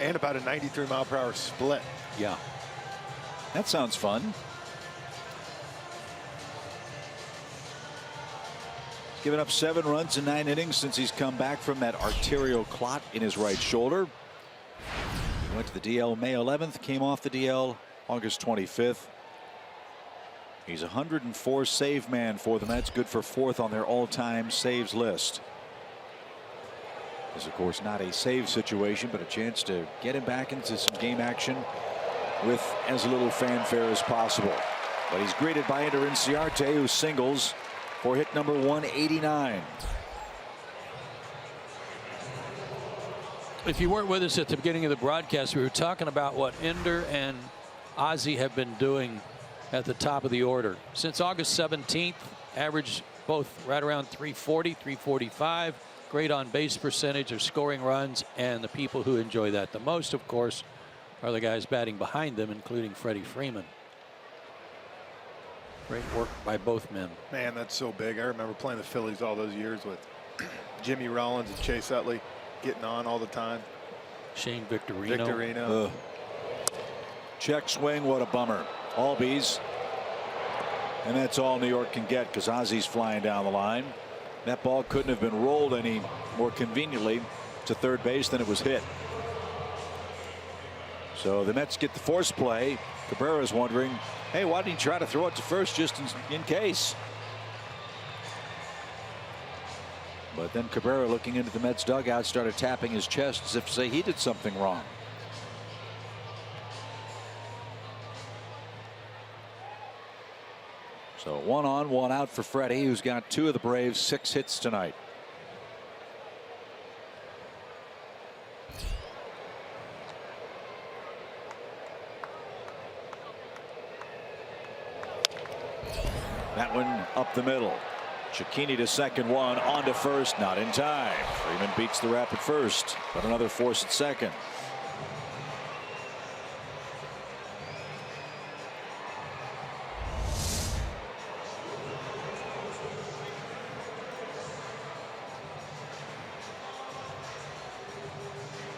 And about a 93-mile-per-hour split. Yeah. That sounds fun. He's given up 7 runs in 9 innings since he's come back from that arterial clot in his right shoulder. He went to the DL May 11th, came off the DL August 25th. He's a 104 save man for the Mets, good for 4th on their all-time saves list. Is of course not a save situation, but a chance to get him back into some game action with as little fanfare as possible. But he's greeted by Ender Inciarte, who singles for hit number 189. If you weren't with us at the beginning of the broadcast, we were talking about what Ender and Ozzie have been doing at the top of the order since August 17th. Average both right around 340, 345. Great on base percentage or scoring runs, and the people who enjoy that the most, of course, are the guys batting behind them, including Freddie Freeman. Great work by both men. Man, that's so big. I remember playing the Phillies all those years with Jimmy Rollins and Chase Utley getting on all the time. Shane Victorino. Check swing, what a bummer. Albies. And that's all New York can get because Ozzie's flying down the line. That ball couldn't have been rolled any more conveniently to third base than it was hit. So the Mets get the force play. Cabrera's wondering, hey, why didn't he try to throw it to first just in case? But then Cabrera, looking into the Mets dugout, started tapping his chest as if to say he did something wrong. So 1 on, 1 out for Freddie, who's got 2 of the Braves' 6 hits tonight. That one up the middle. Cicchini to second, one on to first, not in time. Freeman beats the rap at first, but another force at second.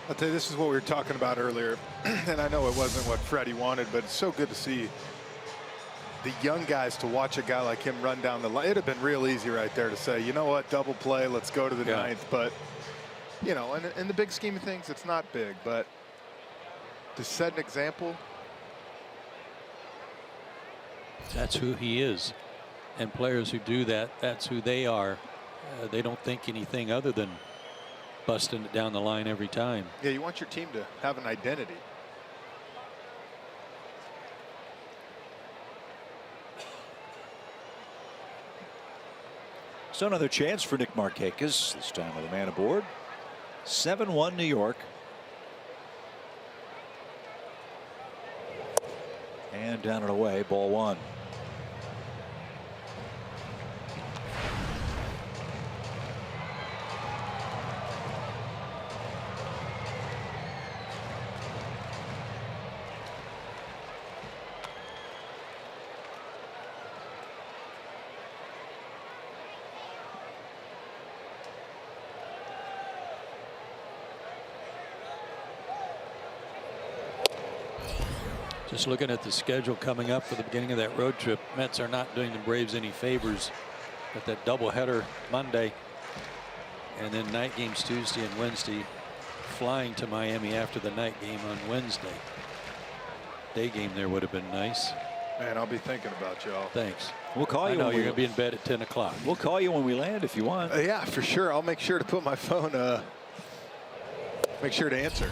I'll tell you, this is what we were talking about earlier, and I know it wasn't what Freddie wanted, but it's so good to see the young guys, to watch a guy like him run down the line. It'd have been real easy right there to say, you know what, double play, let's go to the ninth. But, you know, in the big scheme of things, it's not big, but to set an example. That's who he is. And players who do that, that's who they are. They don't think anything other than busting it down the line every time. Yeah, you want your team to have an identity. So another chance for Nick Markakis, this time with a man aboard. 7-1 New York. And down and away, ball one. Just looking at the schedule coming up for the beginning of that road trip, Mets are not doing the Braves any favors. Got that doubleheader Monday, and then night games Tuesday and Wednesday, flying to Miami after the night game on Wednesday. Day game there would have been nice. Man, I'll be thinking about y'all. Thanks. We'll call you. I know you're going to be in bed at 10 o'clock. We'll call you when we land if you want. Yeah, for sure. I'll make sure to put my phone, make sure to answer.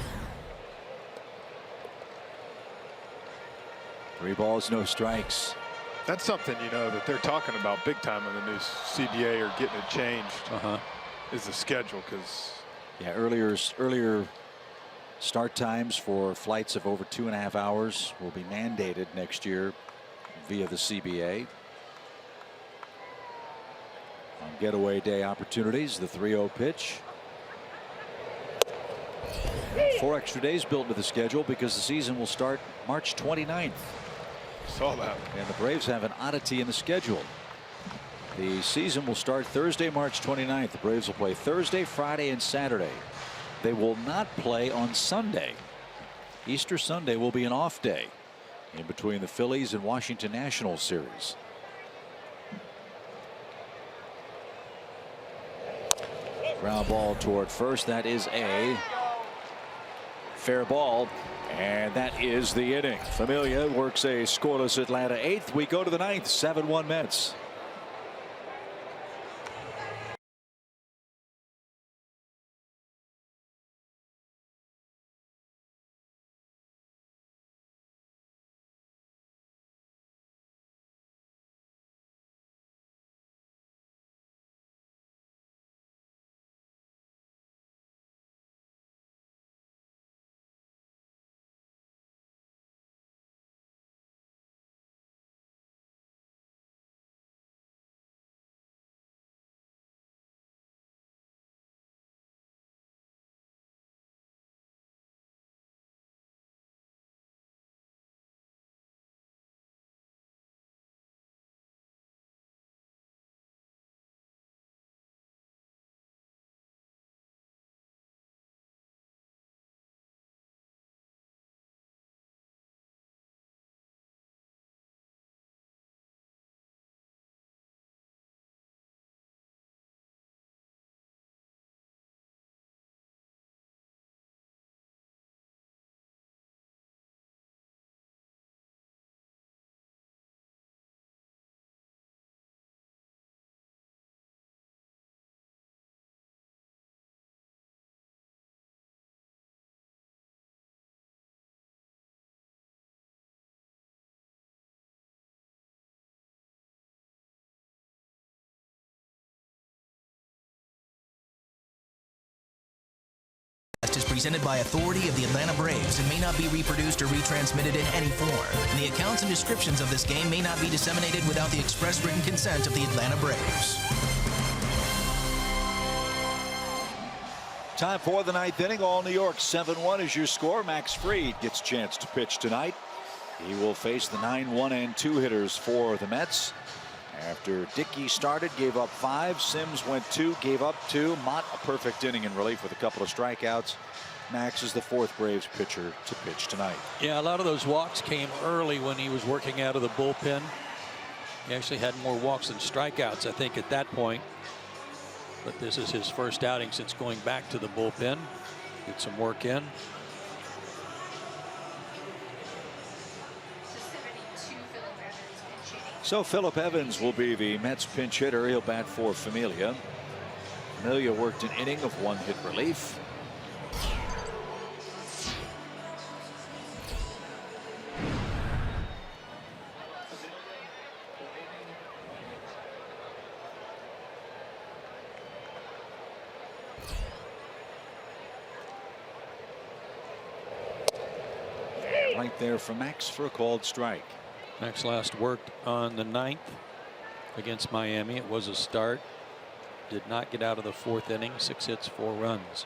3 balls, no strikes. That's something, you know, that they're talking about big time on the new CBA or getting it changed. Is the schedule, because earlier start times for flights of over 2.5 hours will be mandated next year via the CBA. On getaway day opportunities, the 3-0 pitch. 4 extra days built into the schedule because the season will start March 29th. Saw that. And the Braves have an oddity in the schedule. The season will start Thursday, March 29th. The Braves will play Thursday, Friday, and Saturday. They will not play on Sunday. Easter Sunday will be an off day in between the Phillies and Washington Nationals series. Ground ball toward first. That is a fair ball. And that is the inning. Familia works a scoreless Atlanta 8th. We go to the 9th. 7-1 Mets. presented by authority of the Atlanta Braves and may not be reproduced or retransmitted in any form. The accounts and descriptions of this game may not be disseminated without the express written consent of the Atlanta Braves. Time for the 9th inning. All New York. 7-1 is your score. Max Fried gets a chance to pitch tonight. He will face the 9-1 and 2 hitters for the Mets. After Dickey started, gave up 5. Sims went 2, gave up 2. Mott a perfect inning in relief with a couple of strikeouts. Max is the 4th Braves pitcher to pitch tonight. Yeah, a lot of those walks came early when he was working out of the bullpen. He actually had more walks than strikeouts, I think, at that point. But this is his first outing since going back to the bullpen. Get some work in. So Phillip Evans will be the Mets pinch hitter. He'll bat for Familia. Familia worked an inning of 1-hit relief. Right there for Max for a called strike. Max last worked on the 9th against Miami. It was a start. Did not get out of the 4th inning. 6 hits, 4 runs.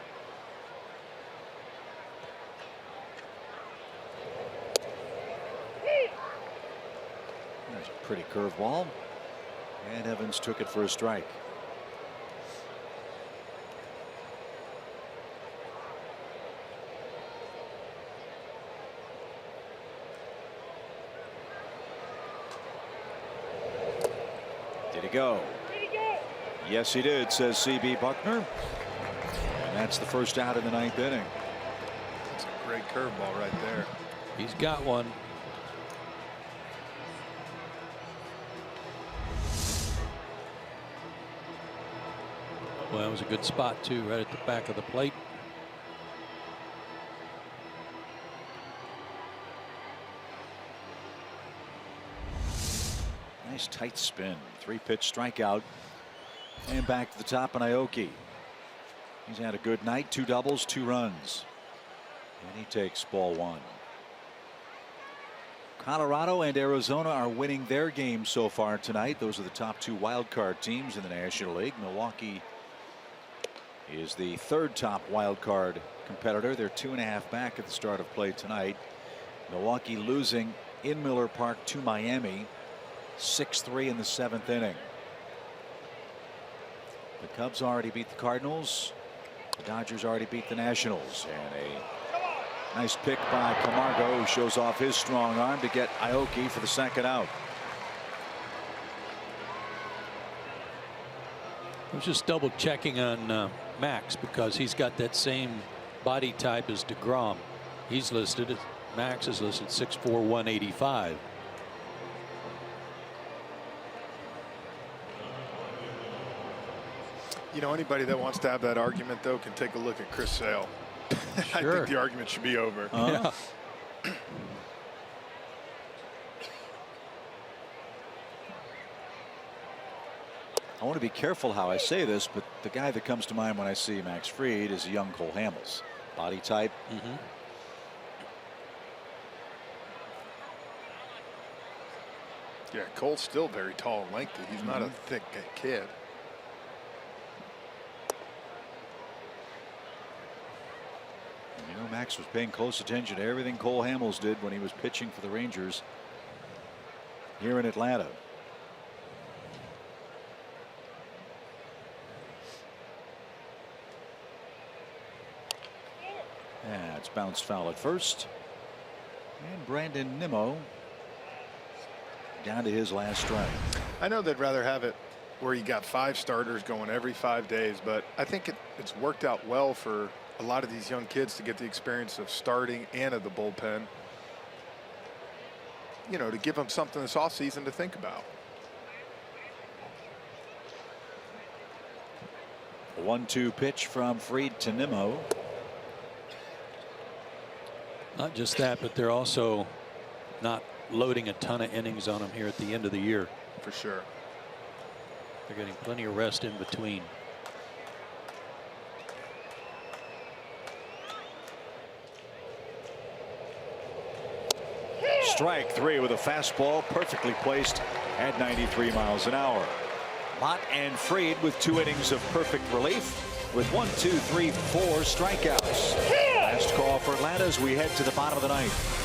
There's a pretty curveball. And Evans took it for a strike. Did he go? Yes, he did, says C.B. Buckner. And that's the first out in the 9th inning. It's a great curveball right there. He's got one. Well, that was a good spot, too, right at the back of the plate. Nice tight spin. 3-pitch strikeout. And back to the top on Aoki. He's had a good night. 2 doubles, 2 runs. And he takes ball 1. Colorado and Arizona are winning their games so far tonight. Those are the top 2 wild card teams in the National League. Milwaukee is the 3rd top wild card competitor. They're 2.5 back at the start of play tonight. Milwaukee losing in Miller Park to Miami 6-3 in the 7th inning. The Cubs already beat the Cardinals. The Dodgers already beat the Nationals. And a nice pick by Camargo, who shows off his strong arm to get Aoki for the 2nd out. I was just double checking on Max because he's got that same body type as DeGrom. He's listed, Max is listed 6'4", 185. You know, anybody that wants to have that argument, though, can take a look at Chris Sale. I think the argument should be over. Yeah. I want to be careful how I say this, but the guy that comes to mind when I see Max Fried is a young Cole Hamels. Body type. Yeah, Cole's still very tall and lengthy. He's not a thick kid. You know, Max was paying close attention to everything Cole Hamels did when he was pitching for the Rangers here in Atlanta. Yeah, it's bounced foul at first. And Brandon Nimmo down to his last strike. I know they'd rather have it where you got 5 starters going every 5 days, but I think it's worked out well for a lot of these young kids to get the experience of starting and of the bullpen. You know, to give them something this offseason to think about. A 1-2 pitch from Fried to Nimmo. Not just that, but they're also not loading a ton of innings on him here at the end of the year. For sure. They're getting plenty of rest in between. strike three with a fastball perfectly placed at 93 miles an hour. Mott and Fried with 2 innings of perfect relief with 1, 2, 3, 4 strikeouts. Last call for Atlanta as we head to the bottom of the ninth.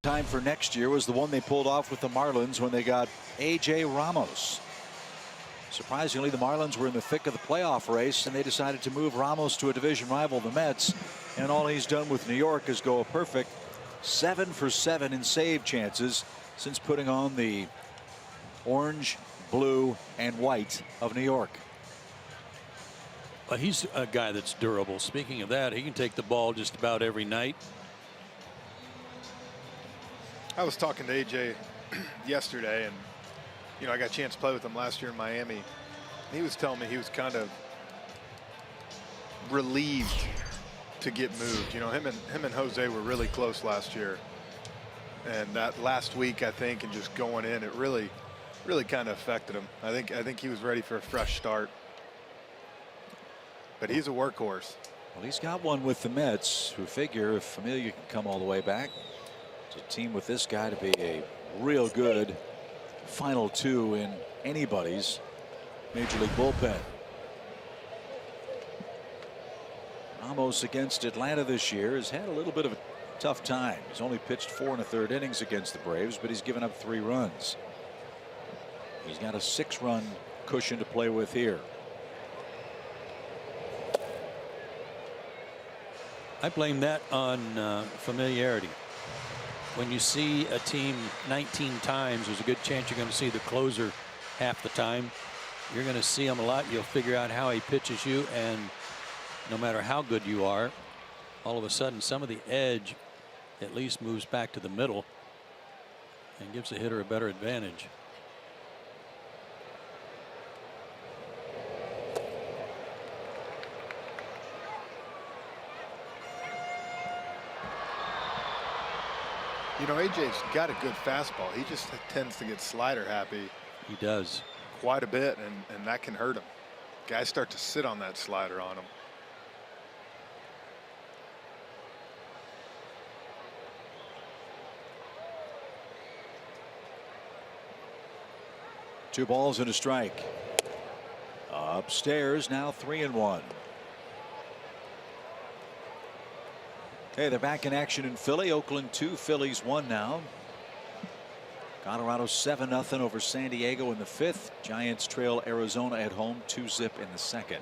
Time for next year was the one they pulled off with the Marlins when they got A.J. Ramos. Surprisingly, the Marlins were in the thick of the playoff race, and they decided to move Ramos to a division rival, the Mets. And all he's done with New York is go a perfect 7 for 7 in save chances since putting on the orange, blue, and white of New York. But he's a guy that's durable. Speaking of that, he can take the ball just about every night. I was talking to AJ yesterday, and I got a chance to play with him last year in Miami. He was telling me he was kind of relieved to get moved. Him and Jose were really close last year, and that last week, I think, and just going in, it really kind of affected him. I think he was ready for a fresh start. But he's a workhorse. Well, he's got one with the Mets, who figure if Familia can come all the way back, it's a team with this guy to be a real good final two in anybody's major league bullpen. Ramos against Atlanta this year has had a little bit of a tough time. He's only pitched 4 1/3 innings against the Braves, but he's given up 3 runs. He's got a 6-run cushion to play with here. I blame that on familiarity. When you see a team 19 times, there's a good chance you're going to see the closer half the time. You're going to see him a lot. You'll figure out how he pitches you, and no matter how good you are, all of a sudden some of the edge at least moves back to the middle and gives the hitter a better advantage. AJ's got a good fastball. He just tends to get slider happy. He does. Quite a bit, and that can hurt him. Guys start to sit on that slider on him. Two balls and a strike. Upstairs now 3-1. Okay, they're back in action in Philly. Oakland 2, Phillies 1 now. Colorado 7-0 over San Diego in the 5th. Giants trail Arizona at home 2-0 in the 2nd.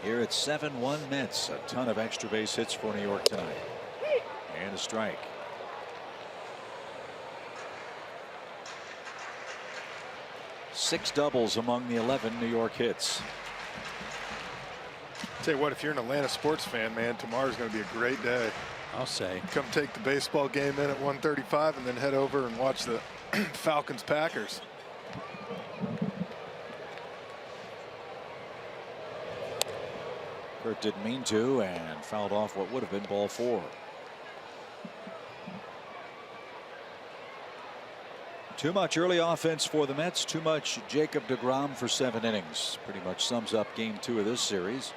Here at 7-1 Mets. A ton of extra base hits for New York tonight. And a strike. Six doubles among the 11 New York hits. Tell you what, if you're an Atlanta sports fan, man, tomorrow's going to be a great day. I'll say. Come take the baseball game in at 1:35 and then head over and watch the Falcons-Packers. Kurt didn't mean to and fouled off what would have been ball 4. Too much early offense for the Mets. Too much Jacob deGrom for 7 innings. Pretty much sums up game 2 of this series.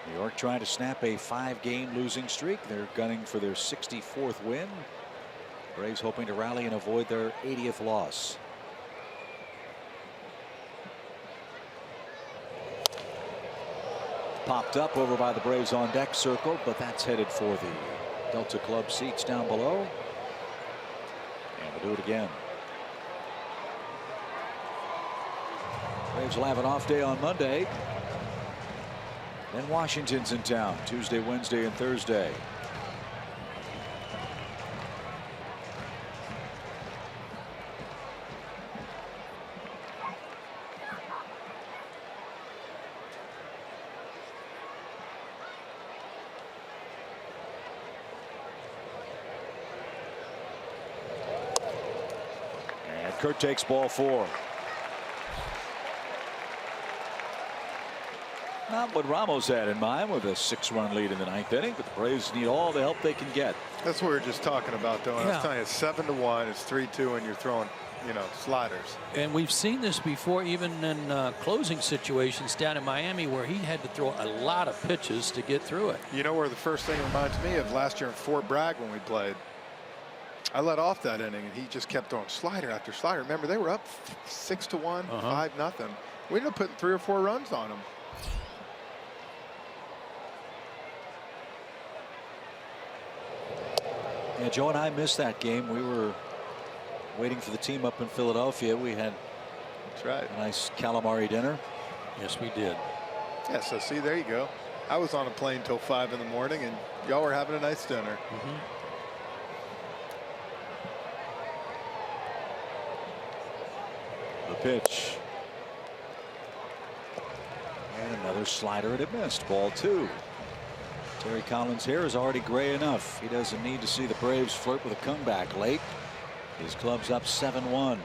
New York trying to snap a 5-game losing streak. They're gunning for their 64th win. Braves hoping to rally and avoid their 80th loss. Popped up over by the Braves on deck circle, but that's headed for the Delta Club seats down below. And we'll do it again. Braves will have an off day on Monday. Then Washington's in town Tuesday, Wednesday, and Thursday. And Kurt takes ball 4. Not what Ramos had in mind with a 6-run lead in the 9th inning, but the Braves need all the help they can get. That's what we were just talking about, though. I was telling you, it's 7-1, it's 3-2, and you're throwing, sliders. And we've seen this before, even in closing situations down in Miami, where he had to throw a lot of pitches to get through it. You know where the first thing reminds me of last year in Fort Bragg when we played. I let off that inning, and he just kept throwing slider after slider. Remember, they were up 6-1, 5-0. We ended up putting 3 or 4 runs on them. Yeah, Joe and I missed that game. We were waiting for the team up in Philadelphia. We had a nice calamari dinner. Yes, we did. Yeah, so see, there you go. I was on a plane till 5 in the morning, and y'all were having a nice dinner. The pitch. And another slider, and it missed. Ball 2. Terry Collins' hair is already gray enough. He doesn't need to see the Braves flirt with a comeback late. His club's up 7-1.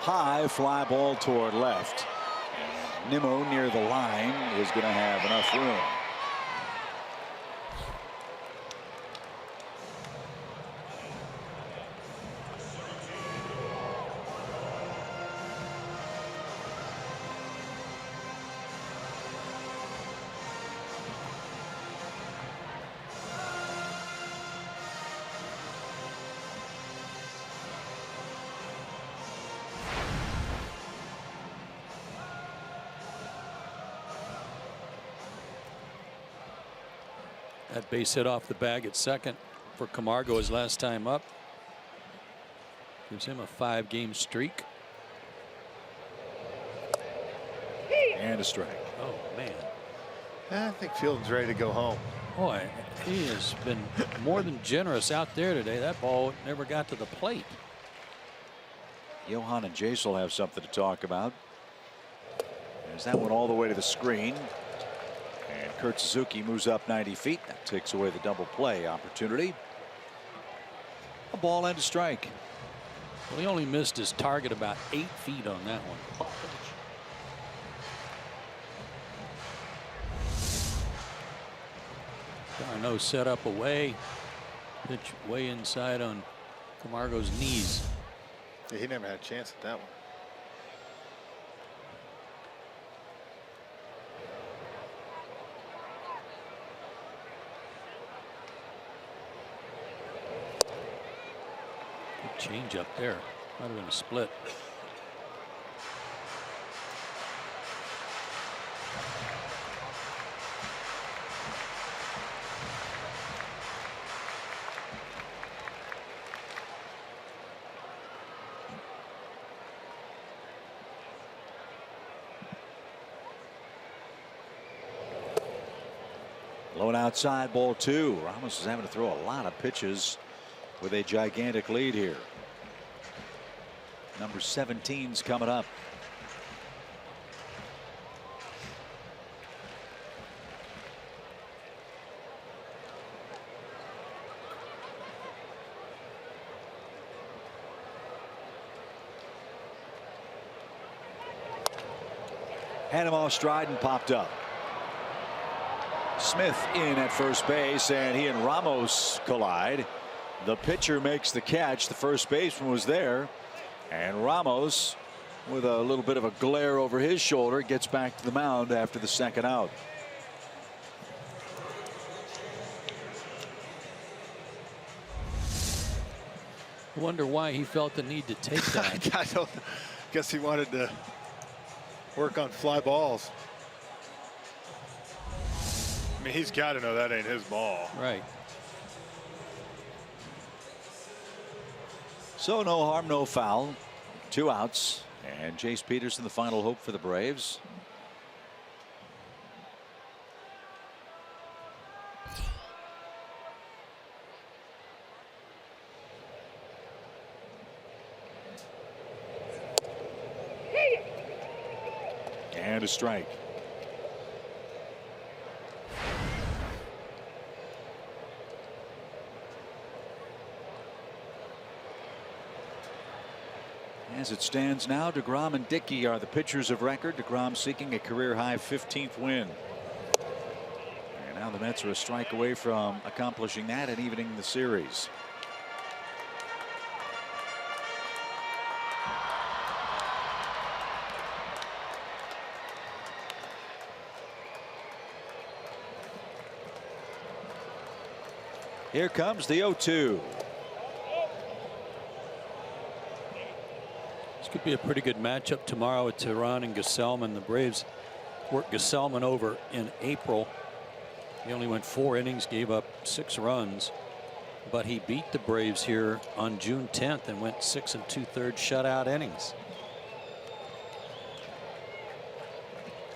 High fly ball toward left. Nimmo near the line is going to have enough room. That base hit off the bag at second for Camargo his last time up. Gives him a 5-game streak. And a strike. Oh, man. I think Fielding's ready to go home. Boy, he has been more than generous out there today. That ball never got to the plate. Johan and Jace will have something to talk about. There's that one all the way to the screen. And Kurt Suzuki moves up 90 feet. That takes away the double play opportunity. A ball and a strike. Well, he only missed his target about 8 feet on that one. Darno set up away. Pitch way inside on Camargo's knees. Yeah, he never had a chance at that one. Change up there. Might have been a split. Low outside, ball 2. Ramos is having to throw a lot of pitches with a gigantic lead here. Number 17's coming up. Had him off stride and popped up. Smith in at first base, and he and Ramos collide. The pitcher makes the catch. The first baseman was there, and Ramos, with a little bit of a glare over his shoulder, gets back to the mound after the second out. I wonder why he felt the need to take that. I don't guess he wanted to work on fly balls. I mean, he's got to know that ain't his ball. Right. So no harm, no foul. 2 outs. And Jace Peterson, the final hope for the Braves. And a strike. As it stands now, DeGrom and Dickey are the pitchers of record. DeGrom seeking a career-high 15th win. And now the Mets are a strike away from accomplishing that and evening the series. Here comes the 0-2. Could be a pretty good matchup tomorrow with Tehran and Gesellman. The Braves worked Gesellman over in April. He only went 4 innings, gave up 6 runs, but he beat the Braves here on June 10th and went 6 2/3 shutout innings.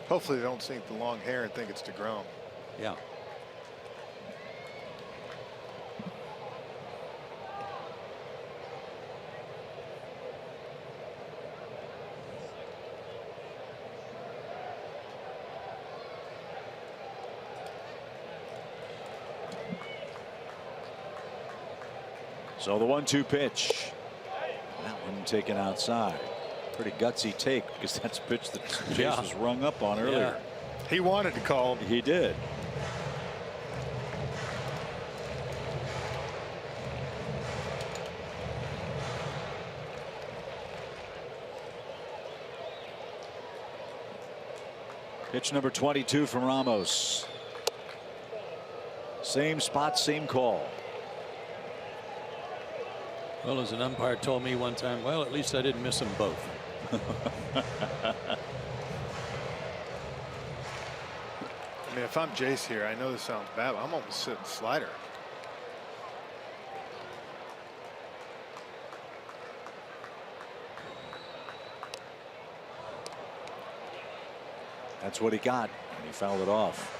Hopefully they don't see the long hair and think it's DeGrom. Yeah. So the 1-2 pitch. That one taken outside. Pretty gutsy take, because that's a pitch that Chase was rung up on earlier. Yeah. He wanted to call him. He did. Pitch number 22 from Ramos. Same spot, same call. Well, as an umpire told me one time, well, at least I didn't miss them both. I mean, if I'm Jace here, I know this sounds bad, but I'm almost sitting slider. That's what he got, and he fouled it off.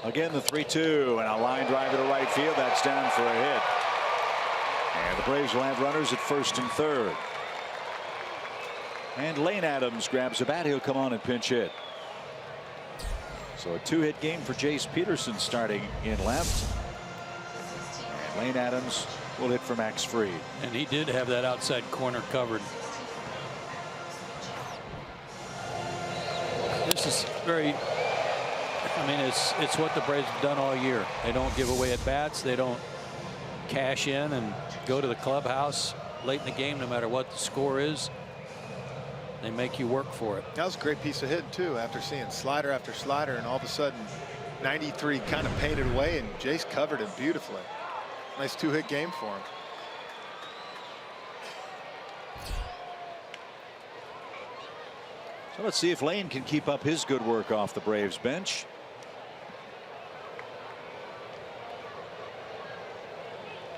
Again, the 3-2 and a line drive to the right field. That's down for a hit. And the Braves will have runners at first and third. And Lane Adams grabs the bat. He'll come on and pinch hit. So a 2-hit game for Jace Peterson starting in left. And Lane Adams will hit for Max Fried. And he did have that outside corner covered. is very, I mean, it's what the Braves have done all year. They don't give away at bats. They don't cash in and go to the clubhouse late in the game, no matter what the score is. They make you work for it. That was a great piece of hitting too, after seeing slider after slider, and all of a sudden 93 kind of painted away, and Jace covered it beautifully. Nice 2-hit game for him. So let's see if Lane can keep up his good work off the Braves bench.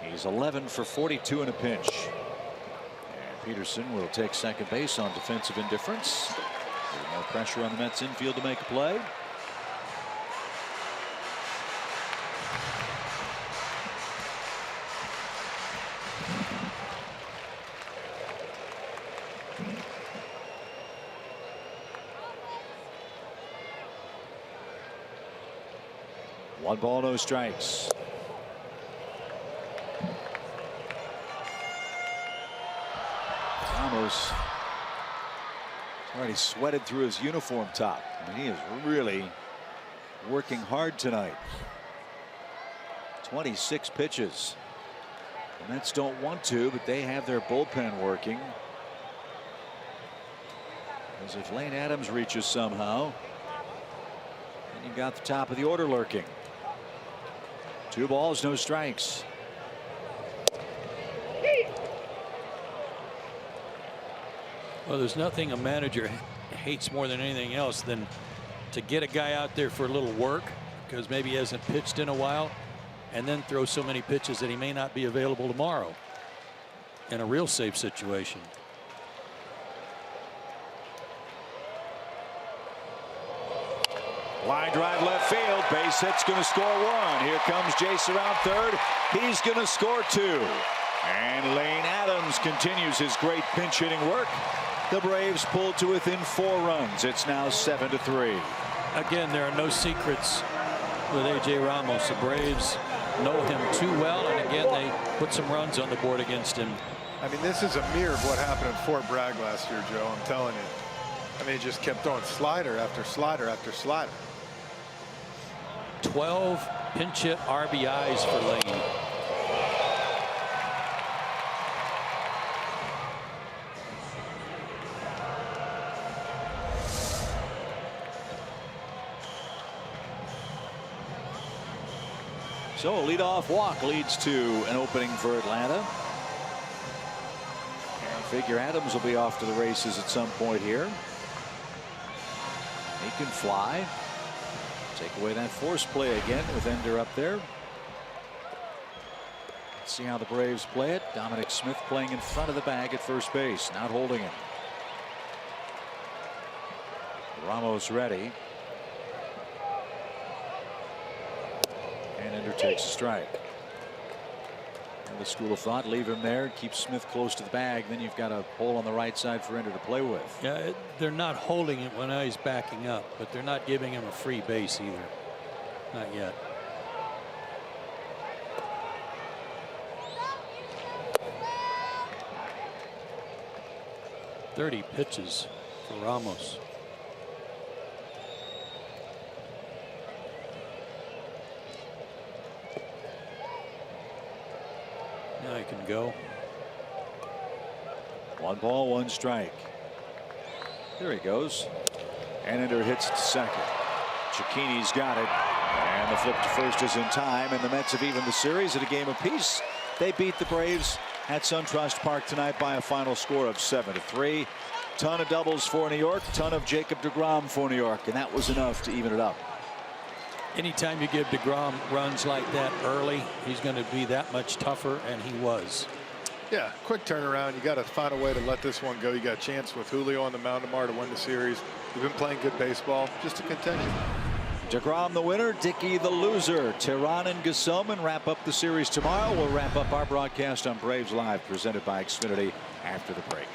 He's 11 for 42 in a pinch. And Peterson will take second base on defensive indifference. No pressure on the Mets infield to make a play. One ball, no strikes. Ramos already sweated through his uniform top. I mean, he is really working hard tonight. 26 pitches. The Mets don't want to, but they have their bullpen working. As if Lane Adams reaches somehow. And you got the top of the order lurking. 2 balls, no strikes. Well, there's nothing a manager hates more than anything else than to get a guy out there for a little work, because maybe he hasn't pitched in a while, and then throw so many pitches that he may not be available tomorrow in a real safe situation. Line drive left field. Base hit's going to score 1. Here comes Jace around third. He's going to score 2. And Lane Adams continues his great pinch hitting work. The Braves pulled to within 4 runs. It's now 7-3. Again, there are no secrets with A.J. Ramos. The Braves know him too well, and again, they put some runs on the board against him. I mean, this is a mirror of what happened in Fort Bragg last year, Joe. I'm telling you. I mean, he just kept throwing slider after slider after slider. 12 pinch hit RBIs for Lane. So a leadoff walk leads to an opening for Atlanta. And figure Adams will be off to the races at some point here. He can fly. Take away that force play again with Ender up there. Let's see how the Braves play it. Dominic Smith playing in front of the bag at first base, not holding it. Ramos ready. And Ender takes a strike. And the school of thought, leave him there, keep Smith close to the bag, then you've got a hole on the right side for Ender to play with. Yeah, they're not holding it when he's backing up, but they're not giving him a free base either. Not yet. .30 pitches for Ramos. Now he can go. 1 ball, 1 strike. There he goes. And Ender hits it to second. Cicchini's got it. And the flip to first is in time. And the Mets have evened the series at a game apiece. They beat the Braves at SunTrust Park tonight by a final score of 7-3. Ton of doubles for New York. Ton of Jacob deGrom for New York. And that was enough to even it up. Anytime you give deGrom runs like that early, he's going to be that much tougher, and he was. Yeah, quick turnaround. You got to find a way to let this one go. You got a chance with Julio on the mound tomorrow to win the series. You've been playing good baseball. Just a contention. deGrom the winner, Dickey the loser. Tehran and Gesellman wrap up the series tomorrow. We'll wrap up our broadcast on Braves Live, presented by Xfinity, after the break.